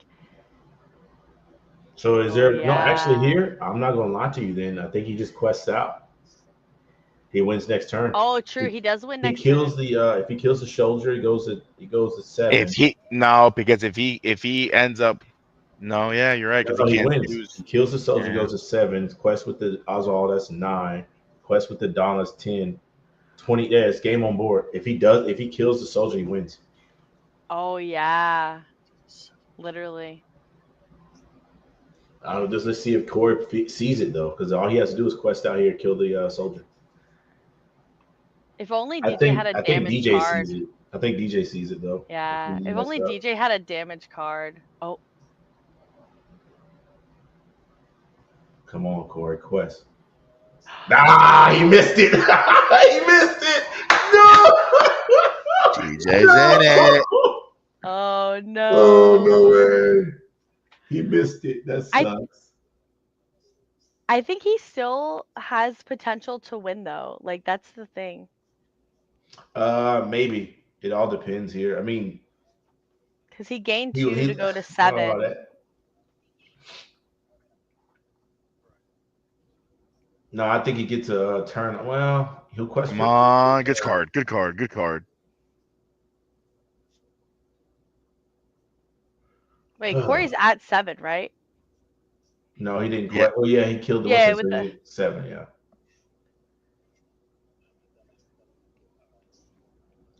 So is Oh there no actually yeah. here? I'm not gonna lie to you then. I think he just quests out. He wins next turn. Oh, true. He does win He next kills turn. the if he kills the soldier, he goes to 7. If he no, because if he ends up no, yeah, you're right, because No, he he can't wins. He use. kills the soldier, Yeah. goes to 7. Quest with the Oswald, that's 9. Quest with the Donna's 10. 20. Yeah, it's game on board. If he kills the soldier, he wins. Oh yeah. Literally. I don't know. Just let's see if Corey sees it though, because all he has to do is quest out here, kill the soldier. If only I DJ had think a I think damage DJ card. sees it. I think DJ sees it though. Yeah. He If messed only up. DJ had a damage card. Oh. Come on, Corey, quest. Ah, he missed it. He missed it. No. DJ's in it. Oh no. Oh no way. He missed it. That sucks. I think he still has potential to win though. Like that's the thing. Maybe. It all depends here. I mean, Because he gained he 2 to go to I don't know about 7. that. No, I think he gets a turn. Well, he'll quest. Come on, good card, good card, good card. Wait, Corey's at 7, right? No, he didn't Yeah. quest. Oh yeah, he killed the Yeah, one, with so the. he did 7. Yeah.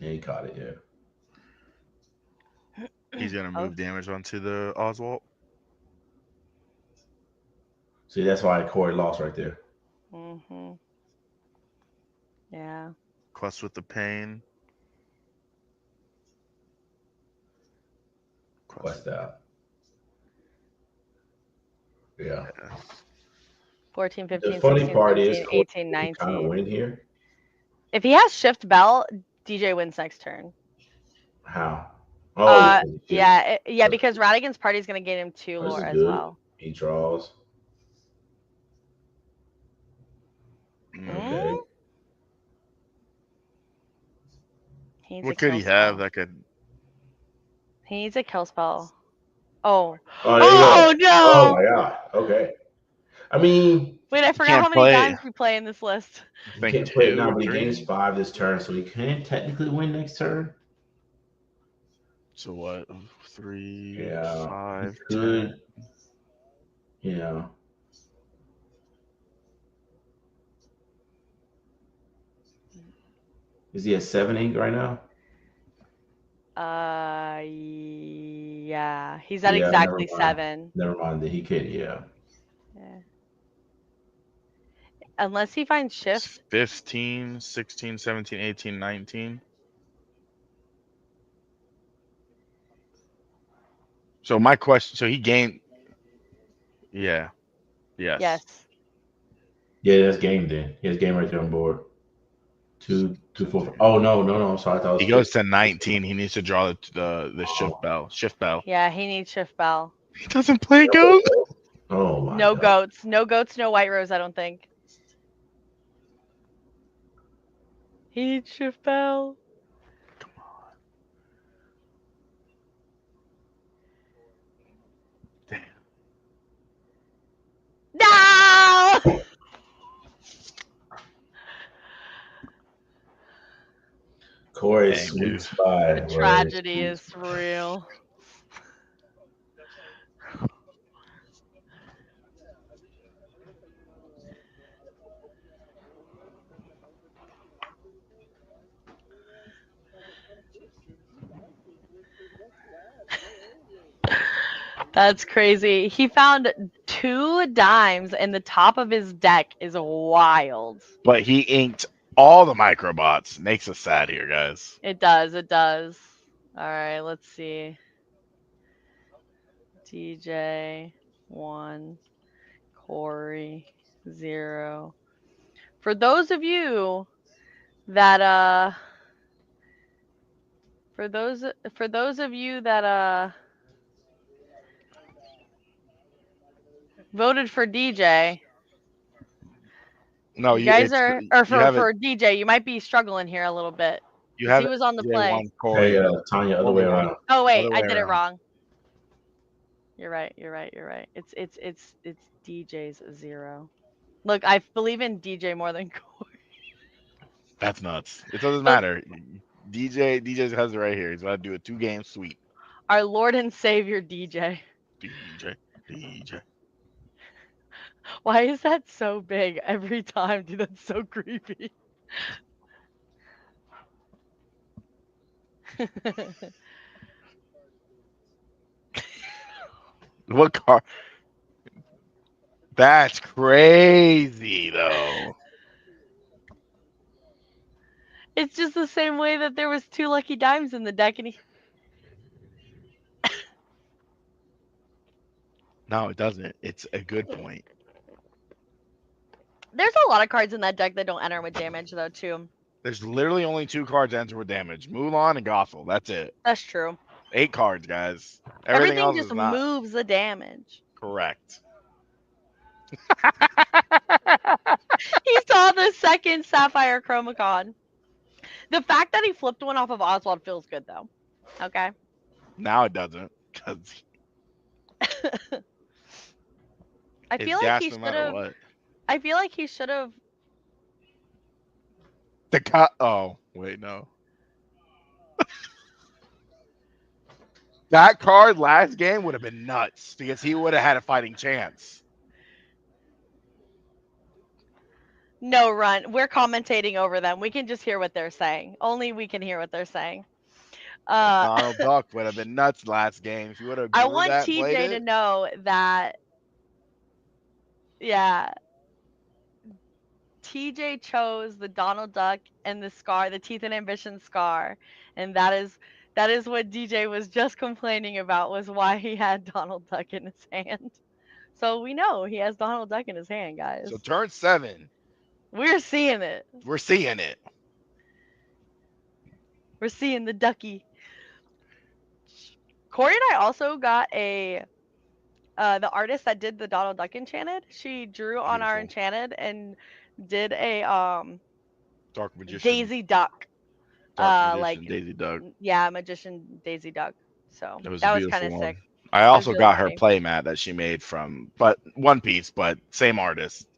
Yeah, he caught it. Yeah. He's gonna Oh. move damage onto the Oswald. See, that's why Corey lost right there. Mhm. Yeah. Quest with the pain. Quest out. Yeah. 14, The 15, funny 16, part is 17, Corey 18, kind of 19. win here. If he has shift bell, DJ wins next turn. How? Oh, Yeah, because Radigan's party is going to gain him 2 this lore is as good. well. He draws. Okay. He needs What a could kill he have spell. that could? He needs a kill spell. Oh. Oh, there you go. No! Oh my god. Okay. I mean, Wait, I forgot can't how many play. times we play in this list. he Think can't play it 2 now, or but he 3. gains 5 this turn, so he can technically win next turn. So what? 3, Yeah. 5, He 10. could. Yeah. Is he at 7 ink right now? Yeah. He's at Yeah, exactly never mind. 7. Never mind. He could. Yeah. Yeah. Unless he finds shift. 15, 16, 17, 18, 19. So my question, so he gained. Yeah. Yes. Yes. Yeah, that's game then. He has game right there on board. 2, 2, 4. Oh no. I'm sorry. I thought it was He goes 15. to 19. He needs to draw the shift bell. Shift bell. Yeah, he needs shift bell. He doesn't play goat. Oh my No god. goats. No goats, no white rose, I don't think. He needs shift bell. Corey's Dang, sweet dude. spot. The was tragedy sweet is real. That's crazy. He found 2 dimes and the top of his deck is wild. But he inked all the microbots. Makes us sad here, guys. It does, it does. All right, let's see. DJ 1, Corey 0. For those of you that for those of you that voted for DJ, No, you guys it's are, or you have it. for DJ, you might be struggling here a little bit You because have he it. was on the play. J1 Corey. Hey, Tanya, other way around. Oh wait, Other I way did it around. wrong. You're right. It's DJ's 0. Look, I believe in DJ more than Corey. That's nuts. It doesn't But matter. DJ has it right here. He's about to do a 2-game sweep. our Lord and Savior DJ. DJ. Why is that so big every time, dude? That's so creepy. What car? That's crazy, though. It's just the same way that there was 2 lucky dimes in the deck, and No, it doesn't. It's a good point. there's a lot of cards in that deck that don't enter with damage, though, too. There's literally only 2 cards that enter with damage: Mulan and Gothel. That's it. That's true. 8 cards, guys. Everything Everything else just is not moves the damage. correct. He saw the second Sapphire Chromacon. The fact that he flipped one off of Oswald feels good, though. Okay. Now it doesn't, because I it's feel like gas he no should matter have. what. I feel like he should have. Oh, wait, no. That card last game would have been nuts because he would have had a fighting chance. No, run. We're commentating over them. We can just hear what they're saying. Only we can hear what they're saying. Donald Duck would have been nuts last game if you would have I drew want that and played TJ to it. know that, yeah, TJ chose the Donald Duck and the scar, the Teeth and Ambition scar, and that is what DJ was just complaining about, was why he had Donald Duck in his hand. So we know he has Donald Duck in his hand, guys. So turn 7, We're seeing it. we're seeing it. We're seeing the ducky. Corey and I also got the artist that did the Donald Duck enchanted. She drew on our Beautiful. enchanted and did a Dark Magician. Daisy Duck. Dark Magician, like Daisy Duck. yeah, Magician Daisy Duck. So It was that a was beautiful kind of one. sick. I also really got her pretty. playmat that she made from One Piece, but same artist.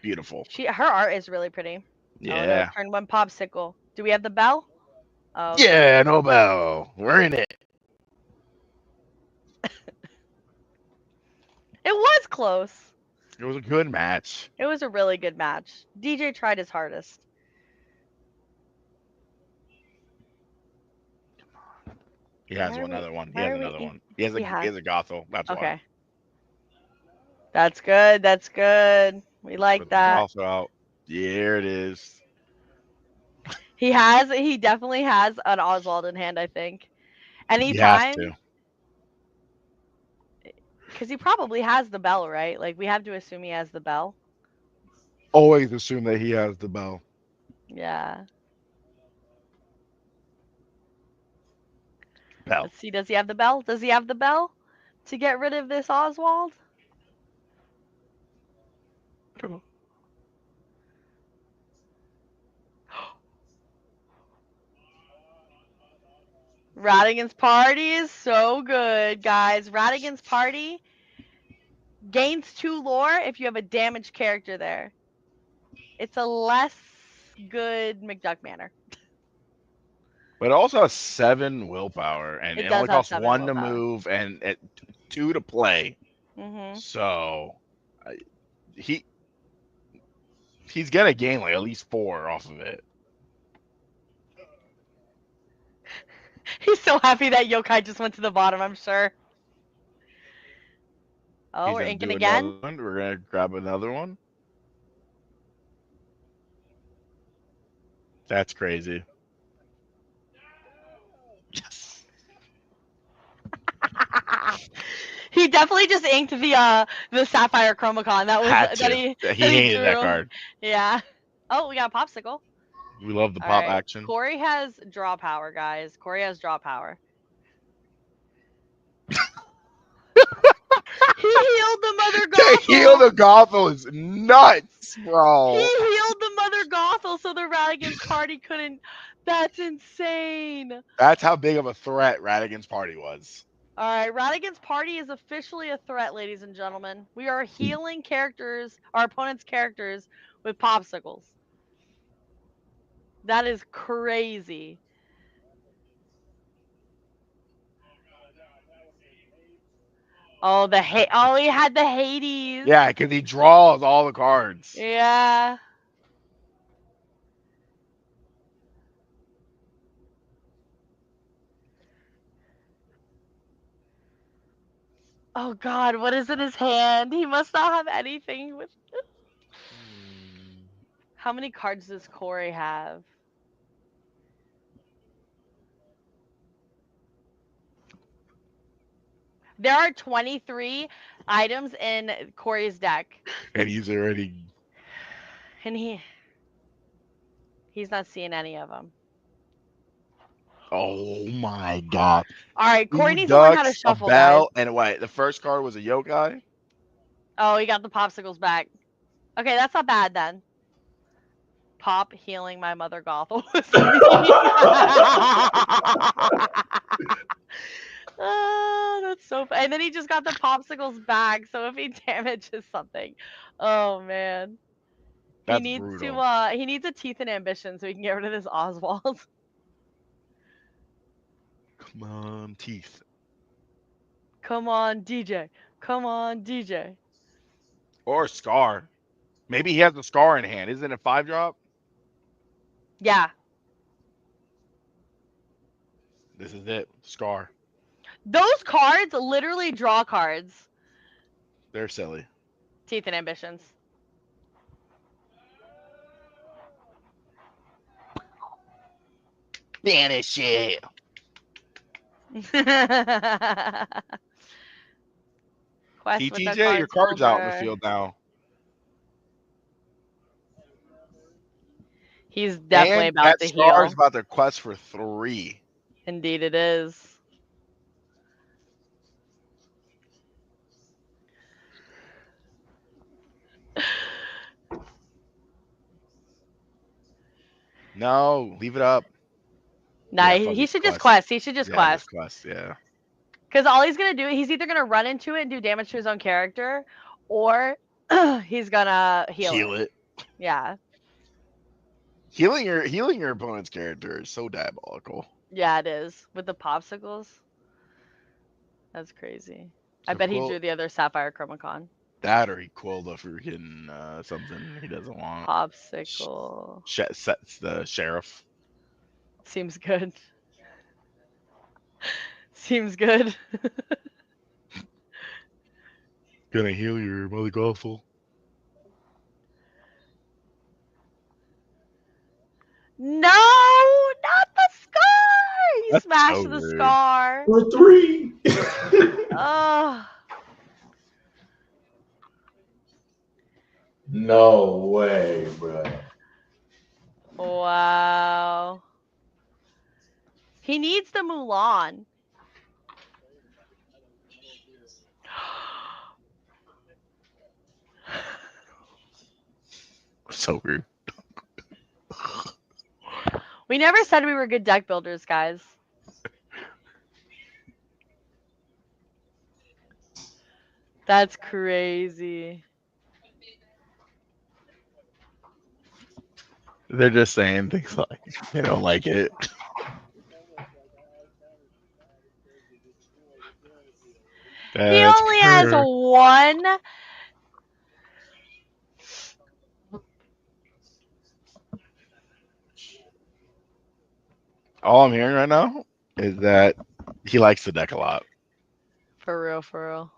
Beautiful. Her art is really pretty. Yeah. Oh, no, turn 1 popsicle. Do we have the bell? Oh, okay. Yeah, Nobel. We're in it. It was close. It was a good match. It was a really good match. DJ tried his hardest. He has another one. He has another one. He has a Gothel. That's why. Okay. That's good. That's good. We like Put the that. Gothel out. Here it is. He definitely has an Oswald in hand, I think. He has Anytime. to. Because he probably has the bell, right? Like, we have to assume he has the bell. Always assume that he has the bell. Yeah. Bell. Let's see. Does he have the bell? Does he have the bell to get rid of this Oswald? Radigan's Party is so good, guys. Radigan's Party gains 2 lore if you have a damaged character there. It's a less good McDuck Manor. But it also has 7 willpower, and It it does only have costs 7 1 to willpower. move and 2 to play. Mm-hmm. So he's gonna gain like at least 4 off of it. He's so happy that yokai just went to the bottom, I'm sure. Oh, He's we're gonna inking do again. another one. We're gonna grab another one. That's crazy. Yes. He definitely just inked the Sapphire Chromacon. That was Had that to. he He that he hated that drew. card. Yeah. Oh, we got a popsicle. We love the All pop right. action. Corey has draw power, guys. Corey has draw power. He healed the Mother To Gothel. heal the Gothel is nuts, bro. He healed the Mother Gothel so the Radigan's party couldn't. That's insane. That's how big of a threat Radigan's party was. All right, Radigan's party is officially a threat, ladies and gentlemen. We are healing characters, our opponent's characters, with popsicles. That is crazy. Oh, he had the Hades. Yeah, because he draws all the cards. Yeah. Oh God, what is in his hand? He must not have anything with. How many cards does Corey have? There are 23 items in Corey's deck. And he's already. And he's not seeing any of them. Oh my God. All right, Corey 2 needs to learn how to ducks, shuffle, a bell, guys. and what? The first card was a yokai? Oh, he got the popsicles back. Okay, that's not bad then. Pop healing my Mother Gothel was me. That's so funny. And then he just got the popsicles back, so if he damages something. Oh man. That's he needs brutal. to he needs a teeth and ambition so he can get rid of this Oswald. Come on, teeth. Come on, DJ. Come on, DJ. Or Scar. Maybe he has a Scar in hand. Isn't it a 5-drop? Yeah. This is it. Scar. Those cards literally draw cards. They're silly. Teeth and ambitions. Banish it. Quest with the TTJ, your card's out in the over. field now. He's definitely And about that to Scar heal. is about to quest for 3. Indeed it is. No, leave it up. Nah, Yeah, fuck he it, should just quest. He should just Yeah, quest. just quest, yeah. Because all he's gonna do, he's either gonna run into it and do damage to his own character, or he's gonna heal it. Yeah. Healing your opponent's character is so diabolical. Yeah, it is. With the popsicles. That's crazy. I So bet he Quill- drew the other Sapphire Chromacon. That or he quilled a freaking something he doesn't want. Popsicle. Sets the sheriff. Seems good. Seems good. Gonna heal your Mother Gothel. No, not the scar. He That's smashed so the rude. scar. For 3. Oh, No way, bro. wow. He needs the Mulan. So rude. We never said we were good deck builders, guys. That's crazy. They're just saying things like they don't like it. He only has one. All I'm hearing right now is that he likes the deck a lot. For real, for real.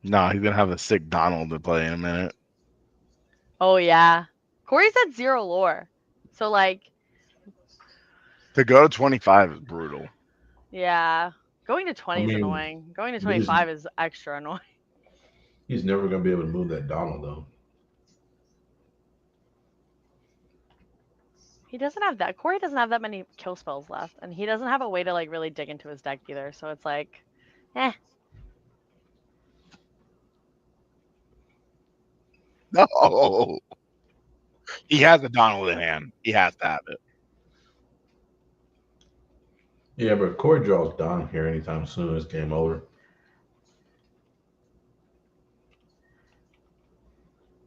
Nah, he's gonna have a sick Donald to play in a minute. Oh yeah. Corey's at 0 lore. So like, To go to 25 is brutal. yeah. Going to 20 is mean, annoying. Going to but he's- 25 is extra annoying. He's never gonna be able to move that Donald though. He doesn't have that. Corey doesn't have that many kill spells left, and he doesn't have a way to like really dig into his deck either. So it's like, eh. No, he has a Donald in hand. He has to have it. Yeah, but Corey draws Don here anytime soon. It's game over.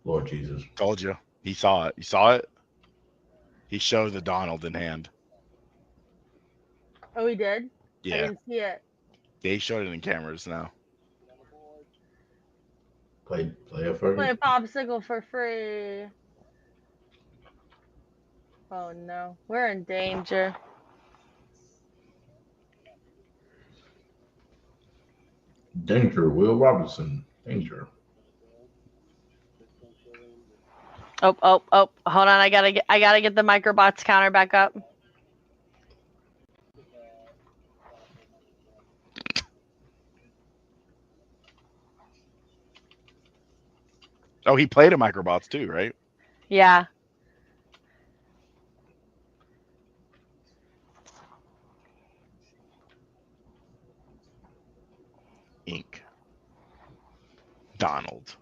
Lord Jesus. Told you. He saw it. You saw it. He showed the Donald in hand. Oh, he did. I Yeah, didn't see it. they showed it in cameras now. Play a Play Fergie. popsicle for free. Oh no, we're in danger. Danger, Will Robinson. Danger. Oh, oh, oh! Hold on, I gotta get the microbots counter back up. Oh, he played a Microbots too, right? Yeah. Ink. Donald.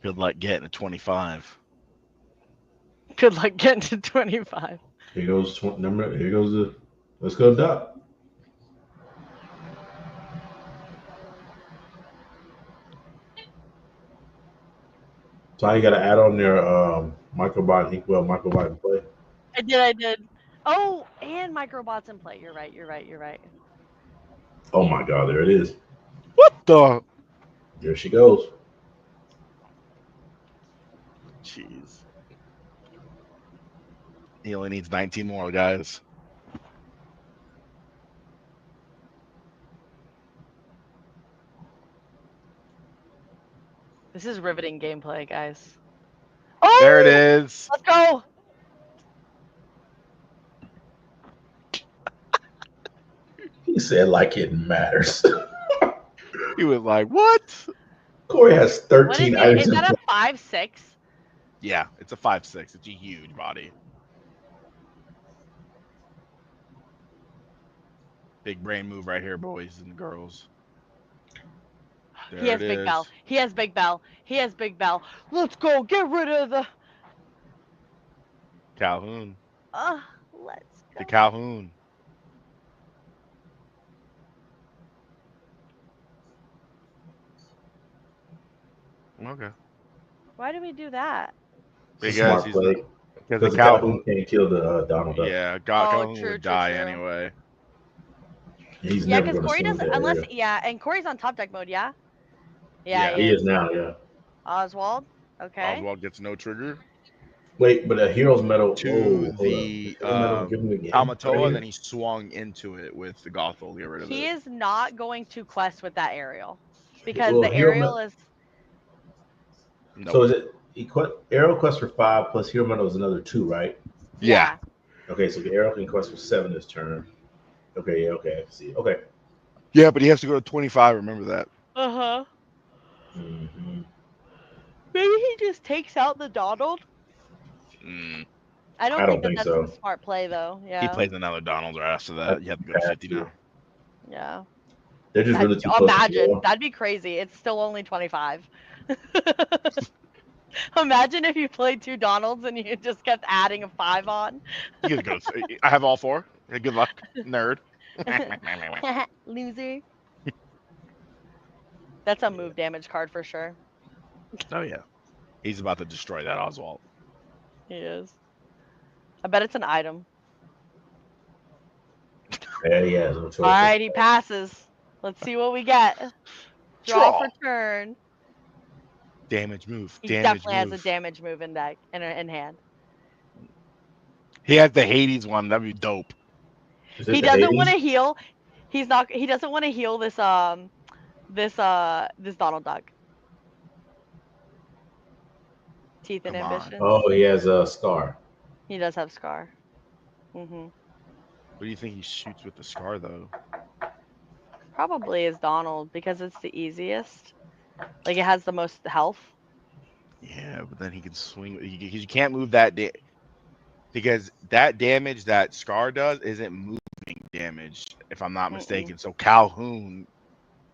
Good luck getting a 25. Good luck getting to 25. Here goes number. Here goes the. Let's go, Doc. So how you got to add on their microbot equal microbot and play. I did. Oh, and microbots in play. You're right. Oh my God, there it is. What the? There she goes. Jeez. He only needs 19 more, guys. This is riveting gameplay, guys. Oh, There it is. Let's go. He said like it matters. He was like, what? Corey has What 13 is it? items Is in that play. a 5-6? Yeah, it's a 5-6. It's a huge body. Big brain move right here, boys and girls. There He has it big is. bell. He has big bell. He has big bell. Let's go. Get rid of the. Calhoun. Let's go. The Calhoun. Okay. Why did we do that? It's a Because smart he's play. because Because the the Calhoun Calhoun. can't kill the Donald Duck. Yeah, Oh, Calhoun true, would true, die true. anyway. He's Yeah, never because going to Corey swing doesn't, that unless, area. yeah, and Corey's on top deck mode, yeah? Yeah. He He is. is now, yeah. Oswald, okay. Oswald gets no trigger Wait, but a hero's medal. to Whoa, hold the up. Hero's medal give him the game. Right Tamatoa, here. then he swung into it with the Gothel to get rid of He it. is not going to quest with that aerial. Because Well, the hero aerial is. Nope. So is it Arrow quest for 5 plus hero medal is another 2, right? Yeah. Okay, so the Arrow can quest for 7 this turn. Okay, yeah, okay, I can see. Okay. Yeah, but he has to go to 25. Remember that. Uh-huh. Mm-hmm. Maybe he just takes out the Donald. Mm. I don't I think don't think that's so. a smart play, though. He Yeah. plays another Donald right after that. You have to go to 50 now. Yeah. They're just really too close to Imagine. hero. That'd be crazy. It's still only 25. Imagine if you played 2 Donalds and you just kept adding a 5 on. You gotta go. I have all 4. Hey, good luck, nerd. Loser. That's a move damage card for sure. Oh yeah, he's about to destroy that Oswald. He is. I bet it's an item. Yeah, he has no choice. All right, he passes. Let's see what we get. Draw for turn. Damage move. He Damage definitely has a move. damage move in deck in hand. He has the Hades one. That'd be dope. Is it He the doesn't want to Hades? heal. He doesn't want to heal this Donald Duck. Teeth and Come on. ambitions. Oh, he has a scar. He does have scar. What do you think he shoots with the scar though? Probably is Donald because it's the easiest. Like it has the most health. Yeah, but then he can swing. You can't move that because that damage that scar does isn't moving damage, if I'm not mistaken. So Calhoun.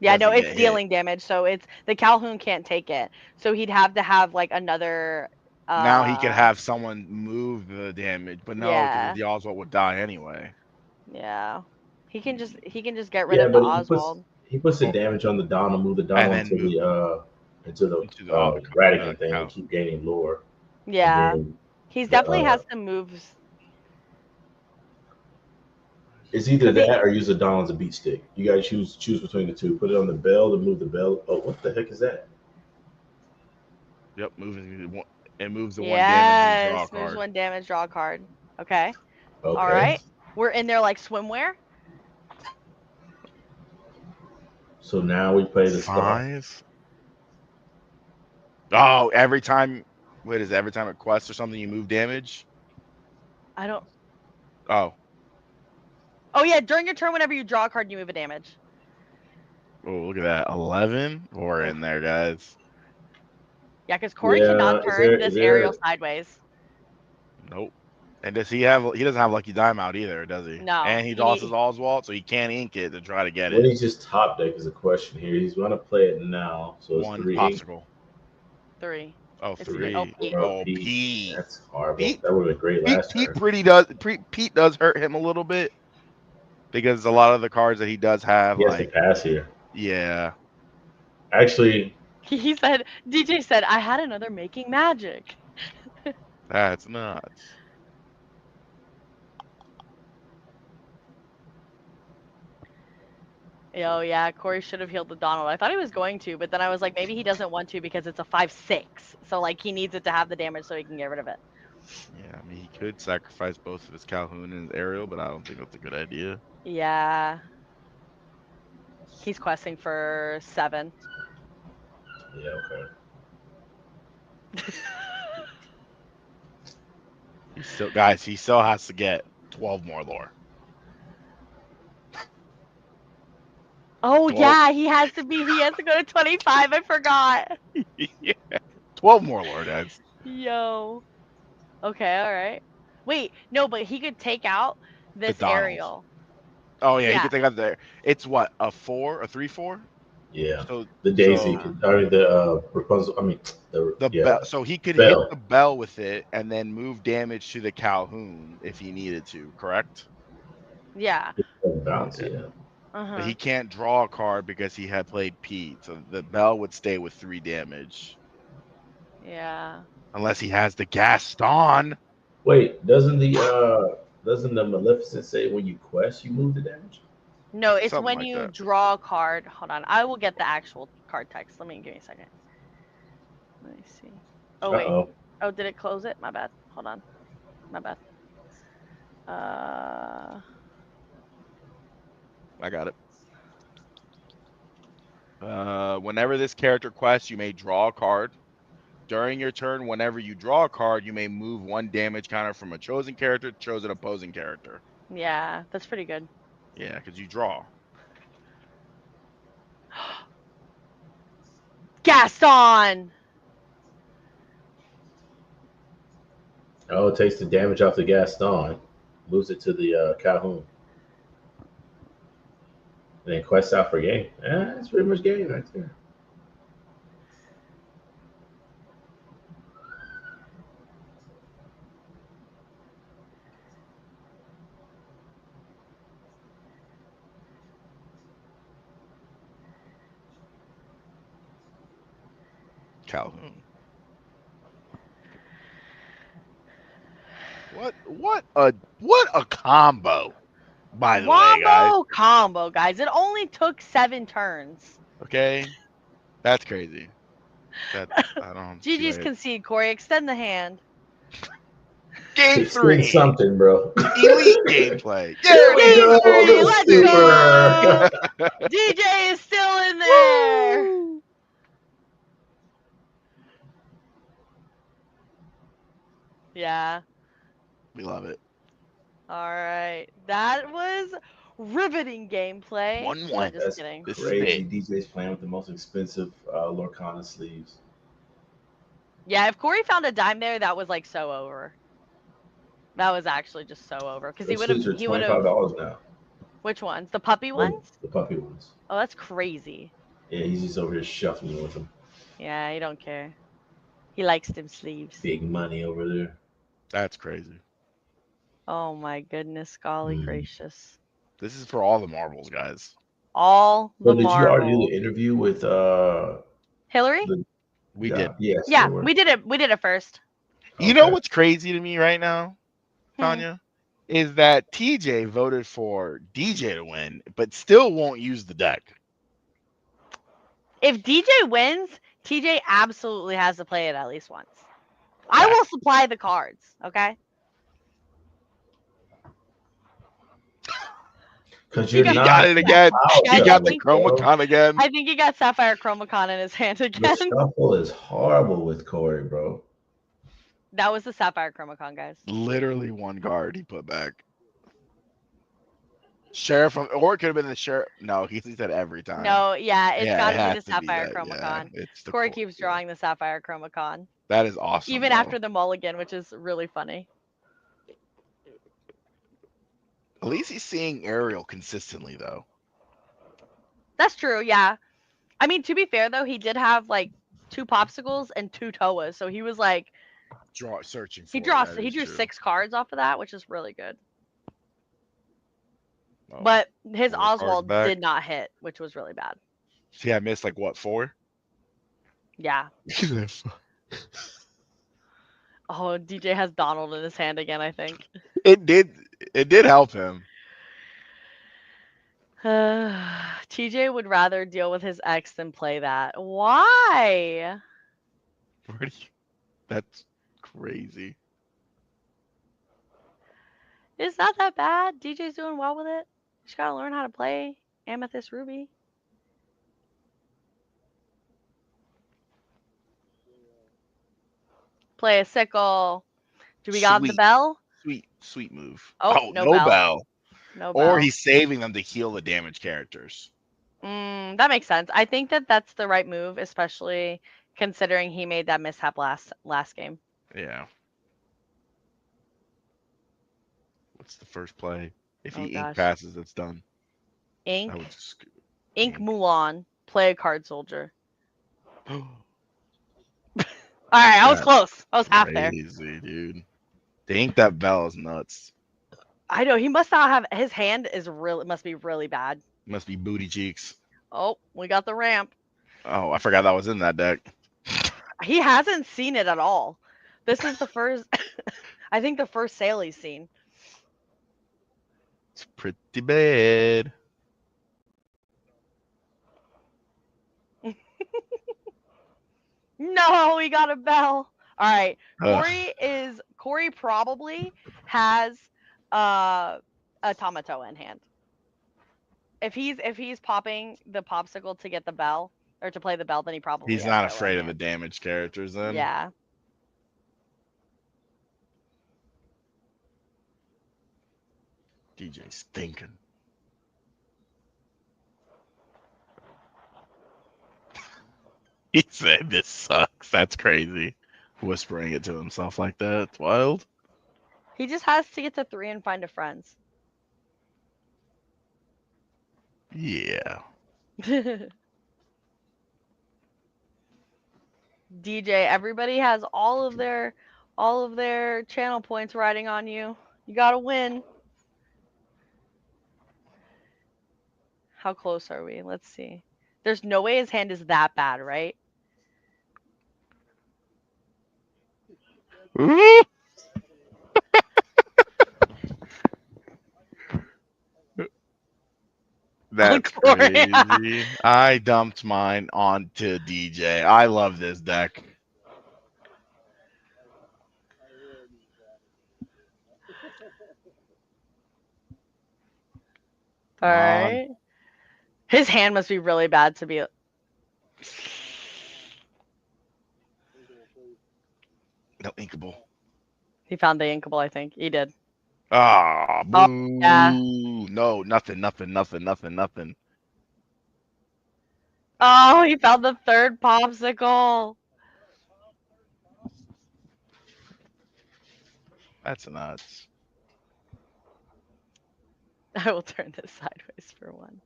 Yeah, no, doesn't it's get dealing hit. damage. So it's the Calhoun can't take it. So he'd have to have like another. Now he could have someone move the damage, but no, because Yeah. the Oswald would die anyway. Yeah, he can just get rid of the but Oswald. he puts the damage on the Donald, move the And Donald then into the the Radigan thing, and keep gaining lore. Yeah, And then he's definitely has some moves. It's either that or use the Donald as a beat stick. You gotta choose between the two. Put it on the bell to move the bell. Oh, what the heck is that? Yep, moving it moves the one damage and draw a Yes, moves card. 1 damage, draw a card. Okay. Okay. All right. We're in there like swimwear. So now we play the scar. 5. Oh, every time. What is it? Every time it quests or something, you move damage. I don't. Oh. Oh yeah, during your turn, whenever you draw a card, you move a damage. Oh, look at that. 11. We're in there, guys. Yeah, because Corey cannot turn this aerial sideways. Nope. And does he have? He doesn't have Lucky Dime out either, does he? No. And he lost his Oswald, so he can't ink it to try to get When it. he's just top deck is a question here. He's gonna play it now, so it's 1 3 popsicle. 3. Oh, It's 3. OP. P. That's horrible. Pete, That would have been great last turn. Pete does hurt him a little bit because a lot of the cards that he does have, He has to like, pass here. yeah. Actually, He said, DJ said, I had another making magic. That's nuts. Oh yeah, Corey should have healed the Donald. I thought he was going to, but then I was like, maybe he doesn't want to because it's a 5/6. So like he needs it to have the damage so he can get rid of it. Yeah, I mean, he could sacrifice both of his Calhoun and his Aerial, but I don't think that's a good idea. Yeah. He's questing for 7. yeah, okay. He still has to get 12 more lore. Oh yeah, he has to go to 25. I forgot. Yeah. 12 more lore, guys. Yo. Okay, all right. Wait, no, but he could take out this Donald. aerial. Oh yeah, he could take out there. It's what, a 4, a 3/4? Yeah. So the Daisy, the Rapunzel. I mean, bell. So he could hit the bell with it and then move damage to the Calhoun if he needed to. Correct? Yeah. Bounce, yeah. But he can't draw a card because he had played Pete, so the bell would stay with 3 damage. Yeah. Unless he has the Gaston. Wait, doesn't the Maleficent say when you quest you move the damage? No, it's Something when like you that. draw a card. Hold on, I will get the actual card text. Give me a second. Let me see. Oh wait. Oh, did it close it? My bad. Hold on. My bad. I got it. Whenever this character quests, you may draw a card. During your turn, whenever you draw a card, you may move 1 damage counter from a chosen character to chosen opposing character. Yeah, that's pretty good. Yeah, because you draw. Gaston! Oh, it takes the damage off the Gaston, moves it to the Calhoun. And then quest out for game. Yeah, that's pretty much game right there. Calhoun. What a combo. By the way, guys. Wombo combo, guys. It only took 7 turns. Okay, that's crazy. That I don't see GG's why concede, Corey. Extend the hand. Game It's 3. something, bro. Elite gameplay. Here we Game go, 3. the Let's super. go. DJ is still in there. Woo! Yeah. We love it. All right. That was riveting gameplay. 1-1. No, just That's kidding. This is crazy. it. DJ's playing with the most expensive Lorcana sleeves. Yeah, if Corey found a dime there, that was like so over. That was actually just so over because he Those would sleeves have. are He would have. $25 now. Which ones? The puppy ones? The puppy ones. Oh, that's crazy. Yeah, he's just over here shuffling with them. Yeah, he don't care. He likes them sleeves. Big money over there. That's crazy. Oh my goodness, golly gracious! This is for all the marbles, guys. All the So did you already do marbles. the interview with Hillary? We yeah, did. Yes. Yeah, they were. we did it. We did it first. You know Okay. what's crazy to me right now, Tanya? Is that TJ voted for DJ to win, but still won't use the deck. If DJ wins, TJ absolutely has to play it at least once. I will supply the cards. Okay. Because He you're got- He not got it again. out He I got the think- Chromacon again. I think he got Sapphire Chromacon in his hand The again. shuffle is horrible with Corey, bro. That was the Sapphire Chromacon, guys. Literally one guard he put back. Sheriff, or it could have been the sheriff. No, he said every time. No, yeah, it's got to be has the Sapphire that, Chromacon. Yeah, it's the Corey core, keeps yeah. drawing the Sapphire Chromacon. That is awesome. Even though. after the mulligan, which is really funny. At least he's seeing Ariel consistently, though. That's true, yeah. I mean, to be fair, though, he did have, like, 2 popsicles and 2 Toas, so he was, like... Searching for He it, drew true. 6 cards off of that, which is really good. Oh, But his 4 cards Oswald back. did not hit, which was really bad. See, I missed, like, what, 4? Yeah. Oh, DJ has Donald in his hand again, I think. It did help him. TJ would rather deal with his ex than play that. Why? That's crazy. It's not that bad. DJ's doing well with it. Just gotta learn how to play Amethyst Ruby. Play a sickle. Do we got the Sweet. bell? Sweet move. Oh, no bell. No bell. Or he's saving them to heal the damaged characters. That makes sense. I think that that's the right move, especially considering he made that mishap last game. Yeah. What's the first play? If Oh, he gosh. ink passes, it's done. Ink. I would just... Ink Mulan. Play a card soldier. Crazy, All right, I was close. I was half there. dude. The ink that bell is nuts. I know he must not have his hand is really must be really bad. Must be booty cheeks. Oh, we got the ramp. Oh, I forgot that was in that deck. He hasn't seen it at all. This is the first I think the first sale he's seen. It's pretty bad. No, we got a bell. All right. Ugh. Corey probably has a Tomato in hand. If he's popping the popsicle to get the bell or to play the bell, then he probably He's has not Toa in afraid of the hand. damaged characters then. Yeah. DJ's thinking. He said this sucks. That's crazy. Whispering it to himself like that. It's wild. He just has to get to 3 and find a friends. Yeah. DJ, everybody has all of their channel points riding on you. You gotta win. How close are we? Let's see. There's no way his hand is that bad, right? That's Corey. crazy. I dumped mine onto DJ. I love this deck. All Come on. right. His hand must be really bad to be. No inkable. He found the inkable, I think. He did. Ah, Oh, boo. yeah. No, nothing. Oh, he found the third popsicle. That's nuts. I will turn this sideways for one.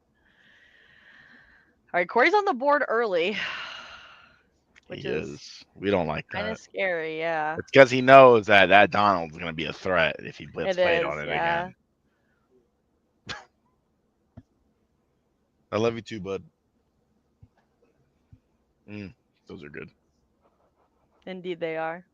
All right, Corey's on the board early, which He is is. We don't like kind that. of scary. Yeah, It's because he knows that Donald's going to be a threat if he blitz it played is. on it Yeah. again. I love you too, bud. Those are good. Indeed, they are.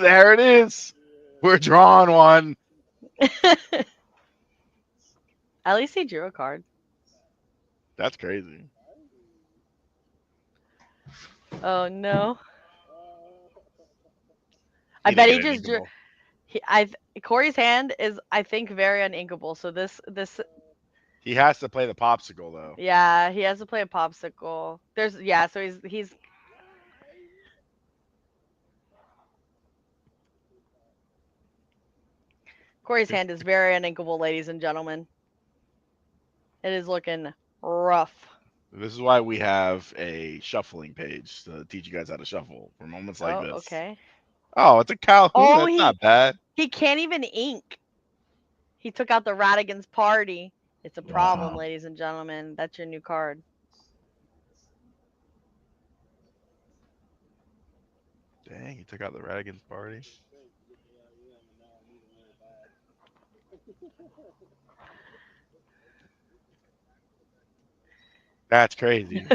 There it is. We're drawing one. At least he drew a card. That's crazy. Oh no! He I bet he didn't get just drew. inkable. Corey's hand is, I think, very uninkable. So this. He has to play the popsicle though. Yeah, he has to play a popsicle. So he's. Corey's hand is very uninkable, ladies and gentlemen. It is looking rough. This is why we have a shuffling page to teach you guys how to shuffle for moments like Oh, this. okay. Oh, it's a Calhoun. Oh, That's not bad. he can't even ink. He took out the Radigan's party. It's a problem, Wow. ladies and gentlemen. That's your new card. Dang, he took out the Radigan's party. That's crazy.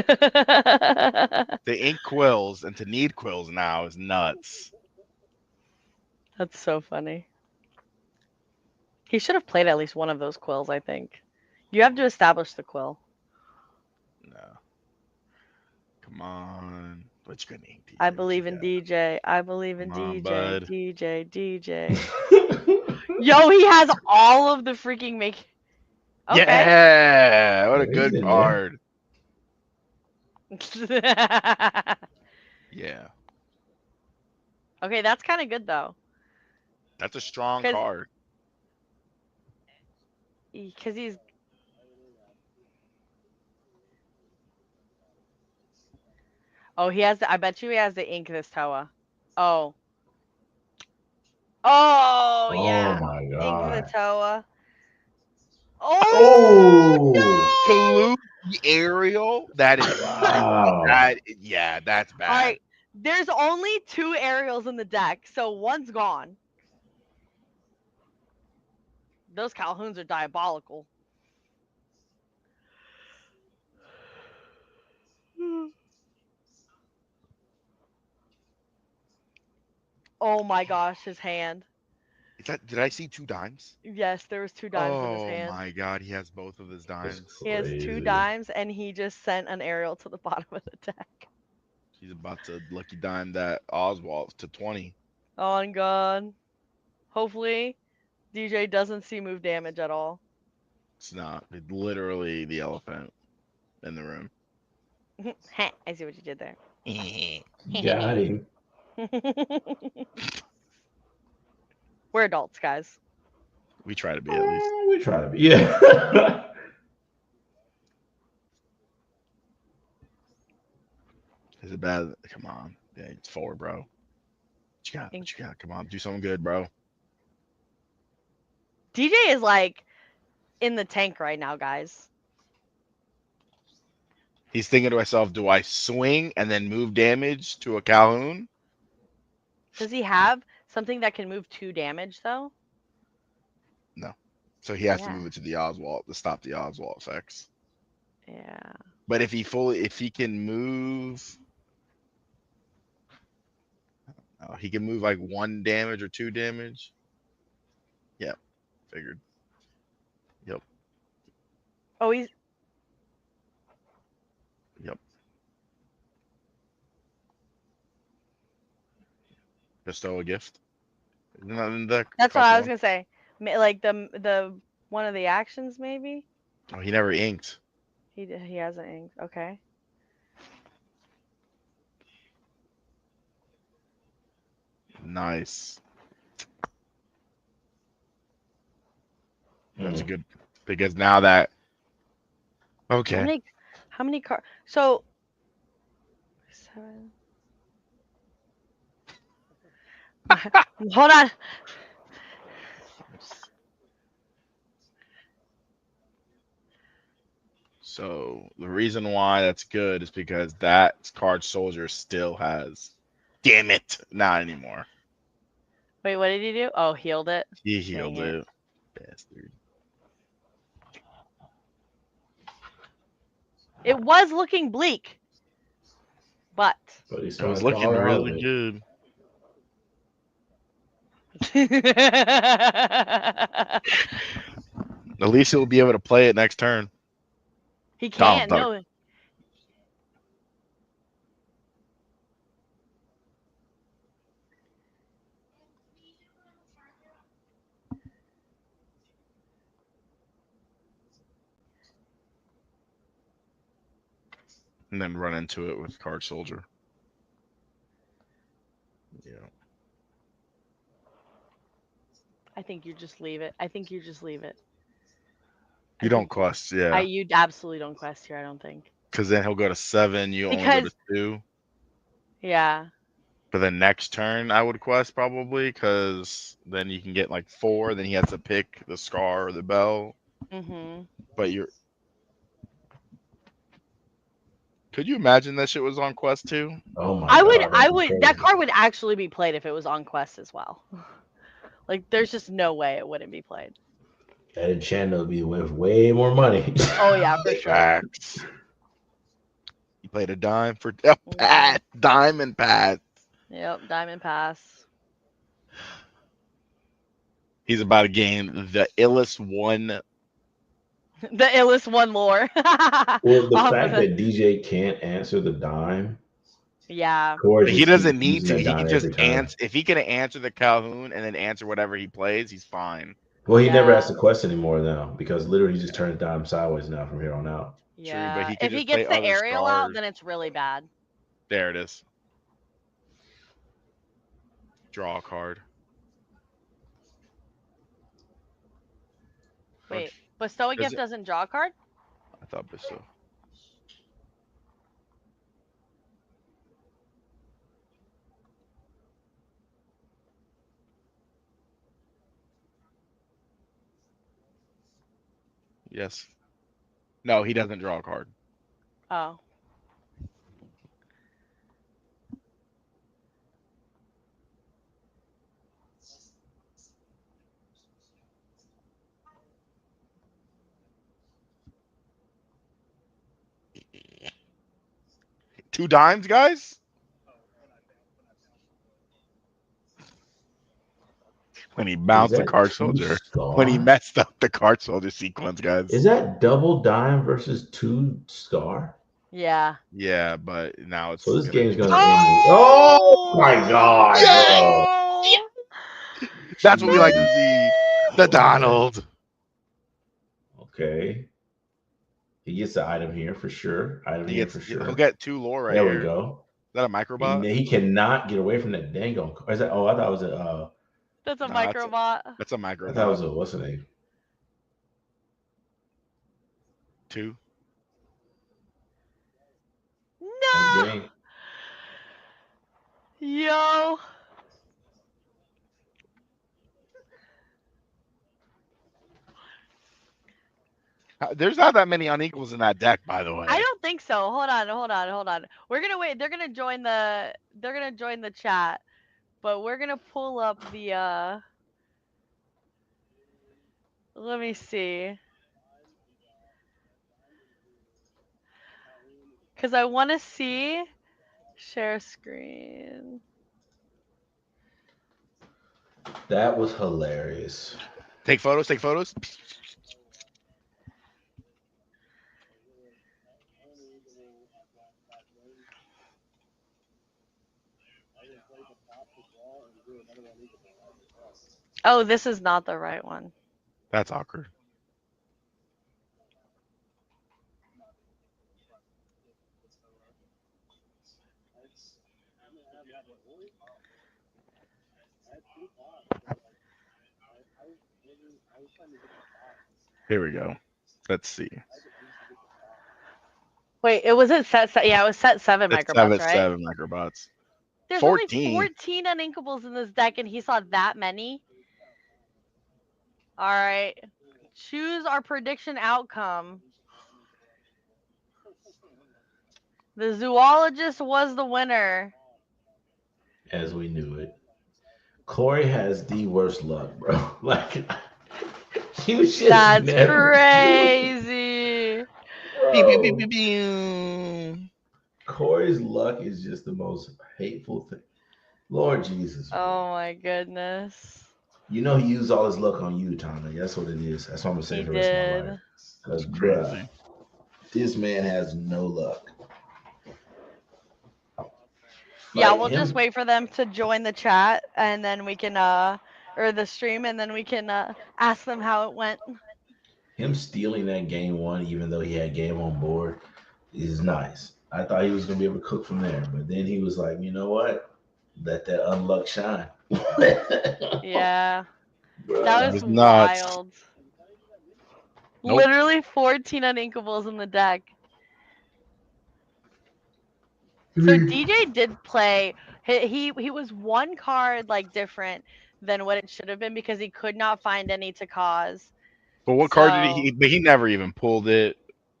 To ink quills and to need quills now is nuts. That's so funny. He should have played at least one of those quills, I think. You have to establish the quill. No. Come on. What you gonna ink, DJ? I What believe you in got? DJ. I believe in Come on, DJ. bud. DJ. Yo, he has all of the freaking make. Okay. Yeah, what a Yeah, he's good in there. card. Yeah, Okay, that's kind of good though. that's a strong 'Cause- card. Because he's. Oh, he has. I bet you he has the ink this Toa. Oh. Oh yeah. Oh my Ink the god. Toa. Oh. No! Kaluki Ariel. That is Wow. that's bad. All right. There's only 2 aerials in the deck, so one's gone. Those Calhouns are diabolical. Oh my gosh, his hand. Did I see 2 dimes? Yes, there was 2 dimes in his Oh hand. my god, he has both of his That's dimes. He has 2 crazy. dimes, and he just sent an aerial to the bottom of the deck. He's about to lucky dime that Oswald to 20. On God. Hopefully, DJ doesn't see move damage at all. It's not. It's literally the elephant in the room. I see what you did there. Got him. We're adults, guys. We try to be at least. We try to be. Yeah. Is it bad? Come on. Yeah, it's 4, bro. What you got? What you got? Come on, do something good, bro. DJ is like in the tank right now, guys. He's thinking to himself, do I swing and then move damage to a Calhoun? Does he have something that can move 2 damage though? No. So he has to Yeah. move it to the Oswald to stop the Oswald effects. Yeah. But if he can move, he can move like 1 damage or 2 damage. Yep, figured. Yep, Oh, he's yep. Bestow a gift. Isn't that in the deck? that's what Cost I was one? gonna say. Like the one of the actions maybe. Oh, he never inked. He hasn't inked. Okay. Nice. That's Hmm. good because now that okay. How many cards? So 7. Hold on. So the reason why that's good is because that card soldier still has. Damn it! Not anymore. Wait, what did he do? Oh, healed it. He Dang healed it. it. Bastard. It was looking bleak, but But he It started was to looking crawl out of really it. good. At least he'll be able to play it next turn. he Donald can't. Duck. No. And then run into it with card soldier. Yeah. I think you just leave it. I think you just leave it. You don't quest, yeah. You absolutely don't quest here. I don't think. Because then he'll go to 7. You only go to 2. Yeah. But then next turn I would quest probably because then you can get like 4. Then he has to pick the scar or the bell. Mhm. But you're. Could you imagine that shit was on quest 2? Oh my I god, that'd be would. That crazy. card would actually be played if it was on quest as well. Like, there's just no way it wouldn't be played. That enchantment would be worth way more money. Oh yeah, for sure. Facts. He played a dime for a pat. Diamond pat. Yep. Diamond pass. He's about to gain the illest one. The illest one lore. Well, the Off of fact the- that DJ can't answer the dime, yeah. Corey But he just keeps doesn't need using to. that He dime can just every time. answer. If he can answer the Calhoun and then answer whatever he plays, he's fine. Well, he never Yeah. asks the quest anymore now because literally he just turns dime sideways now from here on out. Yeah. True, but he could If he just play gets the other aerial out, scars. then it's really bad. There it is. Draw a card. Wait, bestow a Does gift it- doesn't draw a card? I thought so. Yes. No, he doesn't draw a card. Oh. Two dimes, guys? When he Is bounced the that card two soldier. When he star? messed up the card soldier sequence, guys. Is that double dime versus two star? Yeah. Yeah, but now it's So this gonna game's be. gonna end. Oh my god, bro! Yeah. That's what we like to Jeez. see. The Donald. Okay. He gets the item here for sure. Item He here gets. for sure. He'll get 2 lore right There we here. Is go. that a microbot? He cannot get away from that dango. Is that? Oh, I thought it was a. That's a Nah, that's microbot. That's a I thought it microbot. was a what's the name? 2. End No. game. Yo. There's not that many unequals in that deck, by the way. I don't think so. Hold on. We're gonna wait. They're gonna join the chat, but we're gonna pull up the Let me see. Because I want to see. Share screen. That was hilarious. Take photos. Take photos. Oh, this is not the right one. That's awkward. Here we go. Let's see. Wait, it was at yeah, it was set 7 It's microbots, right? 7 microbots. There's 14. only 14 uninkables in this deck, and he saw that many. All right. Choose our prediction outcome. The zoologist was the winner. As we knew it. Corey has the worst luck, bro. Like, you should That's never crazy. Pew, pew, pew, Bro, pew, pew. Corey's luck is just the most hateful thing. Lord Jesus, bro. Oh my goodness. You know he used all his luck on you, Tommy. That's what it is. That's what I'm gonna say He for the rest of my did. life. Because, It's bruh, crazy. this man has no luck. Yeah, Like we'll him, just wait for them to join the chat, and then we can or the stream, and then we can ask them how it went. him stealing that game one, even though he had game on board, is nice. I thought he was gonna be able to cook from there, but then he was like, you know what? Let that unluck shine. Yeah, Bruh. that That was was nuts. wild. Nope. Literally 14 uninkables in the deck. So DJ did play. He was one card like different than what it should have been because he could not find any to cause. But what card did So he? But he never even pulled it.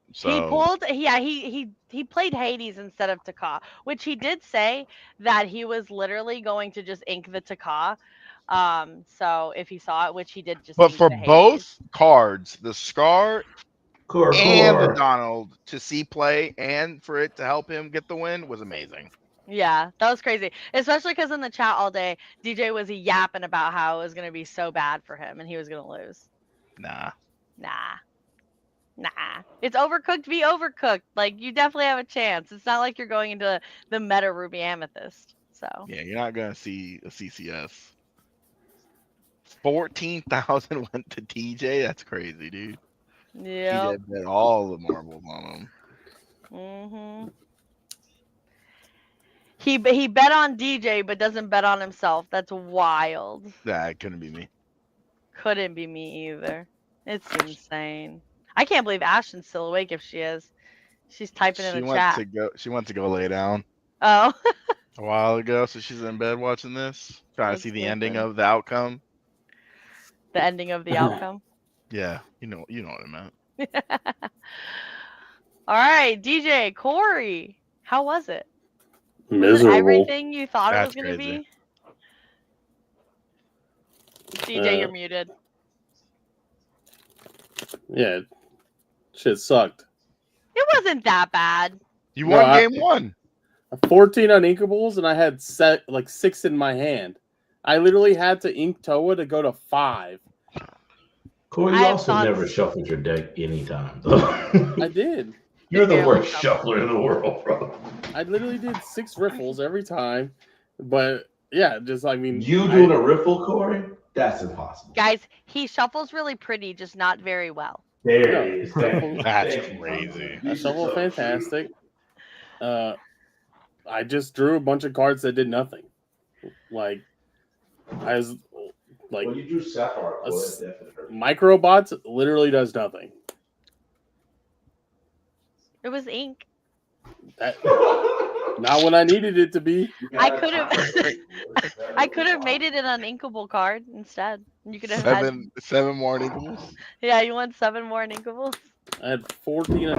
he So pulled. Yeah, he played Hades instead of Taka, which he did say that he was literally going to just ink the Taka. So if he saw it, which he did, just but ink for the both Hades. cards, the Scar and the Core. Donald to see play and for it to help him get the win was amazing. Yeah, that was crazy. Especially because in the chat all day, DJ was yapping about how it was going to be so bad for him and he was going to lose. Nah. Nah. It's Overcooked v Overcooked. Like, you definitely have a chance. It's not like you're going into the meta Ruby Amethyst. So. Yeah, you're not gonna see a CCS. 14,000 went to TJ. That's crazy, dude. Yep. TJ bet all the marbles on him. Mhm. He bet on DJ but doesn't bet on himself. That's wild. That couldn't be me. Couldn't be me either. It's insane. I can't believe Ashton's still awake if she is. She's typing in She the went chat. to go. She went to go lay down Oh. a while ago, so she's in bed watching this, trying to see the ending Stupid. of the outcome. The ending of the outcome. Yeah, you know what I meant. All right, DJ, Corey, how was it? Was it Miserable. everything you thought it was That's going to crazy. be? DJ, you're muted. Yeah, shit sucked. It wasn't that bad. You No, won game one. 14 uninkables, and I had 6 in my hand. I literally had to ink Toa to go to 5. Corey, I you have also thoughts. never shuffled your deck anytime, though. I did. You're the barely worst shuffled. shuffler in the world, bro. I literally did 6 riffles every time. But yeah, just I mean, You doing a riffle, Corey? That's impossible. Guys, he shuffles really pretty, just not very well. There No, it is. That's Thank you, crazy. Tommy. I shuffled fantastic. I just drew a bunch of cards that did nothing. Like I was like Well, you drew Sapphire, Corey. That definitely hurt. Microbots literally does nothing. It was ink. That not when I needed it to be. I could have made it an uninkable card instead. You could have had, Seven more uninkables. yeah, you want 7 more uninkables? I had 14 in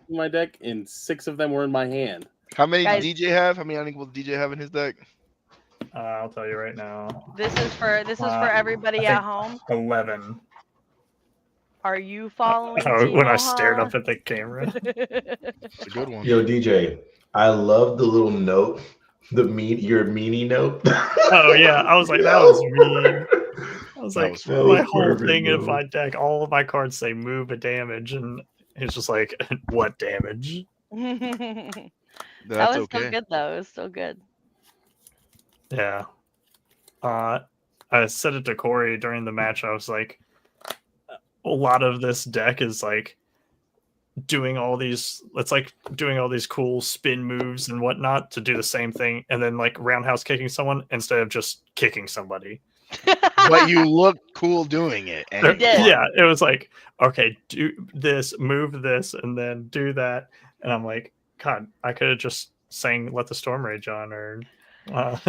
my deck, and 6 of them were in my hand. How many Guys- did DJ have? How many uninkables did DJ have in his deck? I'll tell you right now. This is for Wow. everybody I at think- home. 11. Are you following when I Timo, stared huh? up at the camera. It's a good one. Yo, DJ, I love the little note, your meanie note. Oh yeah, I was like, that was mean. I was That like, was That funny. my was whole perfect, thing in bro. my deck, all of my cards say move a damage, and it's just like, what damage? That That's was okay. so good though. It was so good. Yeah. I said it to Corey during the match. I was like, a lot of this deck is like doing all these. It's like doing all these cool spin moves and whatnot to do the same thing, and then like roundhouse kicking someone instead of just kicking somebody. But you look cool doing it. And You you did. won. Yeah, it was like, okay, do this, move this, and then do that. And I'm like, God, I could have just sang "Let the Storm Rage On" or Well,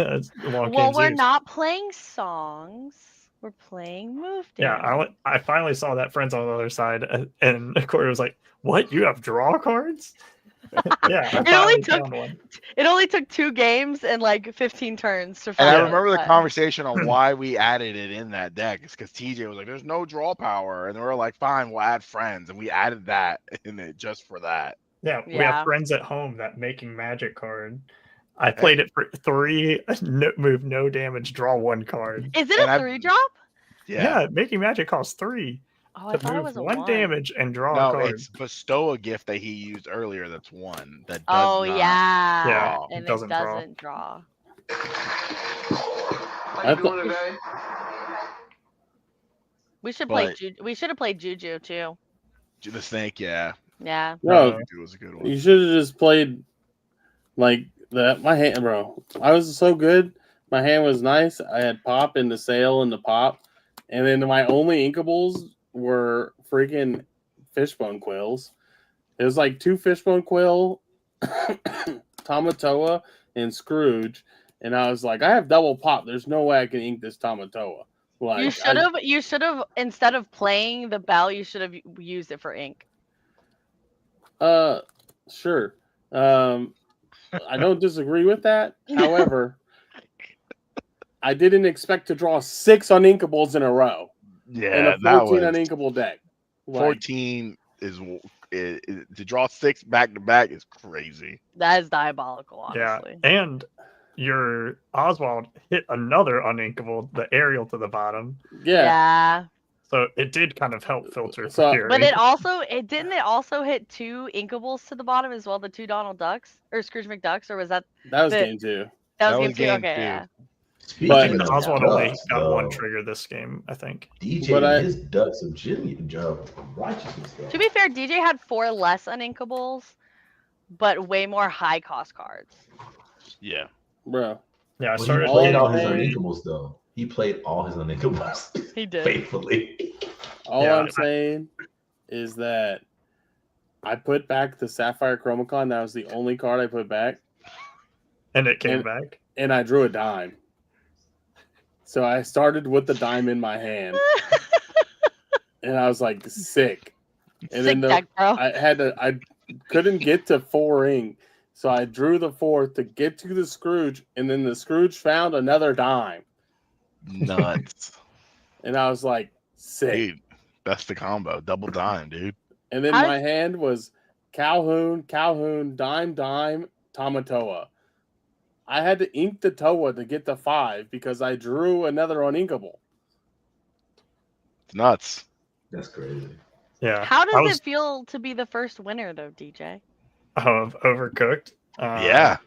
Long we're Zeus. not playing songs. We're playing move Yeah, damage. I finally saw that Friends on the Other Side, and Corey was like, "What? You have draw cards?" Yeah, I It only finally took found one. it only took 2 games and like 15 turns to And find I it, remember the but- conversation on why we added it in that deck. It's because TJ was like, "There's no draw power," and we were like, "Fine, we'll add friends," and we added that in it just for that. Yeah, we Yeah. have Friends at Home, that Making Magic card. I played it for 3 move, no damage, draw 1 card. Is it And a I- 3-drop? Yeah, Making Magic costs 3 Oh, I to thought it move was a 1 1. damage and draw a No, card. it's bestow a gift that he used earlier. That's 1 that does Oh not. yeah. Yeah, And it doesn't draw. doesn't draw. How you doing today? We should play But- we should have played Juju too. The snake, yeah. Yeah. No, It was a good one. you should have just played like that. My hand, bro. I was so good. My hand was nice. I had pop in the sail and the pop, and then my only inkables were freaking fishbone quills. It was like 2 fishbone quill, Tamatoa, and Scrooge. And I was like, I have double pop. There's no way I can ink this Tamatoa. Like, You should have instead of playing the bell, you should have used it for ink. Sure. I don't disagree with that. However, I didn't expect to draw 6 uninkables in a row in Yeah, a that 14 was uninkable deck. Like, 14 is to draw 6 back to back is crazy. That is diabolical, honestly. Yeah, and your Oswald hit another uninkable, the aerial to the bottom. yeah. So it did kind of help filter So- your But ink. it also hit 2 inkables to the bottom as well, the 2 Donald Ducks or Scrooge McDucks, or was that That was the- game 2. that was game 2? Okay, two. yeah. Speaking But- of Oswald only ducks, got 1 though, trigger this game, I think. DJ But and his ducks of righteousness. Though. To be fair, DJ had 4 less uninkables, but way more high cost cards. Yeah. Bro. Yeah, I Well, he started played all playing- his uninkables though. He played all his uninkables He did. faithfully. All Yeah. I'm saying is that I put back the Sapphire Chromacon. That was the only card I put back. and it came and- back. And I drew a dime. So I started with the dime in my hand. And I was like, sick. And Sick deck, bro. I couldn't get to 4 ink. So I drew the 4th to get to the Scrooge, and then the Scrooge found another dime. Nuts. And I was like, sick. Dude, that's the combo. Double dime, dude. And then How- my hand was Calhoun, dime, Tamatoa. I had to ink the Toa to get the 5 because I drew another uninkable. It's nuts. That's crazy. Yeah. How I does was it feel to be the first winner, though, DJ? of Overcooked. Yeah.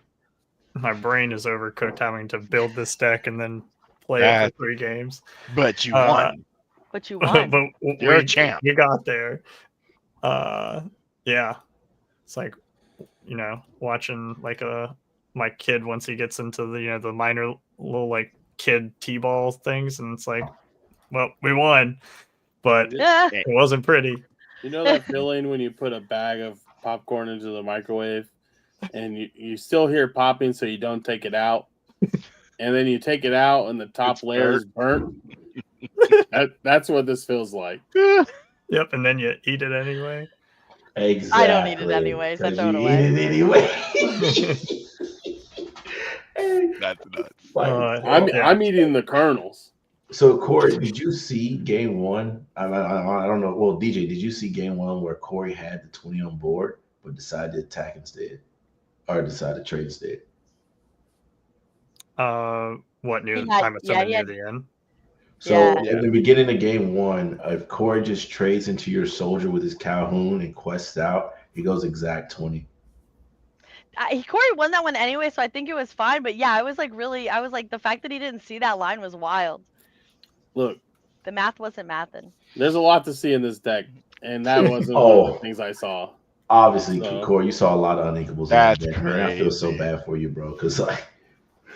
My brain is overcooked having to build this deck and then play it That- for 3 games. But you Uh, won. But you won. But You're a champ. You got there. Yeah. It's like, watching like my kid once he gets into the the minor little like kid t-ball things, and it's like, well, we won, but Yeah. it wasn't pretty. You know that feeling when you put a bag of popcorn into the microwave and you still hear popping, so you don't take it out, and then you take it out and the top It's layer is burnt. That's what this feels like. Yep, and then you eat it anyway. Exactly. I don't eat it anyway, so 'cause throw it you away. Eat it anyway. That's nuts. Like, Uh, I'm Yeah. I'm eating the kernels. So Corey, did you see game one? I don't know. Well, DJ, did you see game one where Corey had the 20 on board but decided to attack instead, or decided to trade instead? What near? He had, I'm yeah, assuming he near had, the end. So yeah. in the beginning of game one, if Corey just trades into your soldier with his Calhoun and quests out, he goes exact 20. Corey won that one anyway, so I think it was fine. But yeah, I was like the fact that he didn't see that line was wild. Look, The math wasn't mathing. there's a lot to see in this deck, and that wasn't one of the things I saw. Obviously, So- Corey, you saw a lot of unequables in That's that deck, man. I feel so crazy. bad for you, bro. Because like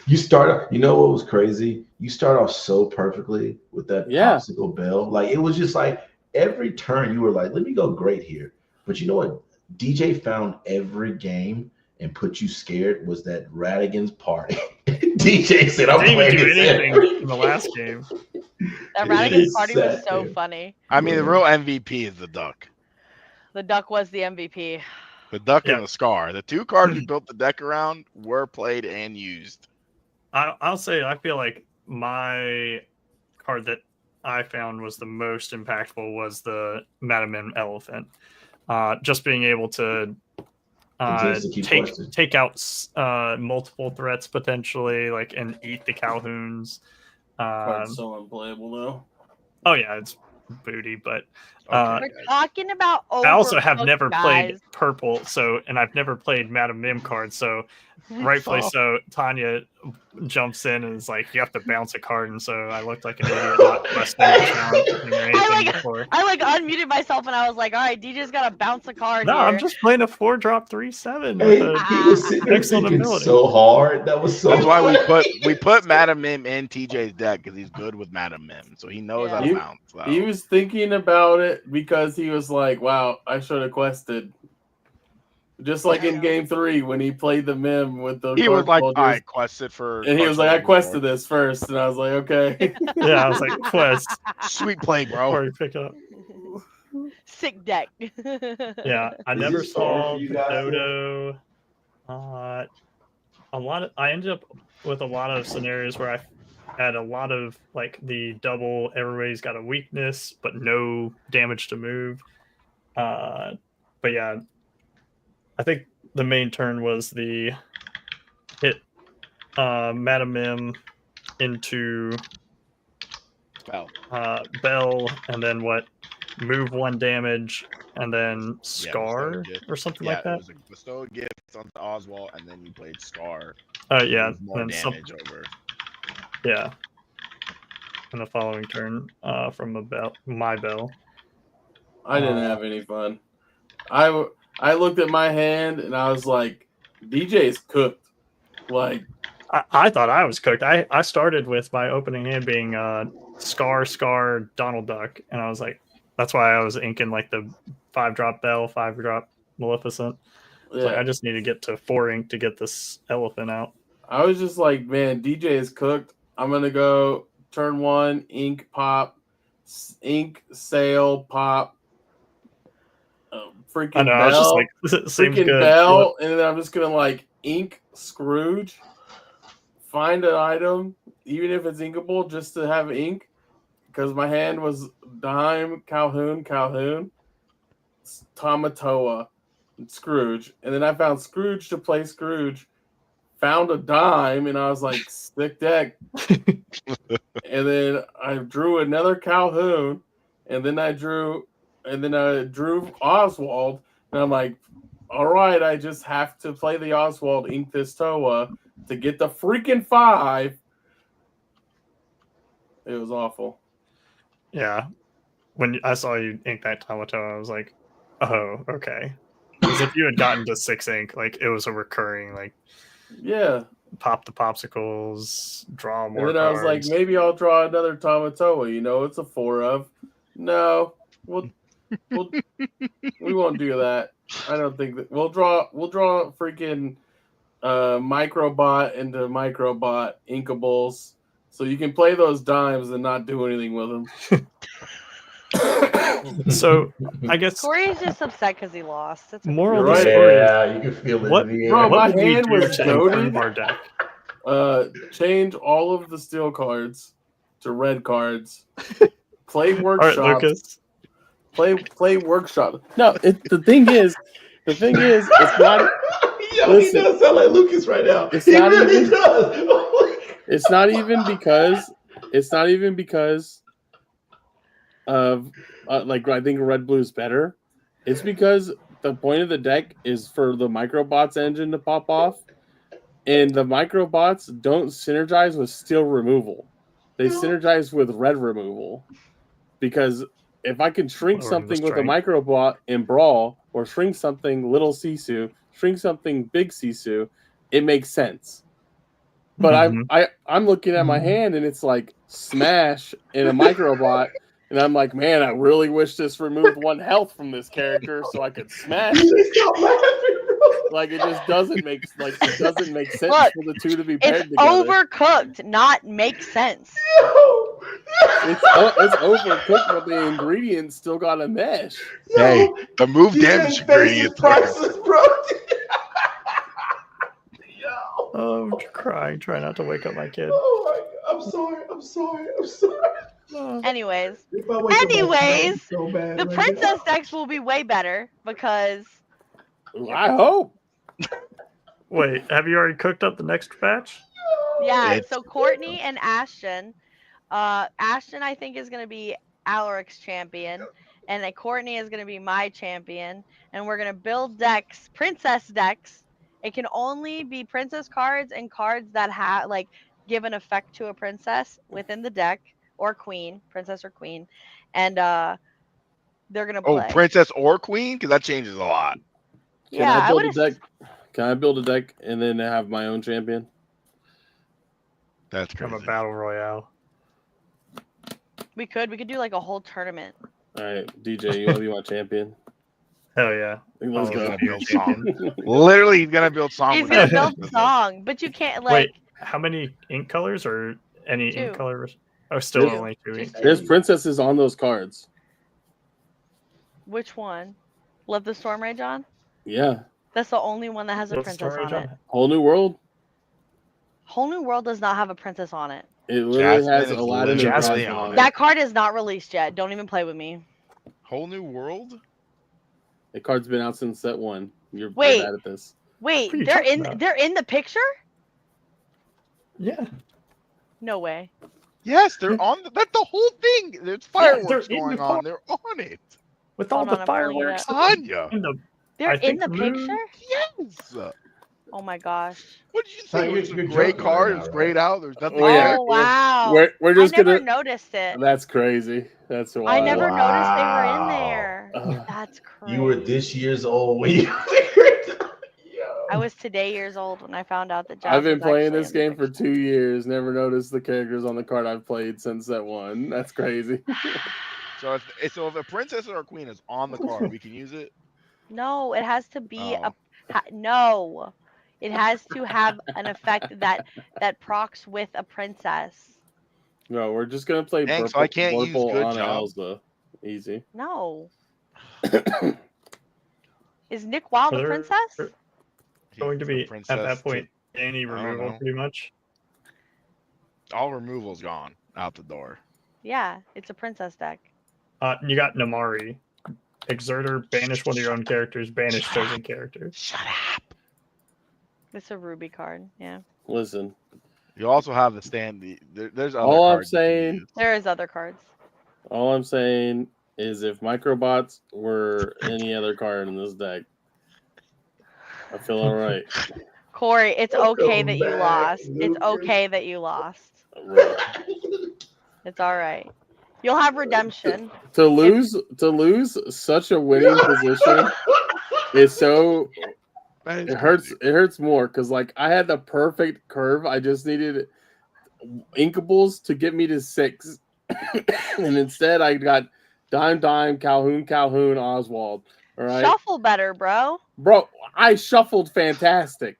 you start, you know what was crazy? You start off so perfectly with that Yeah. popsicle bell. Like it was just like every turn you were like, let me go great here. But you know what? DJ found every game and put you scared was that Radigan's party. DJ said, I I'm didn't even playing do this anything every in the last game. That It Radigan's is party was sad, so man. funny. I mean, the real MVP is the duck. The duck was the MVP. The duck Yeah. and the scar. The two cards we built the deck around were played and used. I'll say I feel like my card that I found was the most impactful was the Madam M Elephant. Just being able to Continues to keep questions. take out multiple threats potentially, like, and eat the Calhouns. Card's so unplayable though. Oh yeah, it's booty, but We're talking about I also have Overcooked, never guys. played purple, and I've never played Madam Mim cards, so rightfully so, Tanya jumps in and is like, you have to bounce a card, and so I looked like an idiot not questing the challenge or anything before. I unmuted myself and I was like, all right, DJ's got to bounce a card No, here. I'm just playing a 4-drop 3/7 Hey, with he was sitting there excellent thinking ability. so hard. That was so That's why funny. we put Madam Mim in TJ's deck because he's good with Madam Mim, so he knows how to Yeah. bounce. So. He was thinking about it because he was like, wow, I should have quested. Just like in game 3 when he played the Mim with the He was guard like, soldiers. I quested for. And he was like, I quested this first. And I was like, okay. Yeah, I was like, quest Sweet play, before bro. you pick up. Sick deck. Yeah, I Is never this far saw for you guys, Dodo. I ended up with a lot of scenarios where I had a lot of like the double. Everybody's got a weakness, but no damage to move. But yeah, I think the main turn was the hit Madam Mim into Bell, and then move 1 damage, and then Scar or something like that. It was a bestow a gift on Oswald, and then you played Scar. Yeah, More and damage over. Yeah. In the following turn, from my bell. I didn't have any fun. I looked at my hand and I was like, DJ's cooked. Like, I thought I was cooked. I started with my opening hand being Scar, Donald Duck, and I was like, that's why I was inking like the 5-drop Bell, 5-drop Maleficent. yeah. Like, I just need to get to 4 ink to get this elephant out. I was just like, man, DJ is cooked. I'm gonna go turn 1, ink pop, ink sail pop, freaking I know, Bell, I was just like, seems freaking good. Bell, and then I'm just gonna like ink Scrooge, find an item, even if it's inkable, just to have ink, because my hand was dime, Calhoun, Tamatoa, and Scrooge, and then I found Scrooge to play Scrooge. Found a dime, and I was like, sick deck. And then I drew another Calhoun, and then I drew Oswald, and I'm like, all right, I just have to play the Oswald, ink this Toa to get the freaking 5. It was awful. Yeah. When I saw you ink that Tamatoa, I was like, oh, okay. Because if you had gotten to 6 ink, like, it was a recurring, like, Yeah. pop the popsicles, draw more And then cards. I was like, maybe I'll draw another Tamatoa. It's a 4 of. No, we won't do that. I don't think that we'll draw freaking microbot into microbot inkables, so you can play those dimes and not do anything with them. So I guess Corey's just upset because he lost. That's okay. moral of You're the right. story. Yeah, you can feel it What- in the air. Bro, my What did we hand do was to goated. improve our deck? Change all of the steel cards to red cards. Play All right, workshop. Lucas. Play workshop. No, the thing is, it's not. Yo, Listen, he does sound like Lucas right now. it's He not really even- does. It's not even because. It's not even because of like I think red blue is better. It's because the point of the deck is for the microbots engine to pop off, and the microbots don't synergize with steel removal. They synergize with red removal. Because if I can shrink Lowering the something with a strength. microbot in Brawl, or shrink something little Sisu, shrink something big Sisu, it makes sense. But Mhm. I'm looking at my hand and it's like smash in a microbot, and I'm like, man, I really wish this removed 1 health from this character so I could smash it. Stop laughing, bro. Like it just doesn't make sense Look, for the two to be It's paired together. overcooked, not makes sense. Yo. It's overcooked, but the ingredients still got a mesh. Yo. Hey, the move DJ damage faces ingredients. prices, bro. Yo. Oh, I'm crying. Try not to wake up my kid. Oh my God. I'm sorry. Anyways, If I wake up my kid, I'm so bad the right princess now. decks will be way better because I hope. Wait, have you already cooked up the next batch? so Courtney and Ashton. Ashton I think is gonna be Alaric's champion, and then Courtney is gonna be my champion, and we're gonna build decks, princess decks. It can only be princess cards and cards that have like give an effect to a princess within the deck, or queen, princess or queen, and they're gonna Oh, play. princess or queen? Because that changes a lot. Can I build a deck? Can I build a deck and then have my own champion? That's I'm crazy. a battle royale. We could do like a whole tournament. All right, DJ, you want to be my champion? Hell yeah. Let's Oh, go. Gonna build song. Literally, he's gonna build song. He's with gonna that build princess. song, but you can't like. Wait, how many ink colors or any 2. ink colors? Oh, still There's- only 2 ink. just There's princesses on those cards. Which one? Let the Storm Rage on? Yeah. That's the only one that has a What's princess storage on it. Whole New World. Whole New World does not have a princess on it. It literally Jasmine has is Aladdin and literally Jasmine on on it. it. That card is not released yet. Don't even play with me. Whole new world. The card's been out since set 1. You're Wait. bad at this. Wait, What are you they're talking in about? they're in the picture? Yeah. No way. Yes, they're on. That's the whole thing. There's fireworks they're in going the on. They're on it. With all Hold the on, I'm pulling it fireworks. up. Anya. in the- They're I in think the the moon- picture? Yes. Oh my gosh. What did you So think? you're- It was a you're great joking right card. now, It was right? grayed out. There's nothing Oh, yeah. there. Oh wow. We're just I never gonna. noticed it. That's crazy. That's wild. I never noticed they were in Wow. there. Ugh. That's crazy. You were this years old when you figured it out. Yo. I was today years old when I found out that I've Jazz been was playing actually this in the game for picture. 2 years. Never noticed the characters on the card I've played since set 1. That's crazy. So if a princess or a queen is on the card, we can use it. No, it has to be Oh. no. It has to have an effect that procs with a princess. No, we're just gonna play Dang, so Burple, I can't use Burple good on job? Elsa. Easy. No. Is Nick Wild a Are there- princess? Going to He's the be at princess that point any I don't removal know. pretty much. all removal's gone out the door. Yeah, it's a princess deck. You got Namari. Exerter, banish one of your own characters, banish chosen character. Shut up. It's a ruby card. Yeah. Listen, You also have the stand. There's other All I'm cards you can saying- use. There is other cards. all I'm saying is if Microbots were any other card in this deck, I feel all right. Corey, it's okay that you Welcome lost. back, It's Lucas. okay that you lost. Right. It's all right. You'll have redemption. To lose such a winning position is so That is it hurts. crazy. It hurts more because like I had the perfect curve. I just needed inkables to get me to 6, and instead I got Dime, Calhoun, Oswald. All right, Shuffle better, bro. bro. I shuffled fantastic.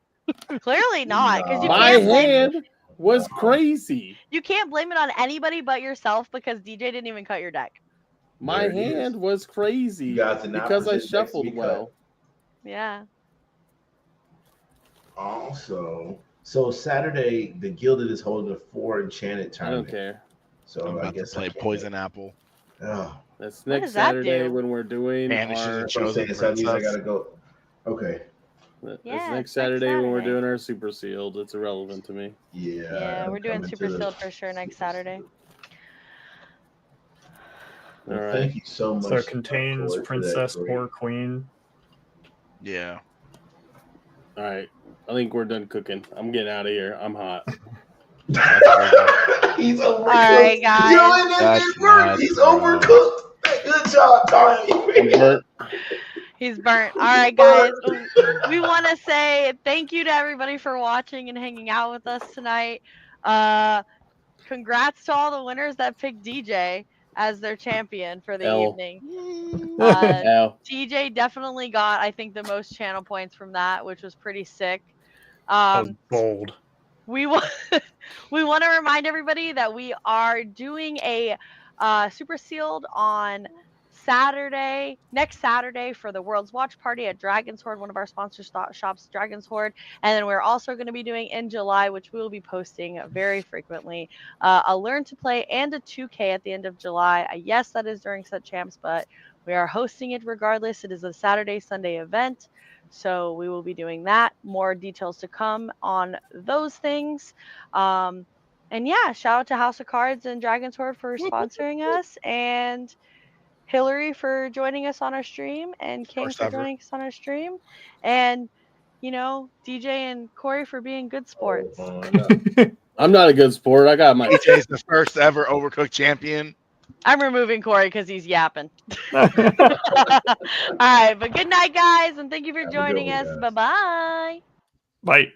Clearly not, because you My can't blame hand was crazy. you can't blame it on anybody but yourself because DJ didn't even cut your deck. My There it is. hand was crazy You guys did not because I present decks to shuffled be cut. well. Yeah. Also, so Saturday, the Gilded is holding a 4 enchanted I don't tournament. care. So I'm I about to guess I play can't. Poison Apple. Oh, That's What next does that Saturday do? when we're doing Banishes our. a that's what I'm chosen saying. So that means I princess. gotta go. Okay. That's Yeah, next it's next Saturday when we're Saturday. doing our super sealed. It's irrelevant to me. Yeah, I'm we're doing coming super to the sealed for sure next Saturday. Well, All right. thank you so much. So it contains Corey, for that princess, great- poor queen. Yeah. All right. I think we're done cooking. I'm getting out of here. I'm hot. He's overcooked. All right, guys. You know, it That's worked. nuts, He's bro. overcooked. Good job, Tommy. I'm burnt. He's burnt. All right, guys. We want to say thank you to everybody for watching and hanging out with us tonight. Congrats to all the winners that picked DJ as their champion for the L. evening. L. TJ definitely got, I think, the most channel points from that, which was pretty sick. Oh, bold. We want we want to remind everybody that we are doing a super sealed on next Saturday for the World's Watch Party at Dragon's Horde, one of our sponsor shops, Dragon's Horde. And then we're also going to be doing in July, which we will be posting very frequently, a Learn to Play and a 2K at the end of July. Yes, that is during set champs, but we are hosting it regardless. It is a Saturday, Sunday event. So we will be doing that. More details to come on those things. And yeah, shout out to House of Cards and Dragon's Horde for sponsoring us, and Hillary for joining us on our stream, and King First for ever. joining us on our stream, and DJ and Corey for being good sports. I'm not a good sport. I got my. DJ's the first ever Overcooked champion. I'm removing Corey because he's yapping. All right, but good night, guys, and thank you for Have a good joining one, us. guys. Bye-bye. Bye.